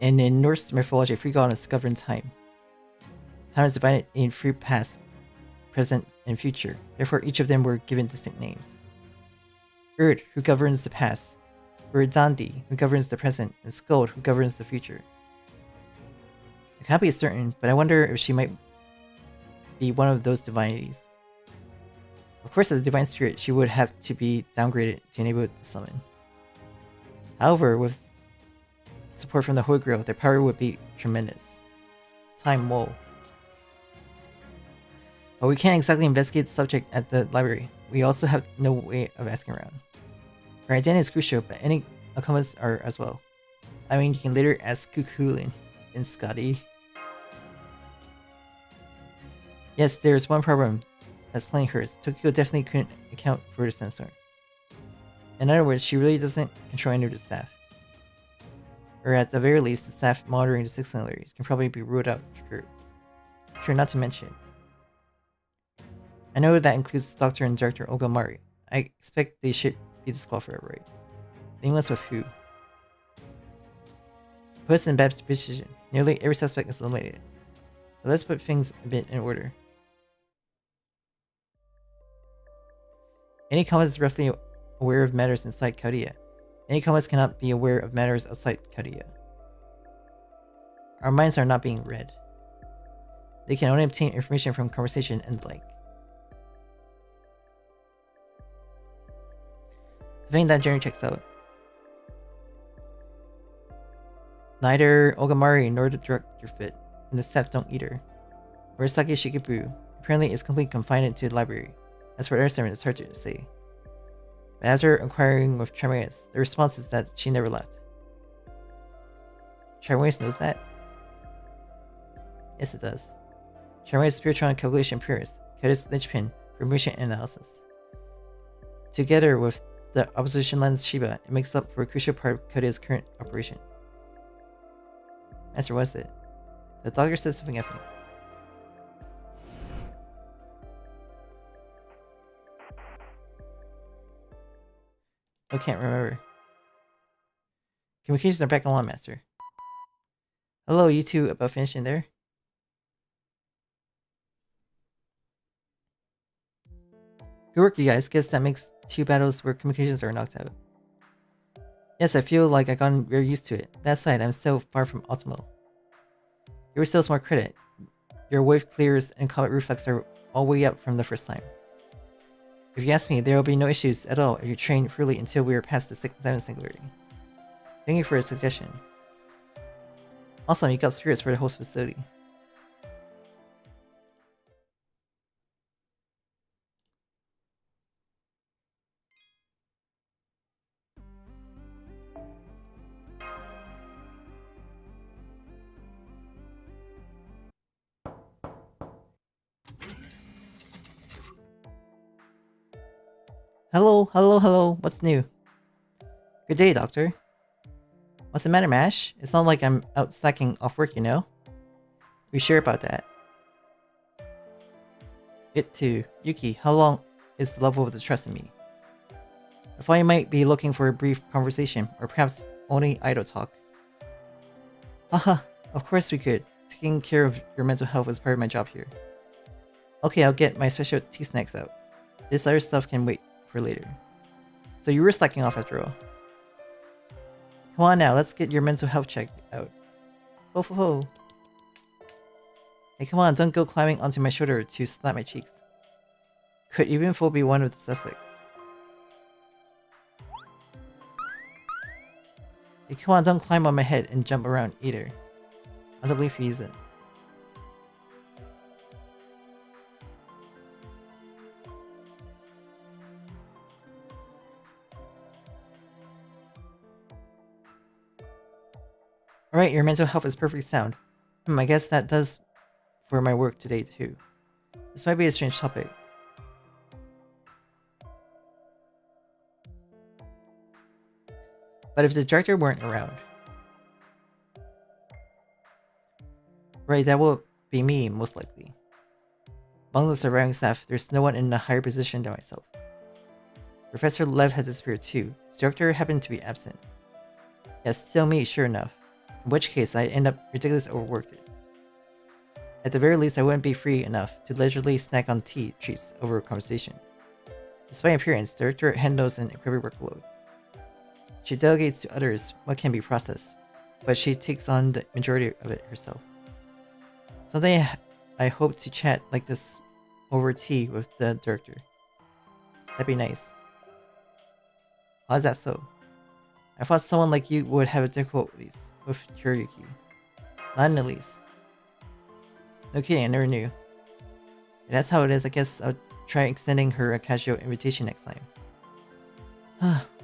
And in Norse mythology, three gods govern time. Time is divided in three past, present, and future. Therefore, each of them were given distinct names. Erd, who governs the past, Verdandi, who governs the present, and Skuld, who governs the future. I can't be certain, but I wonder if she might be one of those divinities. Of course, as a divine spirit, she would have to be downgraded to enable the summon. However, with support from the Holy Grail, their power would be tremendous. Time woe. But we can't exactly investigate the subject at the library. We also have no way of asking around. Her identity is crucial, but any accomplices are as well. I mean, you can later ask Kukulin and Scotty. Yes, there's one problem that's playing hers. Tokyo definitely couldn't account for the censor. In other words, she really doesn't control any of the staff. Or at the very least, the staff monitoring the 6 singularities can probably be ruled out. Sure, not to mention. I know that includes Dr. and Director Ogomari. I expect they should be disqualified, right? Then what's with who? Put us in bad position. Nearly every suspect is eliminated. But let's put things a bit in order. Any combat is roughly aware of matters inside Chaldea. Any combat cannot be aware of matters outside Chaldea. Our minds are not being read. They can only obtain information from conversation and the like. I think that journey checks out. Neither Ogomari nor the director fit, and the staff don't either. Murasaki Shikibu apparently is completely confined to the library. As for Airservant, it's hard to say. But after inquiring with Charmaeus, the response is that she never left. Charmaeus knows that? Yes, it does. Charmaeus' Spiritual Calculation appears, Chaldeia's linchpin for motion and analysis. Together with the opposition lens Shiba, it makes up for a crucial part of Chaldeia's current operation. Master, what is it? The doctor says something at me. I can't remember. Communications are back online, Master. Hello, you two about finishing there? Good work, you guys. Guess that makes 2 battles where communications are knocked out. Yes, I feel like I've gotten very used to it. That side, I'm so far from optimal. Give yourselves more credit. Your wave clears and combat reflex are all way up from the first time. If you ask me, there will be no issues at all if you train fully until we are past the 7th singularity. Thank you for your suggestion. Awesome, you got spirits for the host facility. Hello, hello, hello, what's new? Good day, Doctor. What's the matter, Mash? It's not like I'm out slacking off work, you know? We sure about that? It too. Yuki, how long is the level of the trust in me? I thought you might be looking for a brief conversation, or perhaps only idle talk. Haha, of course we could. Taking care of your mental health is part of my job here. Okay, I'll get my special tea snacks out. This other stuff can wait for later. So you were slacking off after all. Come on now, let's get your mental health checked out. Ho ho ho. Hey, come on, don't go climbing onto my shoulder to slap my cheeks. Could even fool be one of the suspects. Hey, come on, don't climb on my head and jump around either. I don't believe he isn't. Alright, your mental health is perfectly sound. I guess that does for my work today too. This might be a strange topic. But if the director weren't around... Right, that will be me, most likely. Among the surrounding staff, there's no one in a higher position than myself. Professor Lev has disappeared too. The director happened to be absent. Yes, still me, sure enough. In which case, I end up ridiculously overworked. At the very least, I wouldn't be free enough to leisurely snack on tea treats over a conversation. Despite appearance, the director handles an incredible workload. She delegates to others what can be processed, but she takes on the majority of it herself. Someday, I hope to chat like this over tea with the director. That'd be nice. How's that so? I thought someone like you would have difficulties with Hiroyuki. Not in the least. No kidding, I never knew. If that's how it is, I guess I'll try extending her a casual invitation next time.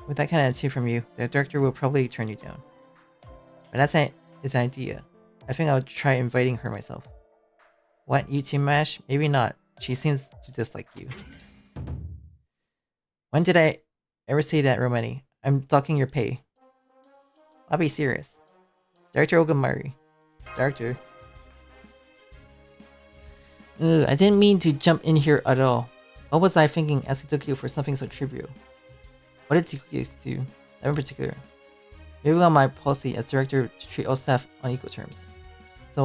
With that kind of attitude from you, the director will probably turn you down. But that's his idea. I think I'll try inviting her myself. What, you too, Mash? Maybe not. She seems to dislike you. When did I ever say that, Romani? I'm docking your pay. I'll be serious. Director Ogamari. Director. Ugh, I didn't mean to jump in here at all. What was I thinking asking Tokyo for something so trivial? What did Tokyo do? That in particular. Moving on my policy as director to treat all staff on equal terms. So,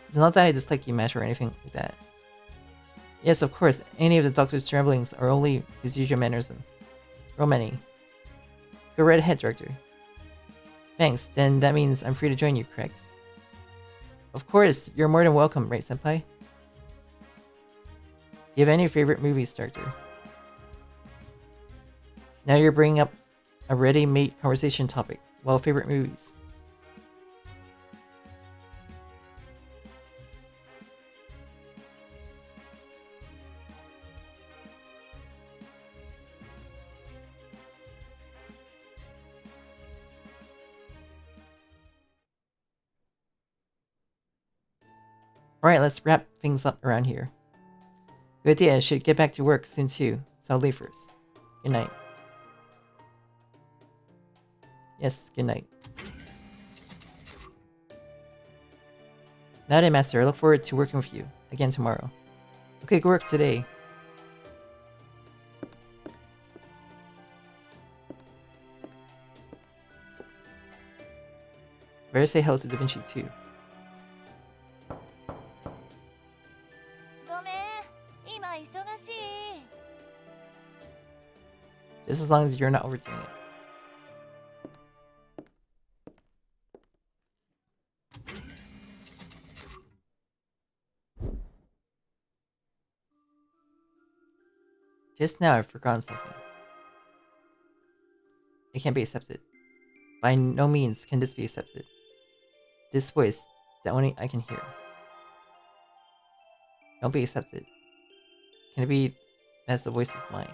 it's not that I dislike you, Mash, or anything like that. Yes, of course, any of the doctor's ramblings are only his usual mannerism. Romani. Go right ahead, director. Thanks, then that means I'm free to join you, correct? Of course, you're more than welcome, right, senpai? Do you have any favorite movies, director? Now you're bringing up a ready-made conversation topic. Well, favorite movies. Alright, let's wrap things up around here. Good idea, I should get back to work soon too, so I'll leave first. Good night. Yes, good night. Night, Master. I look forward to working with you again tomorrow. Okay, good work today. Better say hello to Da Vinci too. Just as long as you're not overdoing it. Just now I've forgotten something. It can't be accepted. By no means can this be accepted. This voice, that only I can hear. Don't be accepted. Can it be that the voice is mine?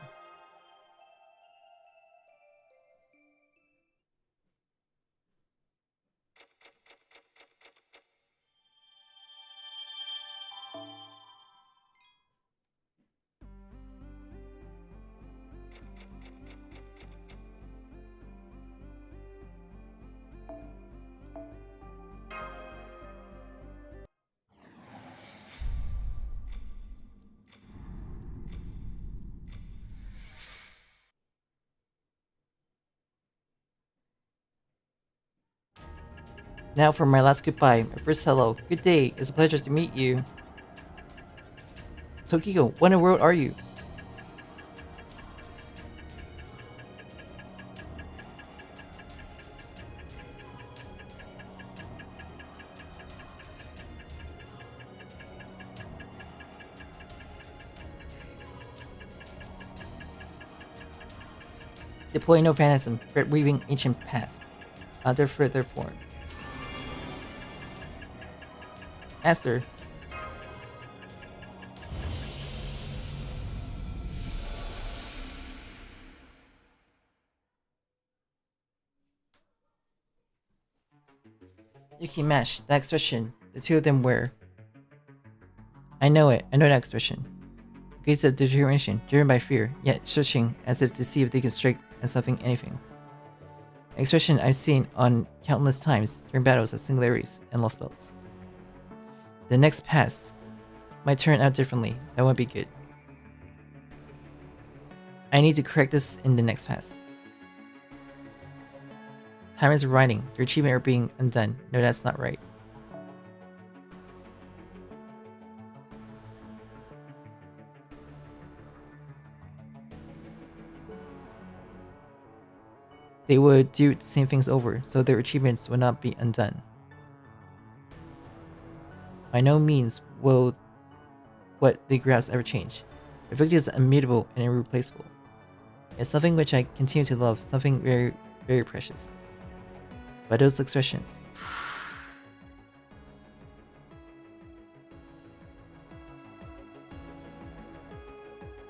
Now for my last goodbye, my first hello. Good day, it's a pleasure to meet you. Tokiko, what in the world are you? Deploy no phantasm, thread weaving ancient past. Under further form. Master. Yuki Mash, that expression. The two of them were. I know it. I know that expression. Gaze of determination, driven by fear, yet searching as if to see if they can strike at something, anything. An expression I've seen on countless times during battles at singularities and lost belts. The next pass might turn out differently. That won't be good. I need to correct this in the next pass. Time is writing. Their achievement are being undone. No, that's not right. They would do the same things over, so their achievements would not be undone. By no means will what they grasp ever change. Their victory is immutable and irreplaceable. It's something which I continue to love, something very, very precious. By those expressions.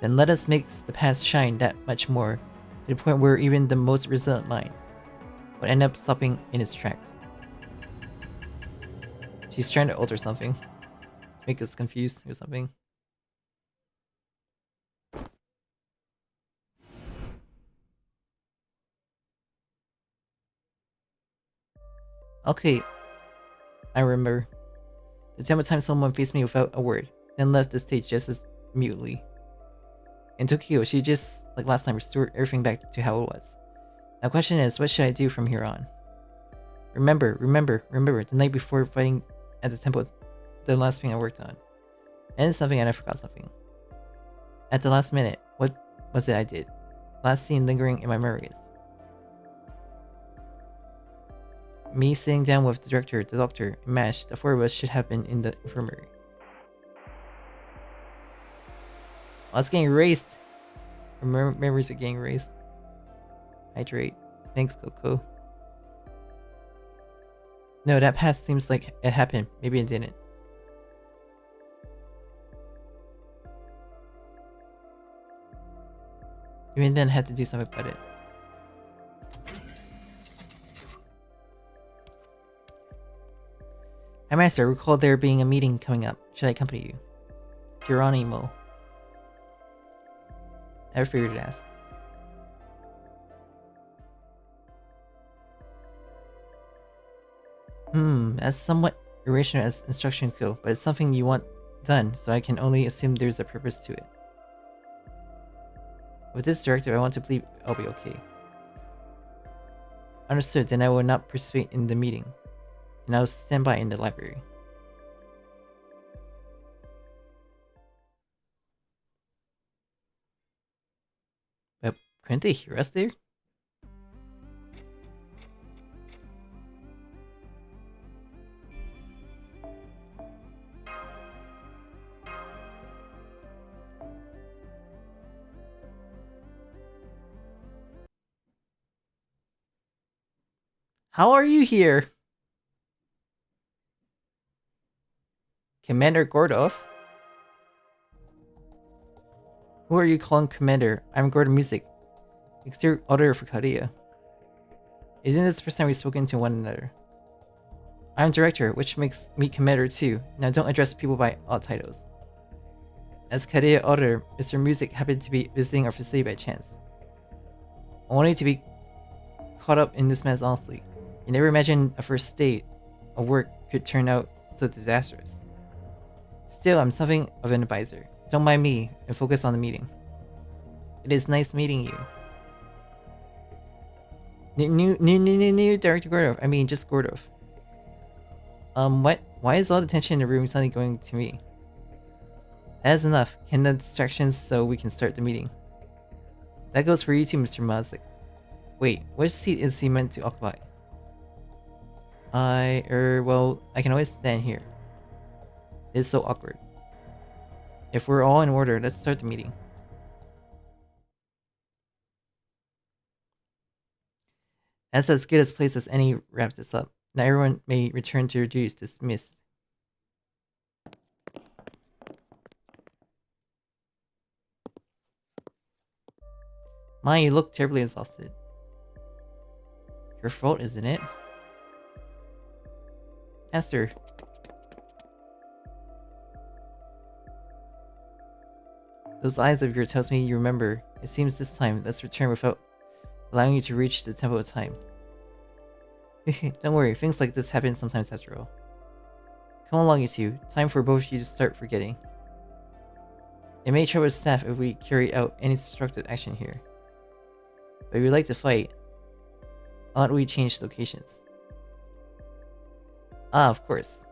Then let us make the past shine that much more, to the point where even the most resilient mind would end up stopping in its tracks. She's trying to alter something. Make us confused or something. Okay, I remember. The time of time someone faced me without a word, then left the stage just as mutely. In Tokyo, she just, like last time, restored everything back to how it was. Now the question is, what should I do from here on? Remember, the night before fighting at the temple, the last thing I worked on. And it's something and I forgot something. At the last minute, what was it I did? Last scene lingering in my memories. Me sitting down with the director, the doctor, and Mash, the four of us should have been in the infirmary. Oh, it's getting erased. Memories are getting erased. Hydrate. Thanks, Coco. No, that past seems like it happened. Maybe it didn't. Even then, I had to do something about it. Hi, Master. Recall there being a meeting coming up. Should I accompany you? Geronimo. Never figured to ask. That's somewhat irrational as instruction go, but it's something you want done, so I can only assume there's a purpose to it. With this directive, I want to believe I'll be okay. Understood, then I will not participate in the meeting, and I'll stand by in the library. But couldn't they hear us there? How are you here? Commander Gordov? Who are you calling Commander? I'm Gordon Music. Exterior auditor for Chaldea. Isn't this the first time we've spoken to one another? I'm Director, which makes me Commander too. Now don't address people by odd titles. As Chaldea Auditor, Mr. Music happened to be visiting our facility by chance. I wanted to be caught up in this mess honestly. You never imagined a first state of work could turn out so disastrous. Still, I'm something of an advisor. Don't mind me and focus on the meeting. It is nice meeting you. New Director Gordov. I mean, just Gordov. What? Why is all the tension in the room suddenly going to me? That is enough. Can the distractions so we can start the meeting. That goes for you too, Mr. Mazik. Wait, which seat is he meant to occupy? Well, I can always stand here. It's so awkward. If we're all in order, let's start the meeting. That's as good a place as any. Wrap this up. Now everyone may return to their duties. Dismissed. Maya, you look terribly exhausted. Your fault, isn't it? Master. Those eyes of yours tells me you remember. It seems this time, let's return without allowing you to reach the temple of time. Don't worry, things like this happen sometimes after all. Come along, you two. Time for both of you to start forgetting. It may trouble staff if we carry out any destructive action here. But if you'd like to fight, why don't we change locations? Ah, of course.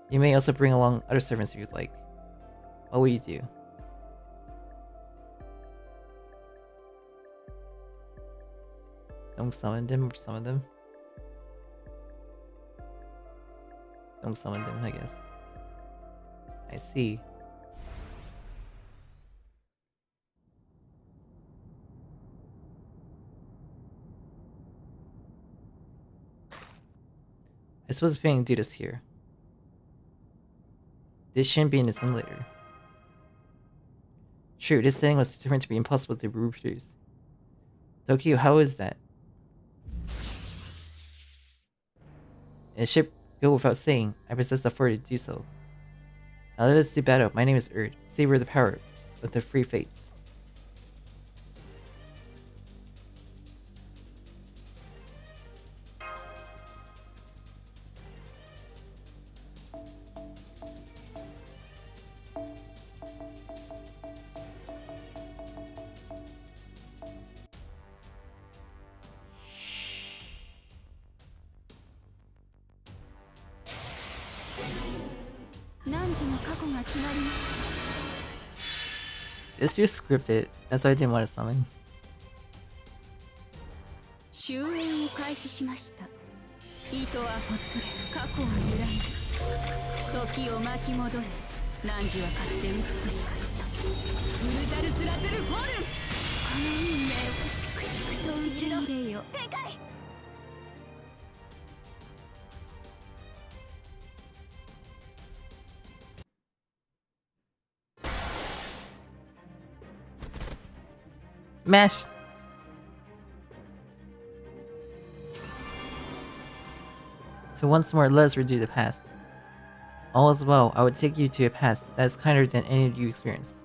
You may also bring along other servants if you'd like. What will you do? Don't summon them or summon them? Don't summon them, I guess. I see. I suppose we can do this here. This shouldn't be in the simulator. True, this setting was determined to be impossible to reproduce. Tokyo, how is that? It should go without saying, I possess the authority to do so. Now let us do battle. My name is Savor the power of the free fates. This year's scripted, that's why I didn't want to summon. 終焉を開始しました。糸はほつれ、過去は揺らぐ。時を巻き戻れ、汝はかつて美しかった。ブルザルスラズルフォルム。この運命を粛々と受け入れよ。展開。Mash! So once more, let us redo the past. All is well, I would take you to a past that is kinder than any you experienced.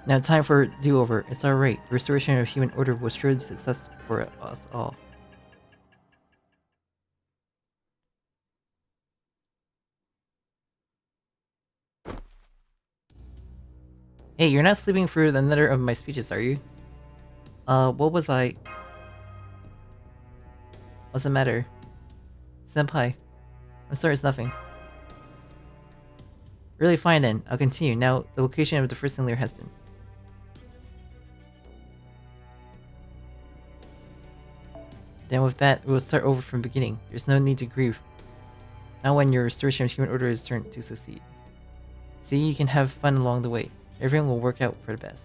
Now time for a do-over. It's alright. The restoration of human order was surely a success for us all. Hey, you're not sleeping through another of my speeches, are you? What was I? What's the matter? Senpai. I'm sorry, it's nothing. Really fine then, I'll continue. Now, the location of the first singular has been. Then with that, we will start over from the beginning. There's no need to grieve. Not when your restoration of human order is turned to succeed. See, you can have fun along the way. Everything will work out for the best.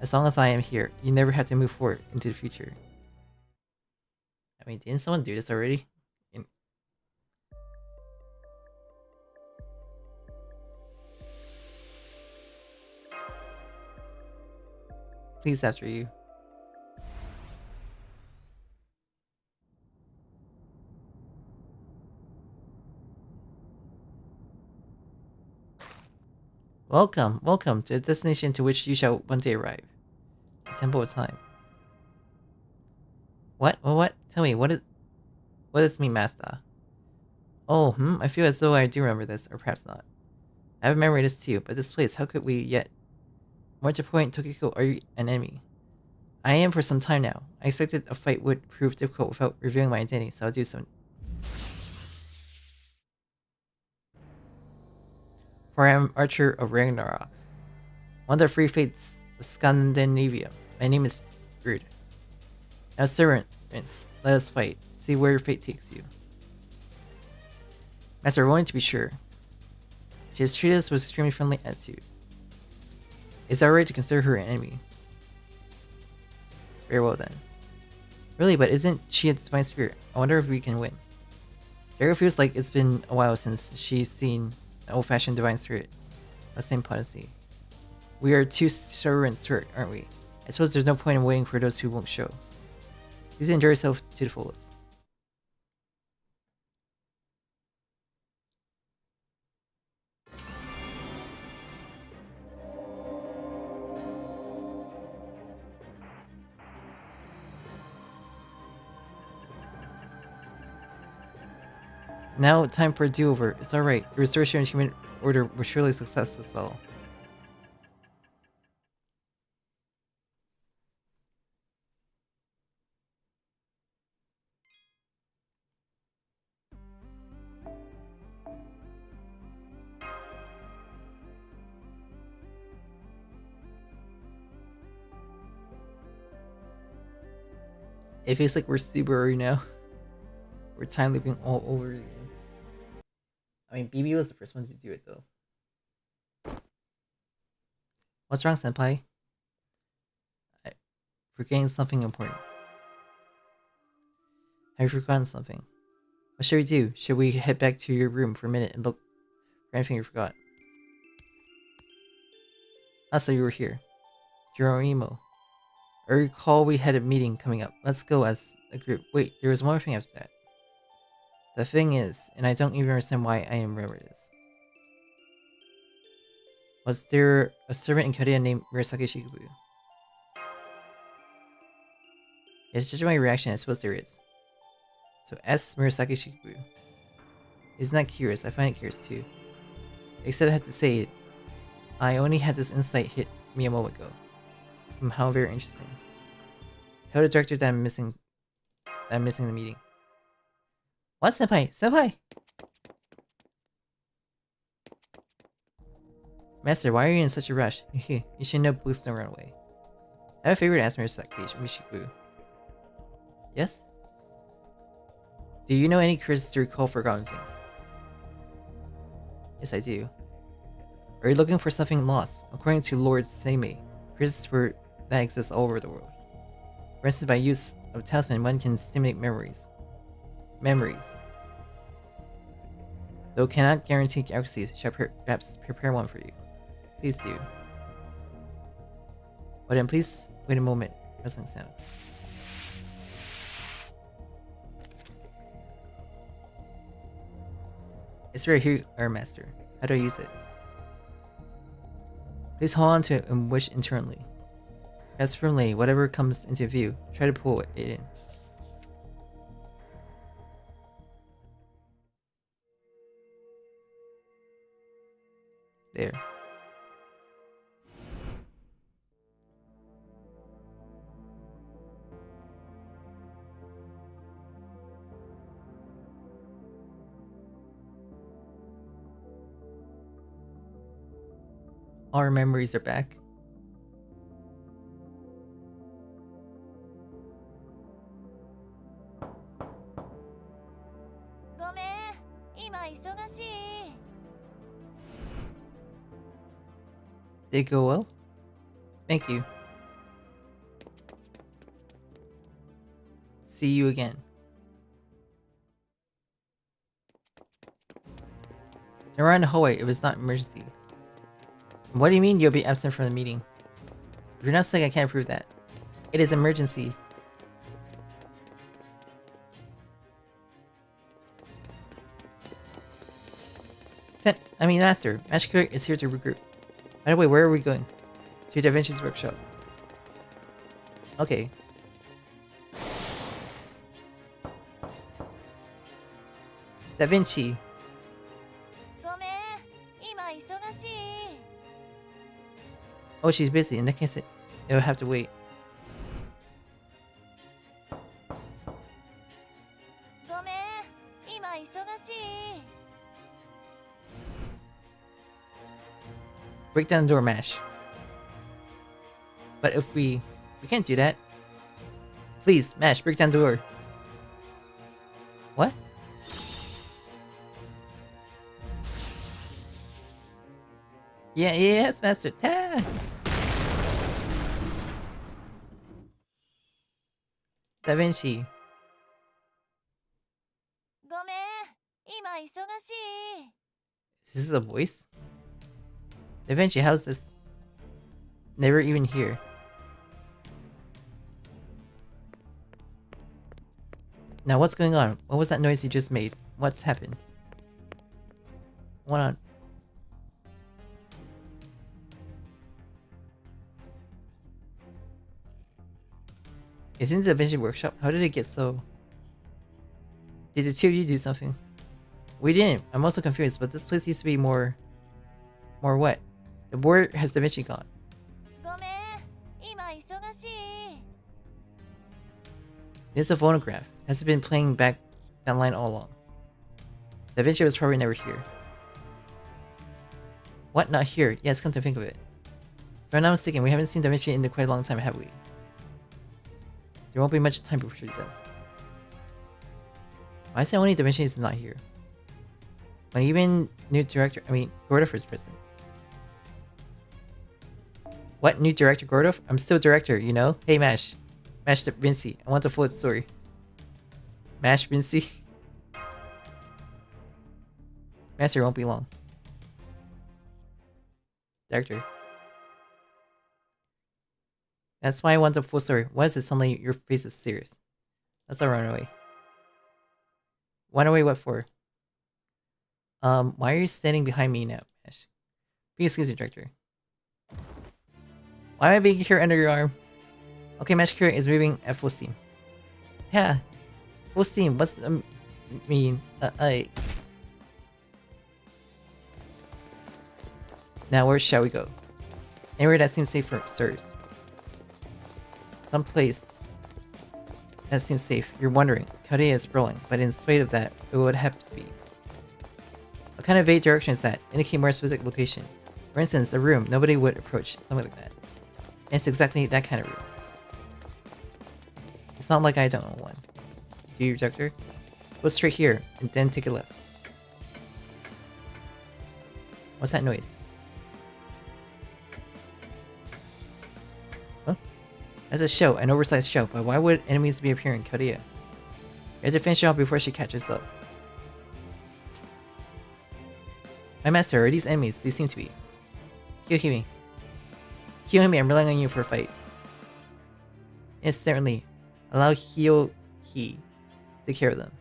As long as I am here, you never have to move forward into the future. I mean, didn't someone do this already? Please, after you. Welcome to the destination to which you shall one day arrive. The Temple of Time. What? Tell me, what does mean, Master? Oh, I feel as though I do remember this, or perhaps not. I have a memory of this too, but this place, how could we yet... More to the point, Tokiko, are you an enemy? I am for some time now. I expected a fight would prove difficult without revealing my identity, so I'll do so. For I am Archer of Ragnarok, one of the three fates of Scandinavia. My name is Gerd. Now, servants, let us fight. See where your fate takes you. Master, we're going to be sure. She has treated us with extremely friendly attitude. Is it alright to consider her an enemy? Very well then. Really, but isn't she a divine spirit? I wonder if we can win. Daryl feels like it's been a while since she's seen an old-fashioned divine spirit of the same potency. We are two servants to her, aren't we? I suppose there's no point in waiting for those who won't show. Please enjoy yourself to the fullest. Now, time for a do-over. It's alright. The restoration of human order will surely success us all. It feels like we're Subaru now. We're time looping all over again. I mean, BB was the first one to do it though. What's wrong, senpai? I'm forgetting something important. Have you forgotten something? What should we do? Should we head back to your room for a minute and look for anything you forgot? Ah, so you were here. Geronimo. I recall we had a meeting coming up. Let's go as a group. Wait, there was one more thing after that. The thing is, and I don't even understand why I am remember this. Was there a servant in Chaldea named Murasaki Shikubu? It's just my reaction, I suppose there is. So S Murasaki Shikubu. Isn't that curious? I find it curious too. Except I have to say, I only had this insight hit me a moment ago. How very interesting. Tell the director that I'm missing the meeting. What, senpai? Senpai! Master, why are you in such a rush? You should know Boost don't run away. I have a favor to ask Mishiku. Yes? Do you know any curses to recall forgotten things? Yes, I do. Are you looking for something lost? According to Lord Seimei, curses that exist all over the world. For instance, by use of talisman, one can stimulate memories. Though cannot guarantee accuracy, shall perhaps prepare one for you. Please do. But then please wait a moment. Rustling sound. It's right here, our master. How do I use it? Please hold on to it and wish internally. Press firmly whatever comes into view. Try to pull it in. There. All our memories are back. Did it go well? Thank you. See you again. Turn around the hallway. It was not an emergency. What do you mean you'll be absent from the meeting? If you're not sick, I can't prove that. It is emergency. Master. Magia is here to regroup. By the way, where are we going? To Da Vinci's workshop. Okay. Da Vinci. Oh, she's busy. In that case, it'll have to wait. Break down the door, mash. But if we can't do that. Please, mash, break down the door. What? Yes, master. Ah! Da Vinci. Is this a voice? Da Vinci, how's this? Never even here. Now what's going on? What was that noise you just made? What's happened? What on? Isn't it the Vinci workshop? How did it get so... Did the two of you do something? We didn't. I'm also confused, but this place used to be more... More what? The board has Da Vinci gone. It's a phonograph. Has it been playing back that line all along? Da Vinci was probably never here. What? Not here? Yes, come to think of it. If I'm not mistaken, we haven't seen Da Vinci in quite a long time, have we? There won't be much time before she does. Why is it only Da Vinci is not here? When even new director, Gordov is present. What? New director Gordov? I'm still director, you know? Hey, Mash. Mash the Vinci. I want the full story. Mash Vinci. Master won't be long. Director. That's why I want the full story. Why is it suddenly your face is serious? Let's all run away. Run away what for? Why are you standing behind me now, Mash? Please excuse me, Director. Why am I being here under your arm? Okay, Mash Kira is moving at full steam. Yeah, full steam. What's mean? Now where shall we go? Anywhere that seems safe for sirs. Someplace that seems safe. You're wondering. Chaldea is sprawling, but in spite of that, it would have to be. What kind of vague direction is that? Indicate more specific location. For instance, a room nobody would approach. Something like that. And it's exactly that kind of room. It's not like I don't know one. Do you, Doctor? Go straight here, and then take a left. What's that noise? Huh? That's a show, an oversized show, but why would enemies be appearing, Chaldea? You have to finish it off before she catches up. My master, are these enemies? They seem to be. Kiyohime. Kiyohime, I'm relying on you for a fight. Yes, certainly. Allow Hyo-Hi to take care of them.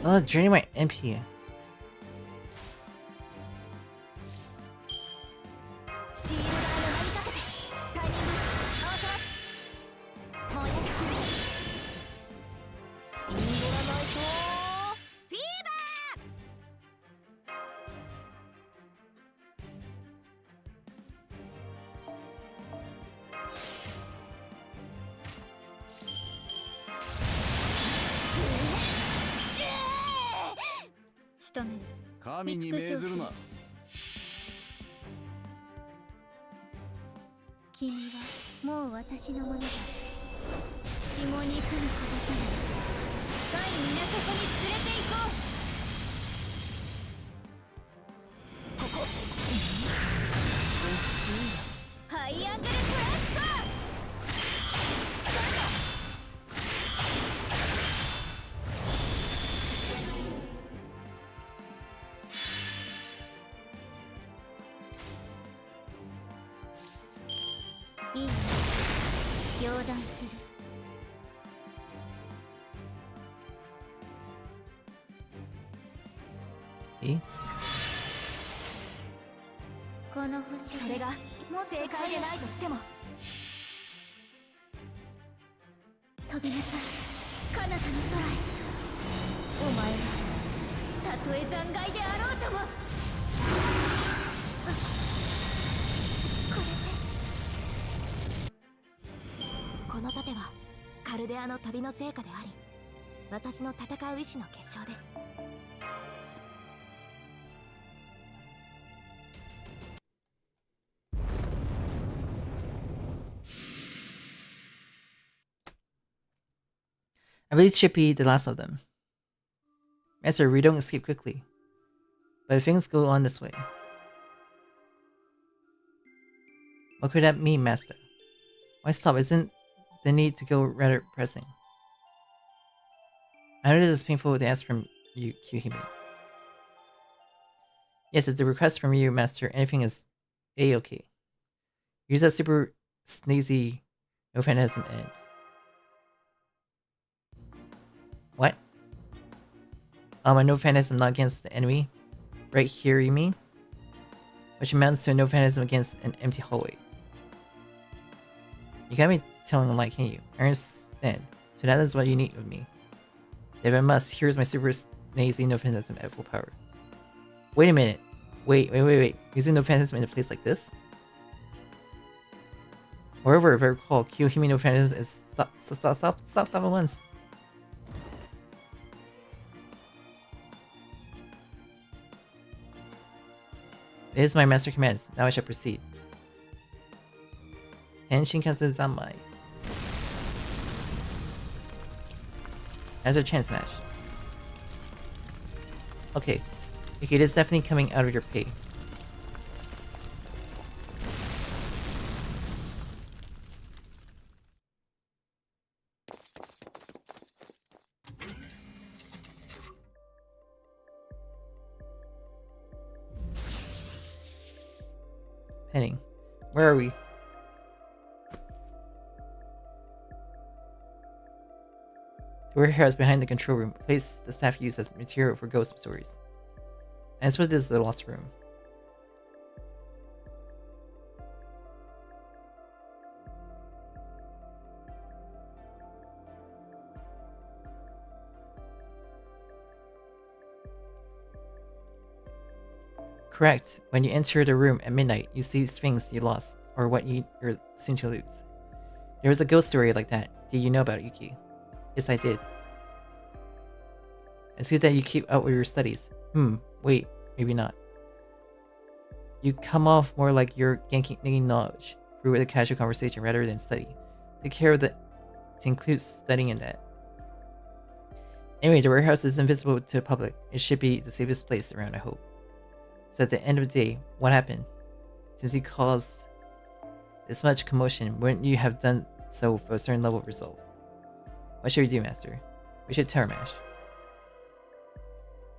Oh, draining my MP. シールドが粘りかけてタイミング合わせますもうやつインドラナイトフィーバー仕留める神に命ずるな。君はもう私のものだ血も肉の形に深い港に連れて行こうここハイアングルトラップいいね冗談するえこの星それがもう正解でないとしても飛びなさい彼方の空へお前はたとえ残骸であろうともこの盾はカルデアの旅の成果であり私の戦う意志の結晶です I believe this should be the last of them. Master, we don't escape quickly. But if things go on this way. What could that mean, Master? Why stop? Isn't the need to go rather pressing? I know this is painful to ask from you, Kyuhime. Yes, if the request from you, Master, anything is A-okay. Use that super sneezy no phantasm end. What? A no phantasm not against the enemy? Right here, you mean? Which amounts to a no phantasm against an empty hallway. You can't be telling a lie, can you? I understand. So that is what you need of me. If I must, here's my super sneezy no phantasm at full power. Wait a minute. Wait. Using no phantasm in a place like this? Moreover, if I recall, Kyuhime no phantasm is stop at once. It is my master commands. Now I shall proceed. Tenshinkazu Zanmai. That's our chance match. Okay, it is definitely coming out of your pay. Heading. Where are we? The warehouse behind the control room. Place the staff use as material for ghost stories. And I suppose this is the lost room. Correct. When you enter the room at midnight, you see things you lost, or what you're soon to lose. There was a ghost story like that. Did you know about it, Yuki? Yes, I did. It's good that you keep up with your studies. Wait, maybe not. You come off more like you're gaining knowledge through a casual conversation rather than study. Take care of to include studying in that. Anyway, the warehouse is invisible to the public. It should be the safest place around, I hope. So at the end of the day, what happened? Since you caused this much commotion, wouldn't you have done so for a certain level of resolve? What should we do, Master? We should Terramash.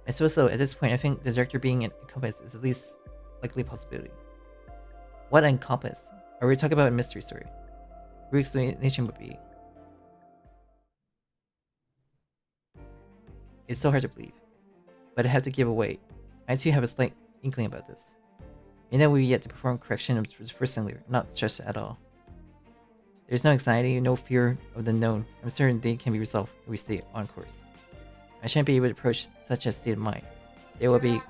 I suppose so. At this point, I think the director being encompassed is at least likely a possibility. What encompass? Are we talking about a mystery story? Brief explanation would be. It's so hard to believe. But I have to give away. I too have a slight inkling about this. And then we yet to perform correction of the first singular. I'm not stressed at all. There's no anxiety, no fear of the known. I'm certain they can be resolved if we stay on course. I shan't be able to approach such a state of mind. It will be...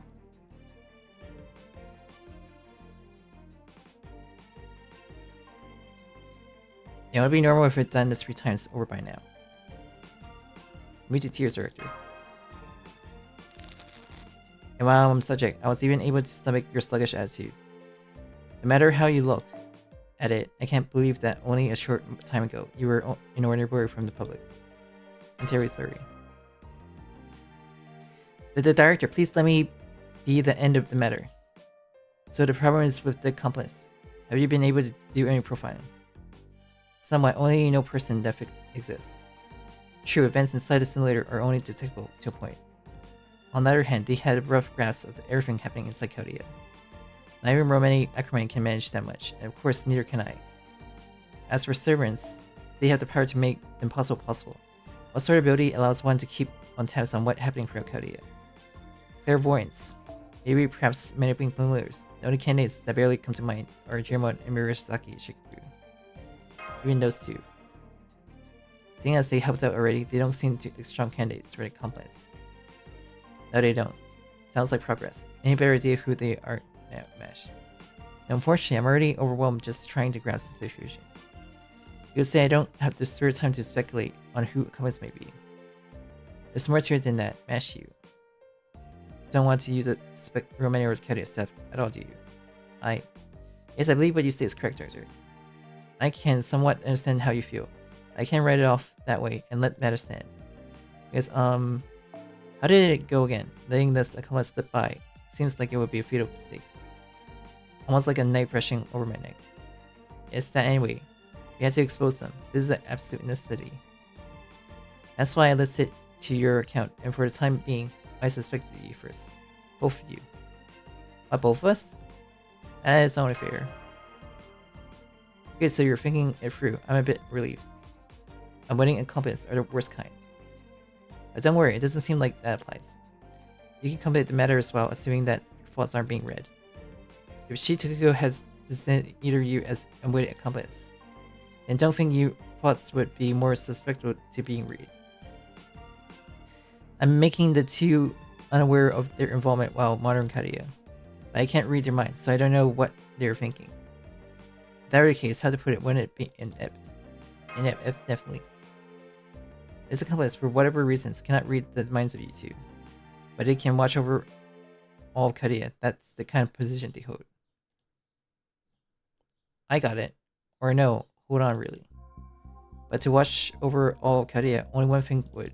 It would be normal if I'd done this 3 times over by now. Me to tears, director. And while I'm subject, I was even able to stomach your sluggish attitude. No matter how you look at it, I can't believe that only a short time ago you were an ordinary boy from the public. I'm terribly sorry. The director, please let me be the end of the matter. So the problem is with the accomplice. Have you been able to do any profiling? Somewhat, only no person that exists. True, events inside the simulator are only detectable to a point. On the other hand, they had a rough grasp of everything happening inside Chaldea. Not even Romani Ackerman can manage that much, and of course neither can I. As for servants, they have the power to make the impossible possible. What sort of ability allows one to keep on tabs on what's happening throughout Chaldea? Clairvoyance. Maybe perhaps manipulating familiars. The only candidates that barely come to mind are Jeremon and Murasaki Shikaku. Even those two. Seeing as they helped out already, they don't seem to be strong candidates for the complex. No, they don't. Sounds like progress. Any better idea who they are now, Mash? Now, unfortunately, I'm already overwhelmed just trying to grasp the situation. You would say I don't have the spare time to speculate on who accomplice may be. There's more to it than that, Mash. You don't want to use it to suspect Romani or Chaldea stuff at all, do you? Yes, I believe what you say is correct, Arthur. I can somewhat understand how you feel. I can't write it off that way and let matters stand. Because, how did it go again? Letting this accomplice slip by seems like it would be a fatal mistake. Almost like a knife brushing over my neck. It's that anyway. We had to expose them. This is an absolute necessity. That's why I listed to your account, and for the time being, I suspected you first. Both of you. What, both of us? That is only fair. Okay, so you're thinking it through. I'm a bit relieved. Unwitting accomplices are the worst kind. But don't worry, it doesn't seem like that applies. You can complicate the matter as well, assuming that your thoughts aren't being read. If Shitokiko has designated either you as unwitting accomplice, then don't think your thoughts would be more susceptible to being read. I'm making the two unaware of their involvement while monitoring Chaldea, but I can't read their minds, so I don't know what they're thinking. If that were the case, how to put it, wouldn't it be inept? Inept, definitely. This accomplice, for whatever reasons, cannot read the minds of you two, but it can watch over all of Chaldea. That's the kind of position they hold. I got it. Or no, hold on, really. But to watch over all of Chaldea, only one thing would.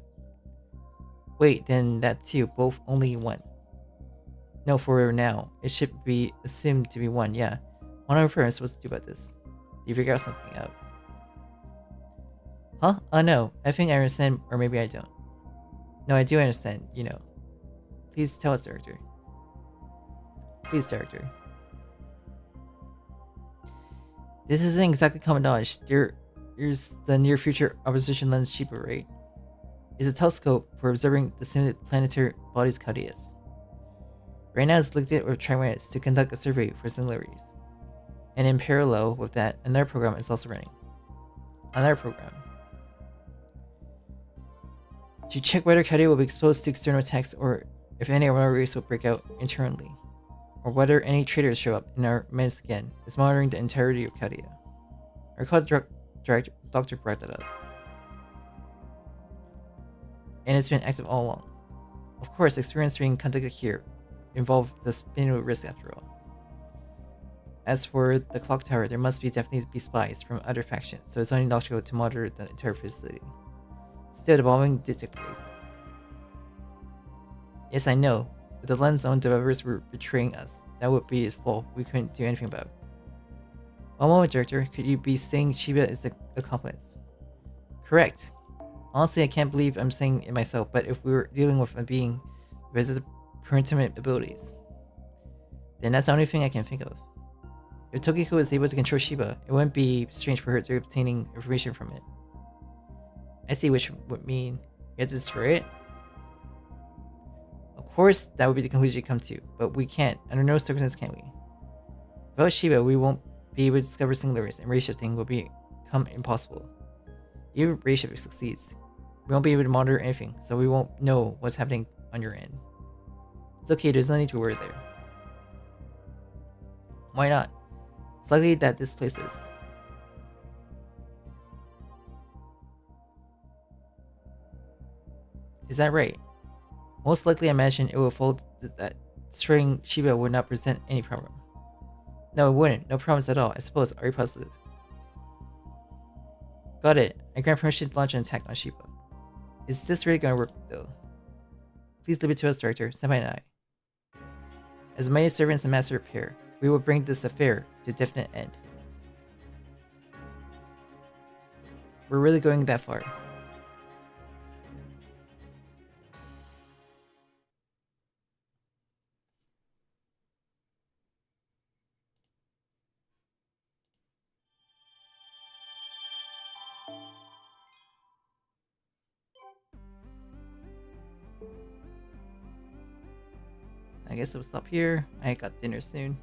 Wait, then that too, both only one. No, for now, it should be assumed to be one, yeah. What am I supposed to do about this? You figure out something out. Huh? Oh no, I think I understand, or maybe I don't. No, I do understand, you know. Please tell us, Director. Please, Director. This isn't exactly common knowledge. There's the near future opposition lens cheaper, right? It's a telescope for observing the simulated planetary bodies Chaldeas. Right now it's linked it with Trimanis to conduct a survey for similarities. And in parallel with that, another program is also running. Another program. To check whether Chaldea will be exposed to external attacks or if any of our race will break out internally. Or whether any traitors show up in our midst again, is monitoring the entirety of Chaldea. I recall the Doctor brought that up. And it's been active all along. Of course, experiments being conducted here involve the spinning risk after all. As for the clock tower, there must definitely be spies from other factions, so it's only logical to monitor the entire facility. Still, the bombing did take place. Yes, I know. If the lens own developers were betraying us, that would be its fault we couldn't do anything about. One moment, Director, could you be saying Shiba is the accomplice? Correct. Honestly, I can't believe I'm saying it myself, but if we were dealing with a being who has predetermined abilities, then that's the only thing I can think of. If Tokiko is able to control Shiba, it wouldn't be strange for her to be obtaining information from it. I see, which would mean you have to destroy it? course, that would be the conclusion you come to, but we can't. Under no circumstances can we. Without Shiba, we won't be able to discover singularities, and race shifting will become impossible. Even race shifting succeeds, we won't be able to monitor anything, so we won't know what's happening on your end. It's okay, there's no need to worry there. Why not? It's likely that this place is. Is that right? Most likely, I imagine it will fall that destroying Shiba would not present any problem. No, it wouldn't. No problems at all, I suppose. Are you positive? Got it. I grant permission to launch an attack on Shiba. Is this really gonna work, though? Please leave it to us, Director, Senpai and I. As mighty servants and master pair, we will bring this affair to a definite end. We're really going that far. I guess we'll stop here. I got dinner soon.